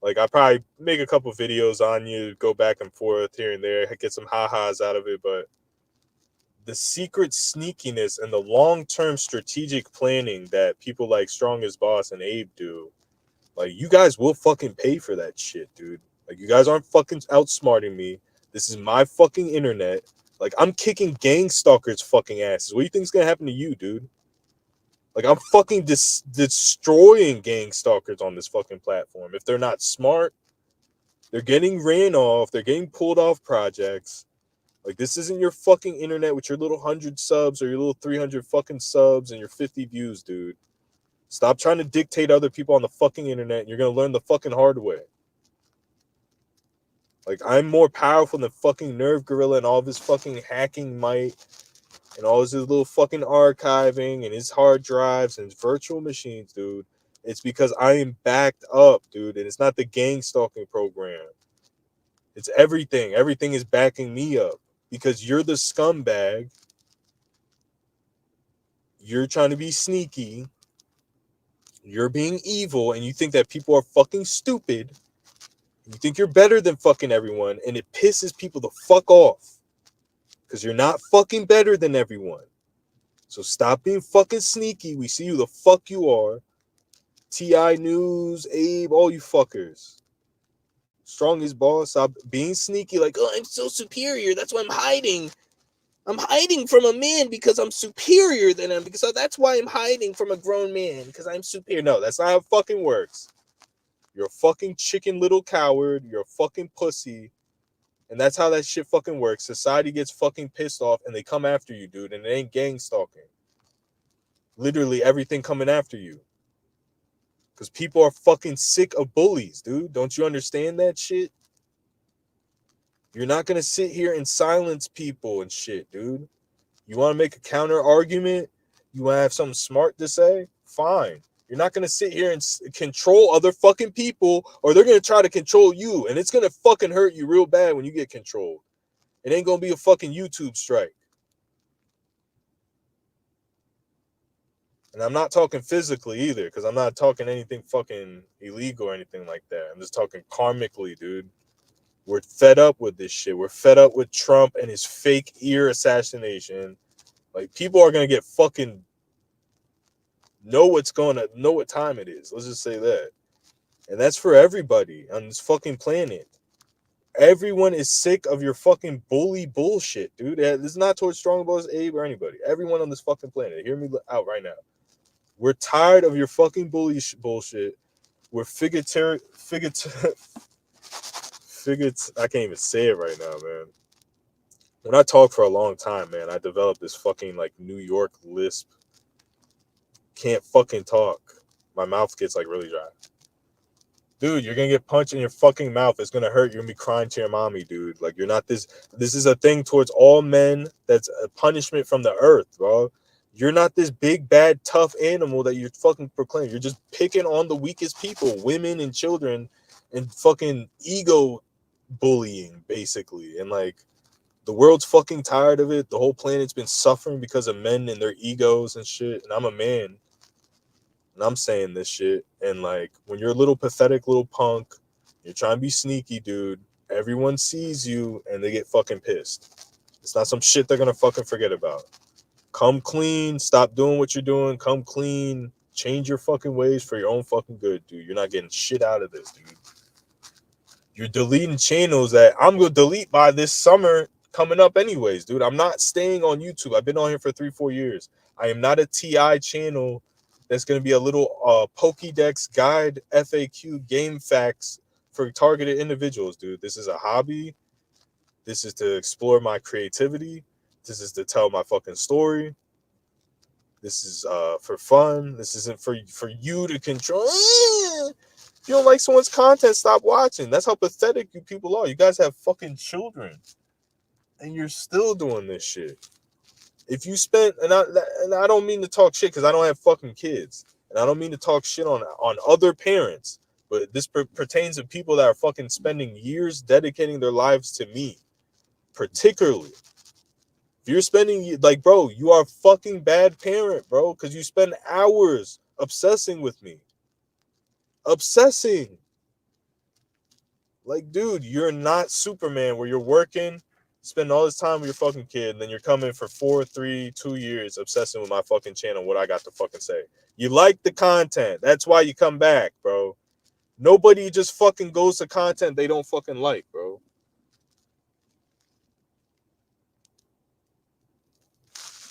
S1: Like, I probably make a couple videos on you, go back and forth here and there, get some ha-has out of it, but the secret sneakiness and the long-term strategic planning that people like Strongest Boss and Abe do, like, you guys will fucking pay for that shit, dude. Like, you guys aren't fucking outsmarting me. This is my fucking internet. Like, I'm kicking gang stalkers' fucking asses. What do you think's gonna happen to you, dude? Like, I'm fucking destroying gang stalkers on this fucking platform. If they're not smart, they're getting ran off. They're getting pulled off projects. Like, this isn't your fucking internet with your little 100 subs or your little 300 fucking subs and your 50 views, dude. Stop trying to dictate other people on the fucking internet, and you're gonna learn the fucking hard way. Like, I'm more powerful than fucking Nerve Gorilla and all of his fucking hacking might and all his little fucking archiving and his hard drives and his virtual machines, dude. It's because I am backed up, dude, and it's not the gang stalking program. It's everything. Everything is backing me up. because you're the scumbag. You're trying to be sneaky. You're being evil, and you think that people are fucking stupid. You think you're better than fucking everyone, and it pisses people the fuck off. Because you're not fucking better than everyone. So stop being fucking sneaky. We see who the fuck you are. T.I. News, Abe, all you fuckers. Strongest boss. Stop being sneaky like, oh, I'm so superior. That's why I'm hiding. I'm hiding from a man because I'm superior than him. So that's why I'm hiding from a grown man, because I'm superior. No, that's not how it fucking works. You're a fucking chicken little coward. You're a fucking pussy. And that's how that shit fucking works. Society gets fucking pissed off and they come after you, dude. And it ain't gang stalking. Literally everything coming after you. Because people are fucking sick of bullies, dude. Don't you understand that shit? You're not going to sit here and silence people and shit, dude. You want to make a counter argument? You want to have something smart to say? Fine. You're not going to sit here and control other fucking people, or they're going to try to control you. And it's going to fucking hurt you real bad when you get controlled. It ain't going to be a fucking YouTube strike. And I'm not talking physically either, because I'm not talking anything fucking illegal or anything like that. I'm just talking karmically, dude. We're fed up with this shit. We're fed up with Trump and his fake ear assassination. Like, people are going to get fucking know what time it is. Let's just say that. And that's for everybody on this fucking planet. Everyone is sick of your fucking bully bullshit, dude. This is not towards Strong Boss, Abe, or anybody. Everyone on this fucking planet. Hear me out right now. We're tired of your fucking bully bullshit. We're I can't even say it right now, man. When I talk for a long time, man, I developed this fucking like New York lisp. Can't fucking talk. My mouth gets like really dry. Dude, you're gonna get punched in your fucking mouth. It's gonna hurt. You're gonna be crying to your mommy, dude. Like, you're not this is a thing towards all men. That's a punishment from the earth, bro. You're not this big, bad, tough animal that you're fucking proclaiming. You're just picking on the weakest people, women and children, and fucking ego bullying, basically. And like, the world's fucking tired of it. The whole planet's been suffering because of men and their egos and shit. And I'm a man. And I'm saying this shit. And like, when you're a little pathetic little punk, you're trying to be sneaky, dude. Everyone sees you and they get fucking pissed. It's not some shit they're gonna fucking forget about. Come clean. Stop doing what you're doing. Come clean. Change your fucking ways for your own fucking good, dude. You're not getting shit out of this, dude. You're deleting channels that I'm gonna delete by this summer coming up anyways, dude. I'm not staying on YouTube. I've been on here for 3-4 years. I am not a TI channel that's going to be a little Pokédex guide FAQ game facts for targeted individuals, dude. This is a hobby. This is to explore my creativity. This is to tell my fucking story. This is for fun. This isn't for you to control. If you don't like someone's content, stop watching. That's how pathetic you people are. You guys have fucking children. And you're still doing this shit. If you spent, and I don't mean to talk shit because I don't have fucking kids, and I don't mean to talk shit on other parents, but this pertains to people that are fucking spending years dedicating their lives to me, particularly. If you're spending, like, bro, you are a fucking bad parent, bro, because you spend hours obsessing with me. Obsessing. Like, dude, you're not Superman where you're working, spend all this time with your fucking kid, and then you're coming for 4, 3, 2 years obsessing with my fucking channel, what I got to fucking say. You like the content. That's why you come back, bro. Nobody just fucking goes to content they don't fucking like, bro.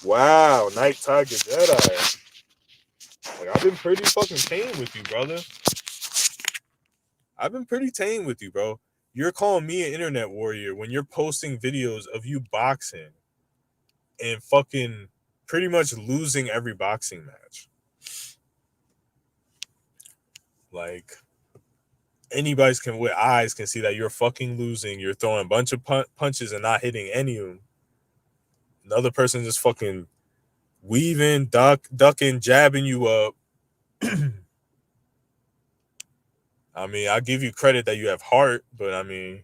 S1: Wow, Night Tiger Jedi. Like, I've been pretty fucking tame with you, brother. I've been pretty tame with you, bro. You're calling me an internet warrior when you're posting videos of you boxing and fucking pretty much losing every boxing match. Like, anybody's with eyes can see that you're fucking losing. You're throwing a bunch of punches and not hitting any of them. Another person just fucking weaving, ducking, jabbing you up. I mean, I give you credit that you have heart, but I mean,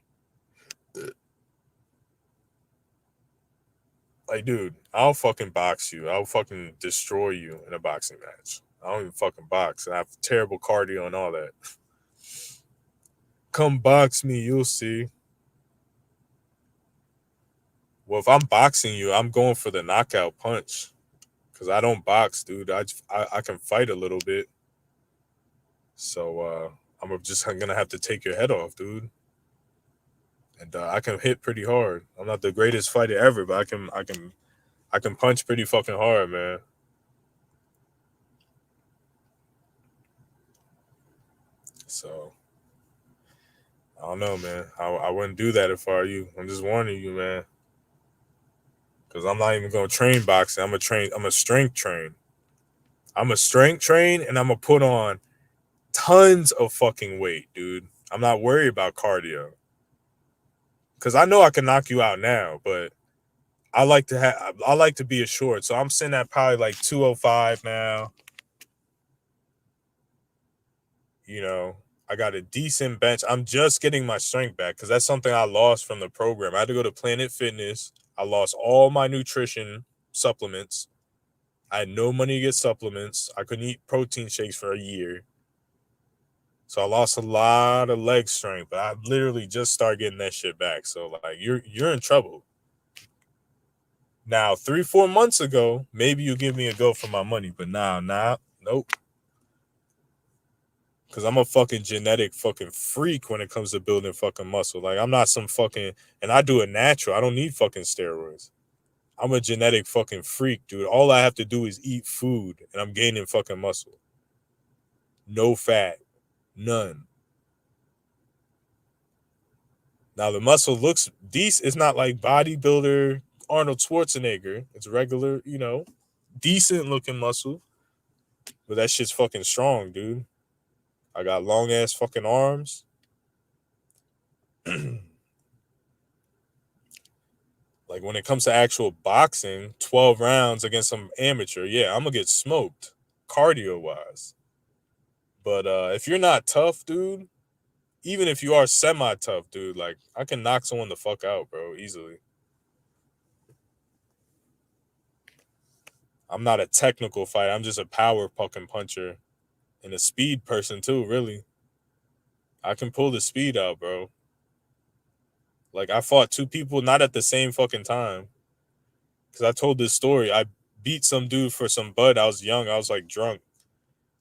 S1: Like, dude, I'll fucking box you. I'll fucking destroy you in a boxing match. I don't even fucking box. I have terrible cardio and all that. Come box me, you'll see. Well, if I'm boxing you, I'm going for the knockout punch. Because I don't box, dude. I can fight a little bit. So I'm just going to have to take your head off, dude. And I can hit pretty hard. I'm not the greatest fighter ever, but I can punch pretty fucking hard, man. So I don't know, man. I wouldn't do that if I were you. I'm just warning you, man. Because I'm not even gonna train boxing. I'm a strength train. I'm a strength train, and I'm gonna put on tons of fucking weight, dude. I'm not worried about cardio. Because I know I can knock you out now, but I like to be assured. So I'm sitting at probably like 205 now. You know, I got a decent bench. I'm just getting my strength back because that's something I lost from the program. I had to go to Planet Fitness. I lost all my nutrition supplements. I had no money to get supplements. I couldn't eat protein shakes for a year. So I lost a lot of leg strength, but I literally just started getting that shit back. So like you're in trouble. Now, 3-4 months ago, maybe you give me a go for my money, but now, nope. Because I'm a fucking genetic fucking freak when it comes to building fucking muscle. Like, I'm not some fucking, and I do it natural. I don't need fucking steroids. I'm a genetic fucking freak, dude. All I have to do is eat food, and I'm gaining fucking muscle. No fat. None. Now, the muscle looks decent. It's not like bodybuilder Arnold Schwarzenegger. It's regular, decent looking muscle. But that shit's fucking strong, dude. I got long ass fucking arms. Like when it comes to actual boxing, 12 rounds against some amateur, yeah, I'm gonna get smoked cardio wise. But if you're not tough, dude, even if you are semi tough, dude, like I can knock someone the fuck out, bro, easily. I'm not a technical fighter. I'm just a power fucking puncher and a speed person too, really. I can pull the speed out, bro. Like I fought two people not at the same fucking time. Cause I told this story. I beat some dude for some bud. I was young. I was like drunk.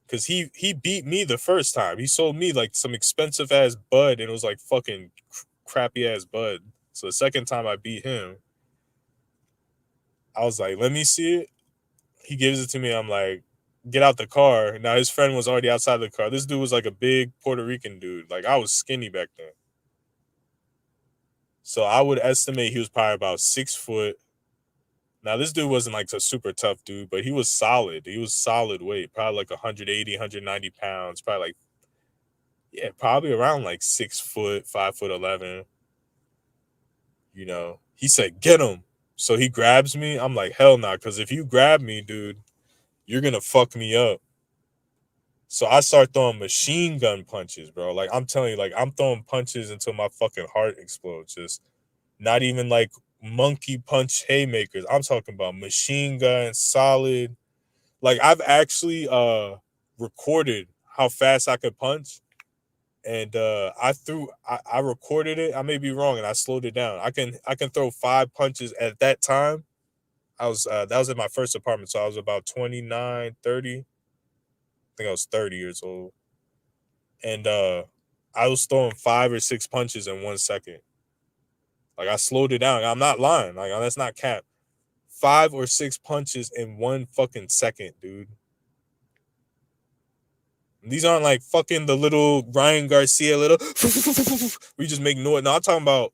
S1: Cause he beat me the first time. He sold me like some expensive ass bud, and it was like fucking crappy ass bud. So the second time I beat him, I was like, "Let me see it." He gives it to me. I'm like, "Get out the car." Now his friend was already outside the car. This dude was like a big Puerto Rican dude. Like I was skinny back then. So I would estimate he was probably about 6 foot. Now, this dude wasn't like a super tough dude, but he was solid. He was solid weight, probably like 180, 190 pounds, probably like, yeah, probably around like 6 foot, 5'11". He said, "Get him." So he grabs me. I'm like, hell nah, because if you grab me, dude, you're going to fuck me up. So I start throwing machine gun punches, bro. Like, I'm telling you, like, I'm throwing punches until my fucking heart explodes. Just not even like monkey punch haymakers. I'm talking about machine gun, solid. Like I've actually recorded how fast I could punch, and I recorded it. I may be wrong, and I slowed it down. I can throw 5 punches at that time. I was that was in my first apartment, so I was about 29, 30. I think I was 30 years old, and I was throwing 5 or 6 punches in 1 second. Like I slowed it down. I'm not lying. Like that's not cap. 5 or 6 punches in 1 fucking second, dude. These aren't like fucking the little Ryan Garcia little we just make noise. No, I'm talking about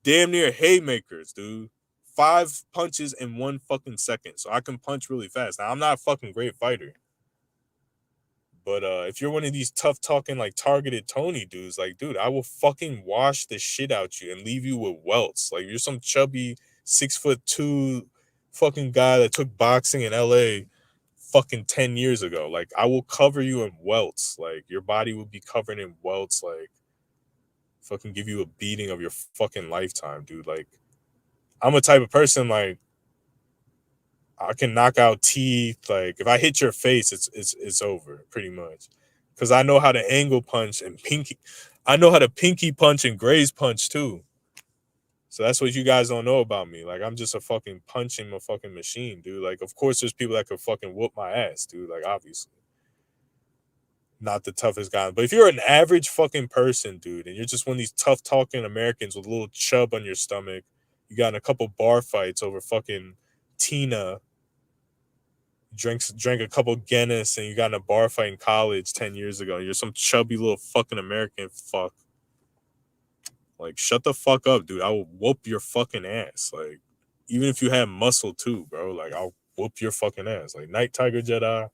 S1: damn near haymakers, dude. 5 punches in 1 fucking second. So I can punch really fast. Now I'm not a fucking great fighter. But if you're one of these tough talking like targeted Tony dudes, like dude, I will fucking wash the shit out you and leave you with welts. Like you're some chubby 6'2" fucking guy that took boxing in LA fucking 10 years ago. Like I will cover you in welts. Like your body will be covered in welts. Like fucking give you a beating of your fucking lifetime, dude. Like I'm a type of person like I can knock out teeth. Like if I hit your face, it's over pretty much. Because I know how to angle punch and pinky. I know how to pinky punch and graze punch too. So that's what you guys don't know about me. Like I'm just a fucking punching a fucking machine, dude. Like of course there's people that could fucking whoop my ass, dude. Like obviously. Not the toughest guy. But if you're an average fucking person, dude, and you're just one of these tough talking Americans with a little chub on your stomach, you got in a couple bar fights over fucking Tina, drank a couple Guinness, and you got in a bar fight in college 10 years ago. You're some chubby little fucking American fuck. Like, shut the fuck up, dude. I will whoop your fucking ass. Like, even if you have muscle too, bro. Like, I'll whoop your fucking ass. Like, Night Tiger Jedi.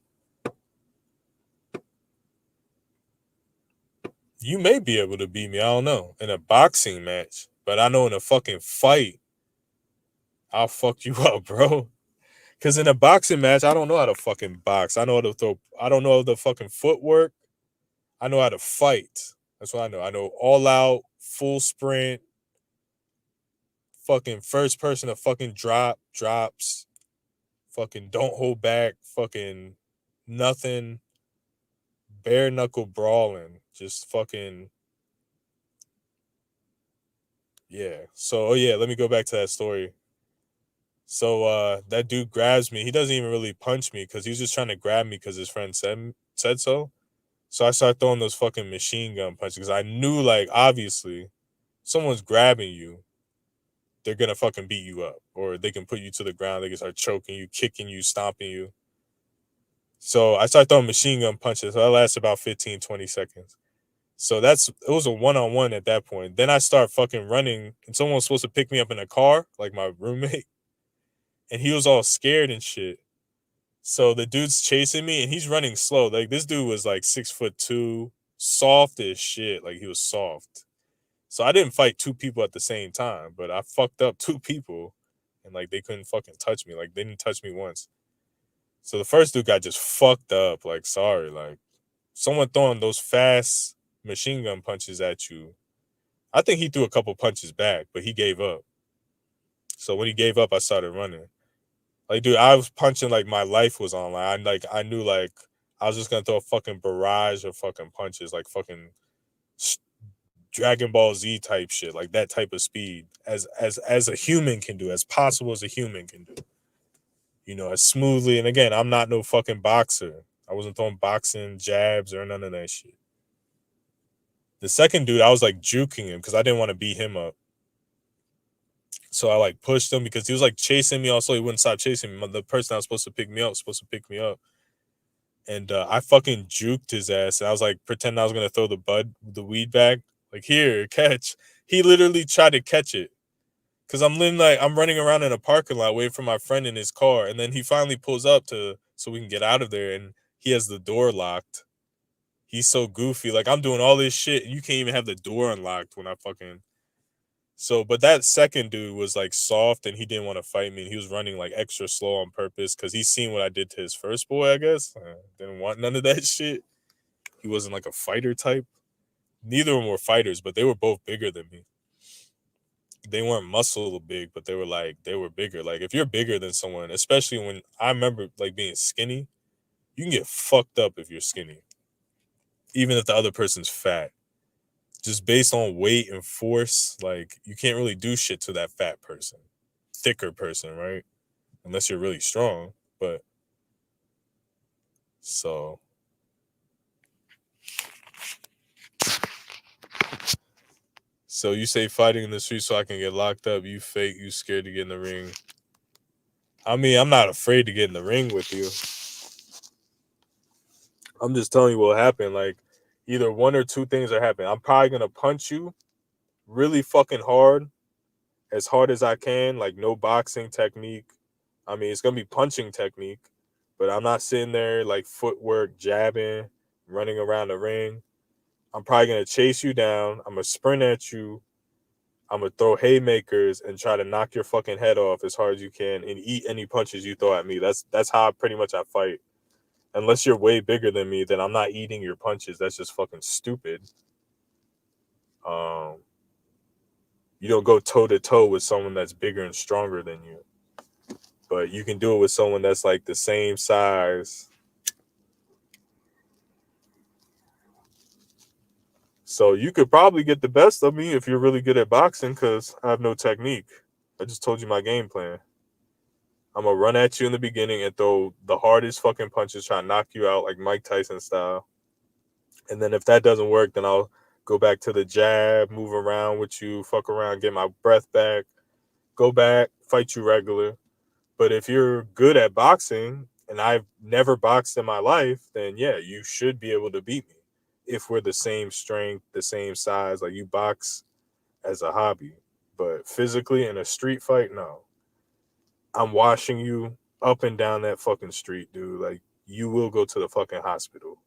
S1: You may be able to beat me, I don't know, in a boxing match. But I know in a fucking fight, I'll fuck you up, bro. Because in a boxing match, I don't know how to fucking box. I know how to throw. I don't know the fucking footwork. I know how to fight. That's what I know. I know all out, full sprint, fucking first person to fucking drops, fucking don't hold back, fucking nothing, bare knuckle brawling, just fucking. Yeah. So, oh yeah, let me go back to that story. So that dude grabs me. He doesn't even really punch me because he was just trying to grab me because his friend said so. So I started throwing those fucking machine gun punches because I knew, like, obviously, someone's grabbing you, they're gonna fucking beat you up, or they can put you to the ground. They can start choking you, kicking you, stomping you. So I started throwing machine gun punches. So that lasted about 15, 20 seconds. So it was a one-on-one at that point. Then I start fucking running, and someone was supposed to pick me up in a car, like my roommate, and he was all scared and shit. So the dude's chasing me, and he's running slow. Like this dude was like 6'2", soft as shit. Like he was soft. So I didn't fight two people at the same time, but I fucked up two people, and like they couldn't fucking touch me. Like they didn't touch me once. So the first dude got just fucked up. Like sorry, like someone throwing those fast machine gun punches at you. I think he threw a couple punches back, but he gave up. So when he gave up, I started running. Like, dude, I was punching like my life was on. Like, I knew like I was just gonna throw a fucking barrage of fucking punches, like fucking Dragon Ball Z type shit, like that type of speed, as a human can do, as possible as a human can do. You know, as smoothly. And again, I'm not no fucking boxer. I wasn't throwing boxing jabs or none of that shit. The second dude, I was like juking him because I didn't want to beat him up. So I like pushed him because he was like chasing me. Also, he wouldn't stop chasing me. The person that was supposed to pick me up was supposed to pick me up. And I fucking juked his ass. And I was like, pretending I was going to throw the weed bag. Like, here, catch. He literally tried to catch it. Because I'm running around in a parking lot waiting for my friend in his car. And then he finally pulls up so we can get out of there. And he has the door locked. He's so goofy. Like, I'm doing all this shit. And you can't even have the door unlocked when I fucking... So, but that second dude was like soft and he didn't want to fight me. And he was running like extra slow on purpose because he's seen what I did to his first boy, I guess. Didn't want none of that shit. He wasn't like a fighter type. Neither of them were fighters, but they were both bigger than me. They weren't muscle big, but they were bigger. Like if you're bigger than someone, especially when I remember like being skinny, you can get fucked up if you're skinny. Even if the other person's fat. Just based on weight and force, like you can't really do shit to that fat person, thicker person, right? Unless you're really strong. But so you say fighting in the street so I can get locked up. You fake, you scared to get in the ring. I mean, I'm not afraid to get in the ring with you. I'm just telling you what happened. Like either one or two things are happening. I'm probably gonna punch you really fucking hard as I can, like no boxing technique. I mean, it's going to be punching technique, but I'm not sitting there like footwork, jabbing, running around the ring. I'm probably going to chase you down. I'm going to sprint at you. I'm going to throw haymakers and try to knock your fucking head off as hard as you can and eat any punches you throw at me. That's how pretty much I fight. Unless you're way bigger than me, then I'm not eating your punches. That's just fucking stupid. You don't go toe-to-toe with someone that's bigger and stronger than you. But you can do it with someone that's like the same size. So you could probably get the best of me if you're really good at boxing, because I have no technique. I just told you my game plan. I'm going to run at you in the beginning and throw the hardest fucking punches, try to knock you out like Mike Tyson style. And then if that doesn't work, then I'll go back to the jab, move around with you, fuck around, get my breath back, go back, fight you regular. But if you're good at boxing, and I've never boxed in my life, then yeah, you should be able to beat me. If we're the same strength, the same size, like you box as a hobby. But physically in a street fight, no. I'm washing you up and down that fucking street, dude. Like, you will go to the fucking hospital.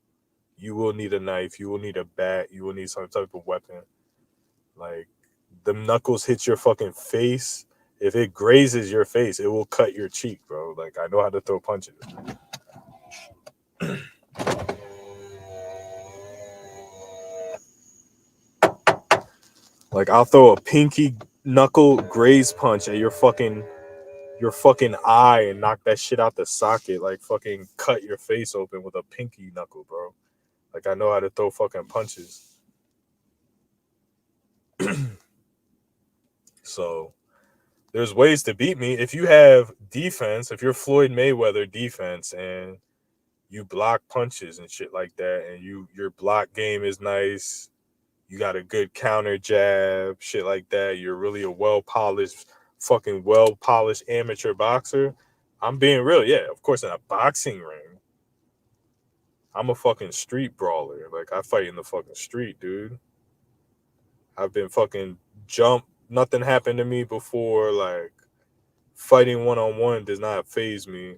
S1: You will need a knife. You will need a bat. You will need some type of weapon. Like, the knuckles hit your fucking face. If it grazes your face, it will cut your cheek, bro. Like, I know how to throw punches. Like, I'll throw a pinky knuckle graze punch at your fucking eye and knock that shit out the socket. Like, fucking cut your face open with a pinky knuckle, bro. Like, I know how to throw fucking punches. So, there's ways to beat me. If you have defense, if you're Floyd Mayweather defense and you block punches and shit like that, and your block game is nice, you got a good counter jab, shit like that, you're really a well-polished amateur boxer, I'm being real. Yeah, of course, in a boxing ring, I'm a fucking street brawler. Like, I fight in the fucking street, dude. I've been fucking jumped. Nothing happened to me before. Like, fighting one-on-one does not faze me.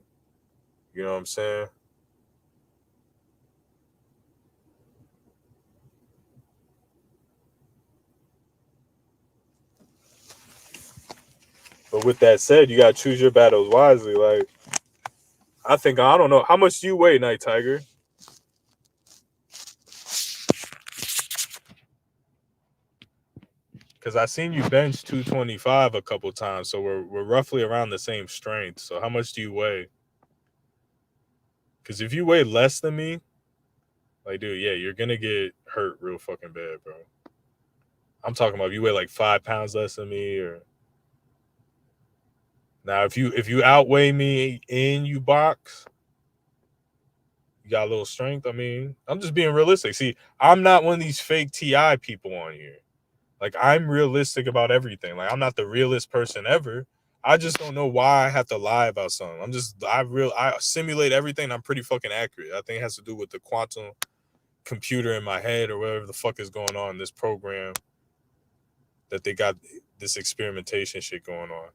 S1: You know what I'm saying? But with that said, you gotta choose your battles wisely. Like, I don't know. How much do you weigh, Night Tiger? Because I seen you bench 225 a couple times, so we're roughly around the same strength. So how much do you weigh? Because if you weigh less than me, like, dude, yeah, you're gonna get hurt real fucking bad, bro. I'm talking about if you weigh like 5 pounds less than me, or now if you outweigh me and you box, you got a little strength. I mean, I'm just being realistic. See, I'm not one of these fake TI people on here. Like, I'm realistic about everything. Like, I'm not the realest person ever. I just don't know why I have to lie about something. I simulate everything. I'm pretty fucking accurate. I think it has to do with the quantum computer in my head or whatever the fuck is going on in this program that they got this experimentation shit going on.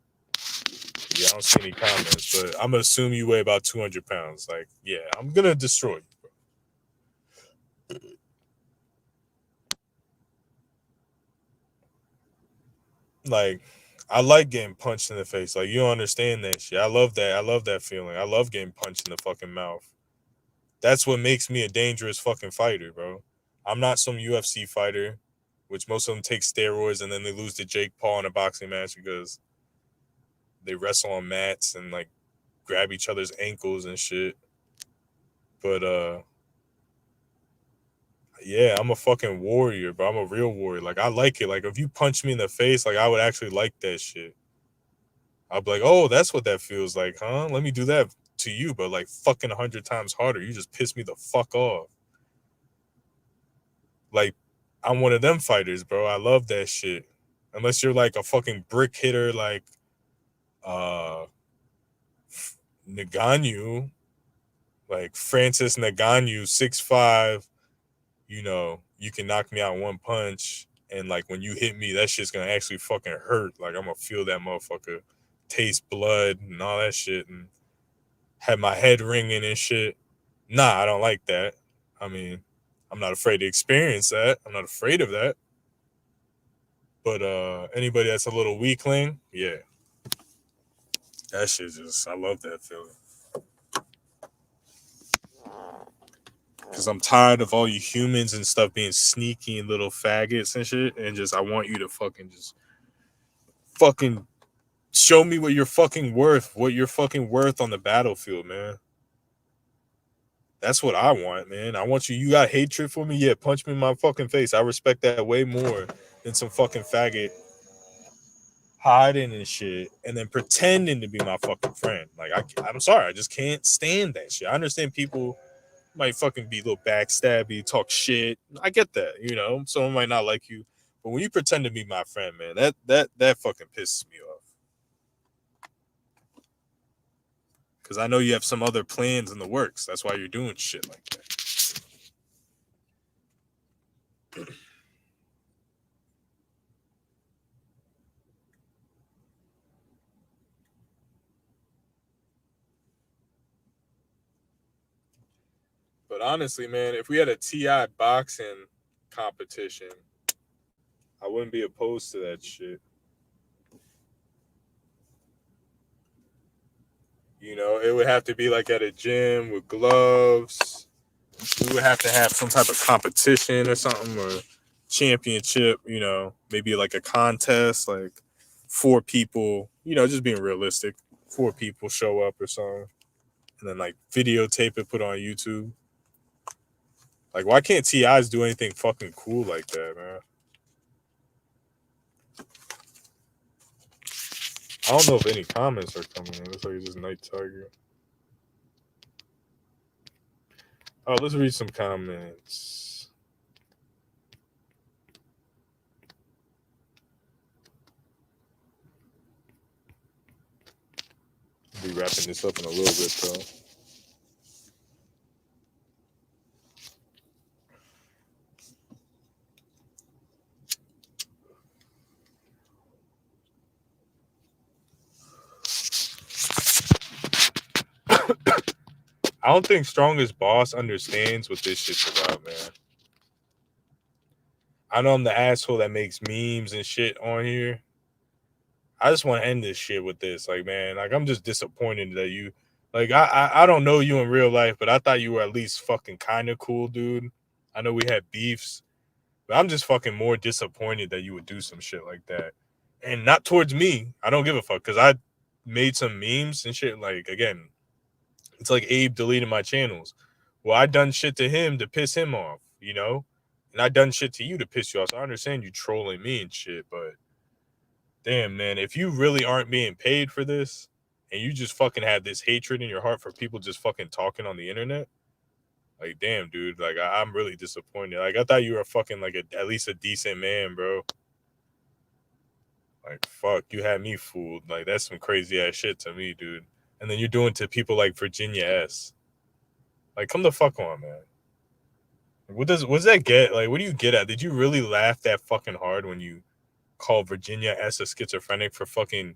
S1: Yeah, I don't see any comments, but I'm gonna assume you weigh about 200 pounds. Like, yeah, I'm gonna destroy you, bro. Like, I like getting punched in the face. Like, you don't understand that shit. I love that. I love that feeling. I love getting punched in the fucking mouth. That's what makes me a dangerous fucking fighter, bro. I'm not some UFC fighter, which most of them take steroids and then they lose to Jake Paul in a boxing match because they wrestle on mats and like grab each other's ankles and shit. But yeah, I'm a fucking warrior, bro. I'm a real warrior. Like, I like it. Like, if you punch me in the face, like, I would actually like that shit. I'd be like, oh, that's what that feels like, huh? Let me do that to you, but like fucking 100 times harder. You just piss me the fuck off. Like, I'm one of them fighters, bro. I love that shit. Unless you're like a fucking brick hitter like Ngannou, like Francis Ngannou, 6'5", you know, you can knock me out one punch, and like when you hit me, that shit's gonna actually fucking hurt. Like, I'm gonna feel that motherfucker taste blood and all that shit and have my head ringing and shit. Nah, I don't like that. I mean, I'm not afraid to experience that. I'm not afraid of that. But anybody that's a little weakling, yeah. That shit just, I love that feeling. Because I'm tired of all you humans and stuff being sneaky and little faggots and shit. And just, I want you to fucking show me what you're fucking worth on the battlefield, man. That's what I want, man. I want you got hatred for me? Yeah, punch me in my fucking face. I respect that way more than some fucking faggot hiding and shit and then pretending to be my fucking friend. Like, I'm sorry, I just can't stand that shit. I understand people might fucking be a little backstabby, talk shit. I get that, you know. Someone might not like you. But when you pretend to be my friend, man, that fucking pisses me off. Because I know you have some other plans in the works. That's why you're doing shit like that. But honestly, man, if we had a TI boxing competition, I wouldn't be opposed to that shit. You know, it would have to be like at a gym with gloves. We would have to have some type of competition or something, or championship, you know, maybe like a contest, like 4 people, you know, just being realistic. 4 people show up or something. And then like videotape it, put on YouTube. Like, why can't TIs do anything fucking cool like that, man? I don't know if any comments are coming in. Looks like it's just Night Tiger. Oh, let's read some comments. I'll be wrapping this up in a little bit, though. I don't think Strongest Boss understands what this shit's about, man. I know I'm the asshole that makes memes and shit on here. I just want to end this shit with this. Like, man, like, I'm just disappointed that you, like, I don't know you in real life, but I thought you were at least fucking kind of cool, dude. I know we had beefs, but I'm just fucking more disappointed that you would do some shit like that. And not towards me. I don't give a fuck, because I made some memes and shit. Like, again, it's like Abe deleted my channels. Well, I done shit to him to piss him off, you know? And I done shit to you to piss you off. So I understand you trolling me and shit, but damn, man, if you really aren't being paid for this and you just fucking have this hatred in your heart for people just fucking talking on the internet, like, damn, dude, like, I'm really disappointed. Like, I thought you were fucking like at least a decent man, bro. Like, fuck, you had me fooled. Like, that's some crazy ass shit to me, dude. And then you're doing to people like Virginia S. Like, come the fuck on, man. What does that get? Like, what do you get at? Did you really laugh that fucking hard when you called Virginia S a schizophrenic for fucking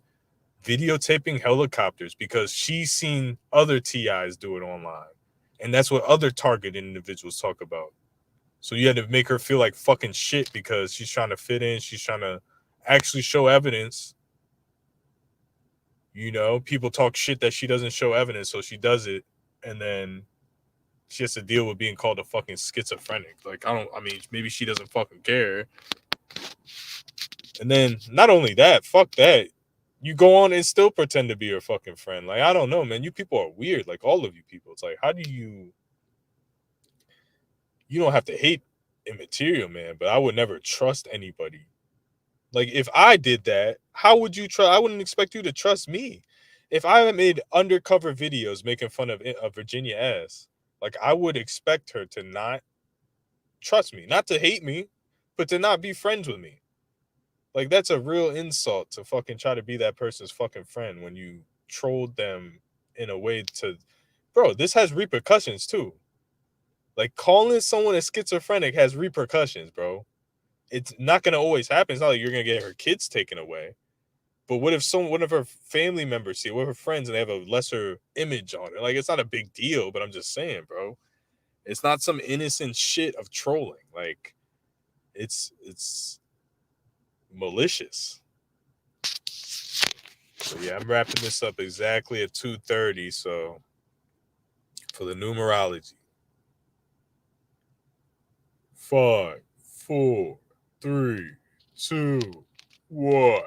S1: videotaping helicopters because she's seen other TIs do it online? And that's what other targeted individuals talk about. So you had to make her feel like fucking shit because she's trying to fit in. She's trying to actually show evidence. You know, people talk shit that she doesn't show evidence, so she does it. And then she has to deal with being called a fucking schizophrenic. Like, I mean, maybe she doesn't fucking care. And then, not only that, fuck that. You go on and still pretend to be your fucking friend. Like, I don't know, man. You people are weird. Like, all of you people. It's like, how do you don't have to hate immaterial, man, but I would never trust anybody. Like, if I did that, how would you trust? I wouldn't expect you to trust me. If I made undercover videos making fun of Virginia S, like, I would expect her to not trust me, not to hate me, but to not be friends with me. Like, that's a real insult to fucking try to be that person's fucking friend when you trolled them in a way to, bro, this has repercussions too. Like, calling someone a schizophrenic has repercussions, bro. It's not going to always happen. It's not like you're going to get her kids taken away. But what if one of her family members see it, what if her friends, and they have a lesser image on it? Like, it's not a big deal, but I'm just saying, bro. It's not some innocent shit of trolling. Like, it's malicious. So yeah, I'm wrapping this up exactly at 2:30. So for the numerology, 5, 4, 3, 2, 1.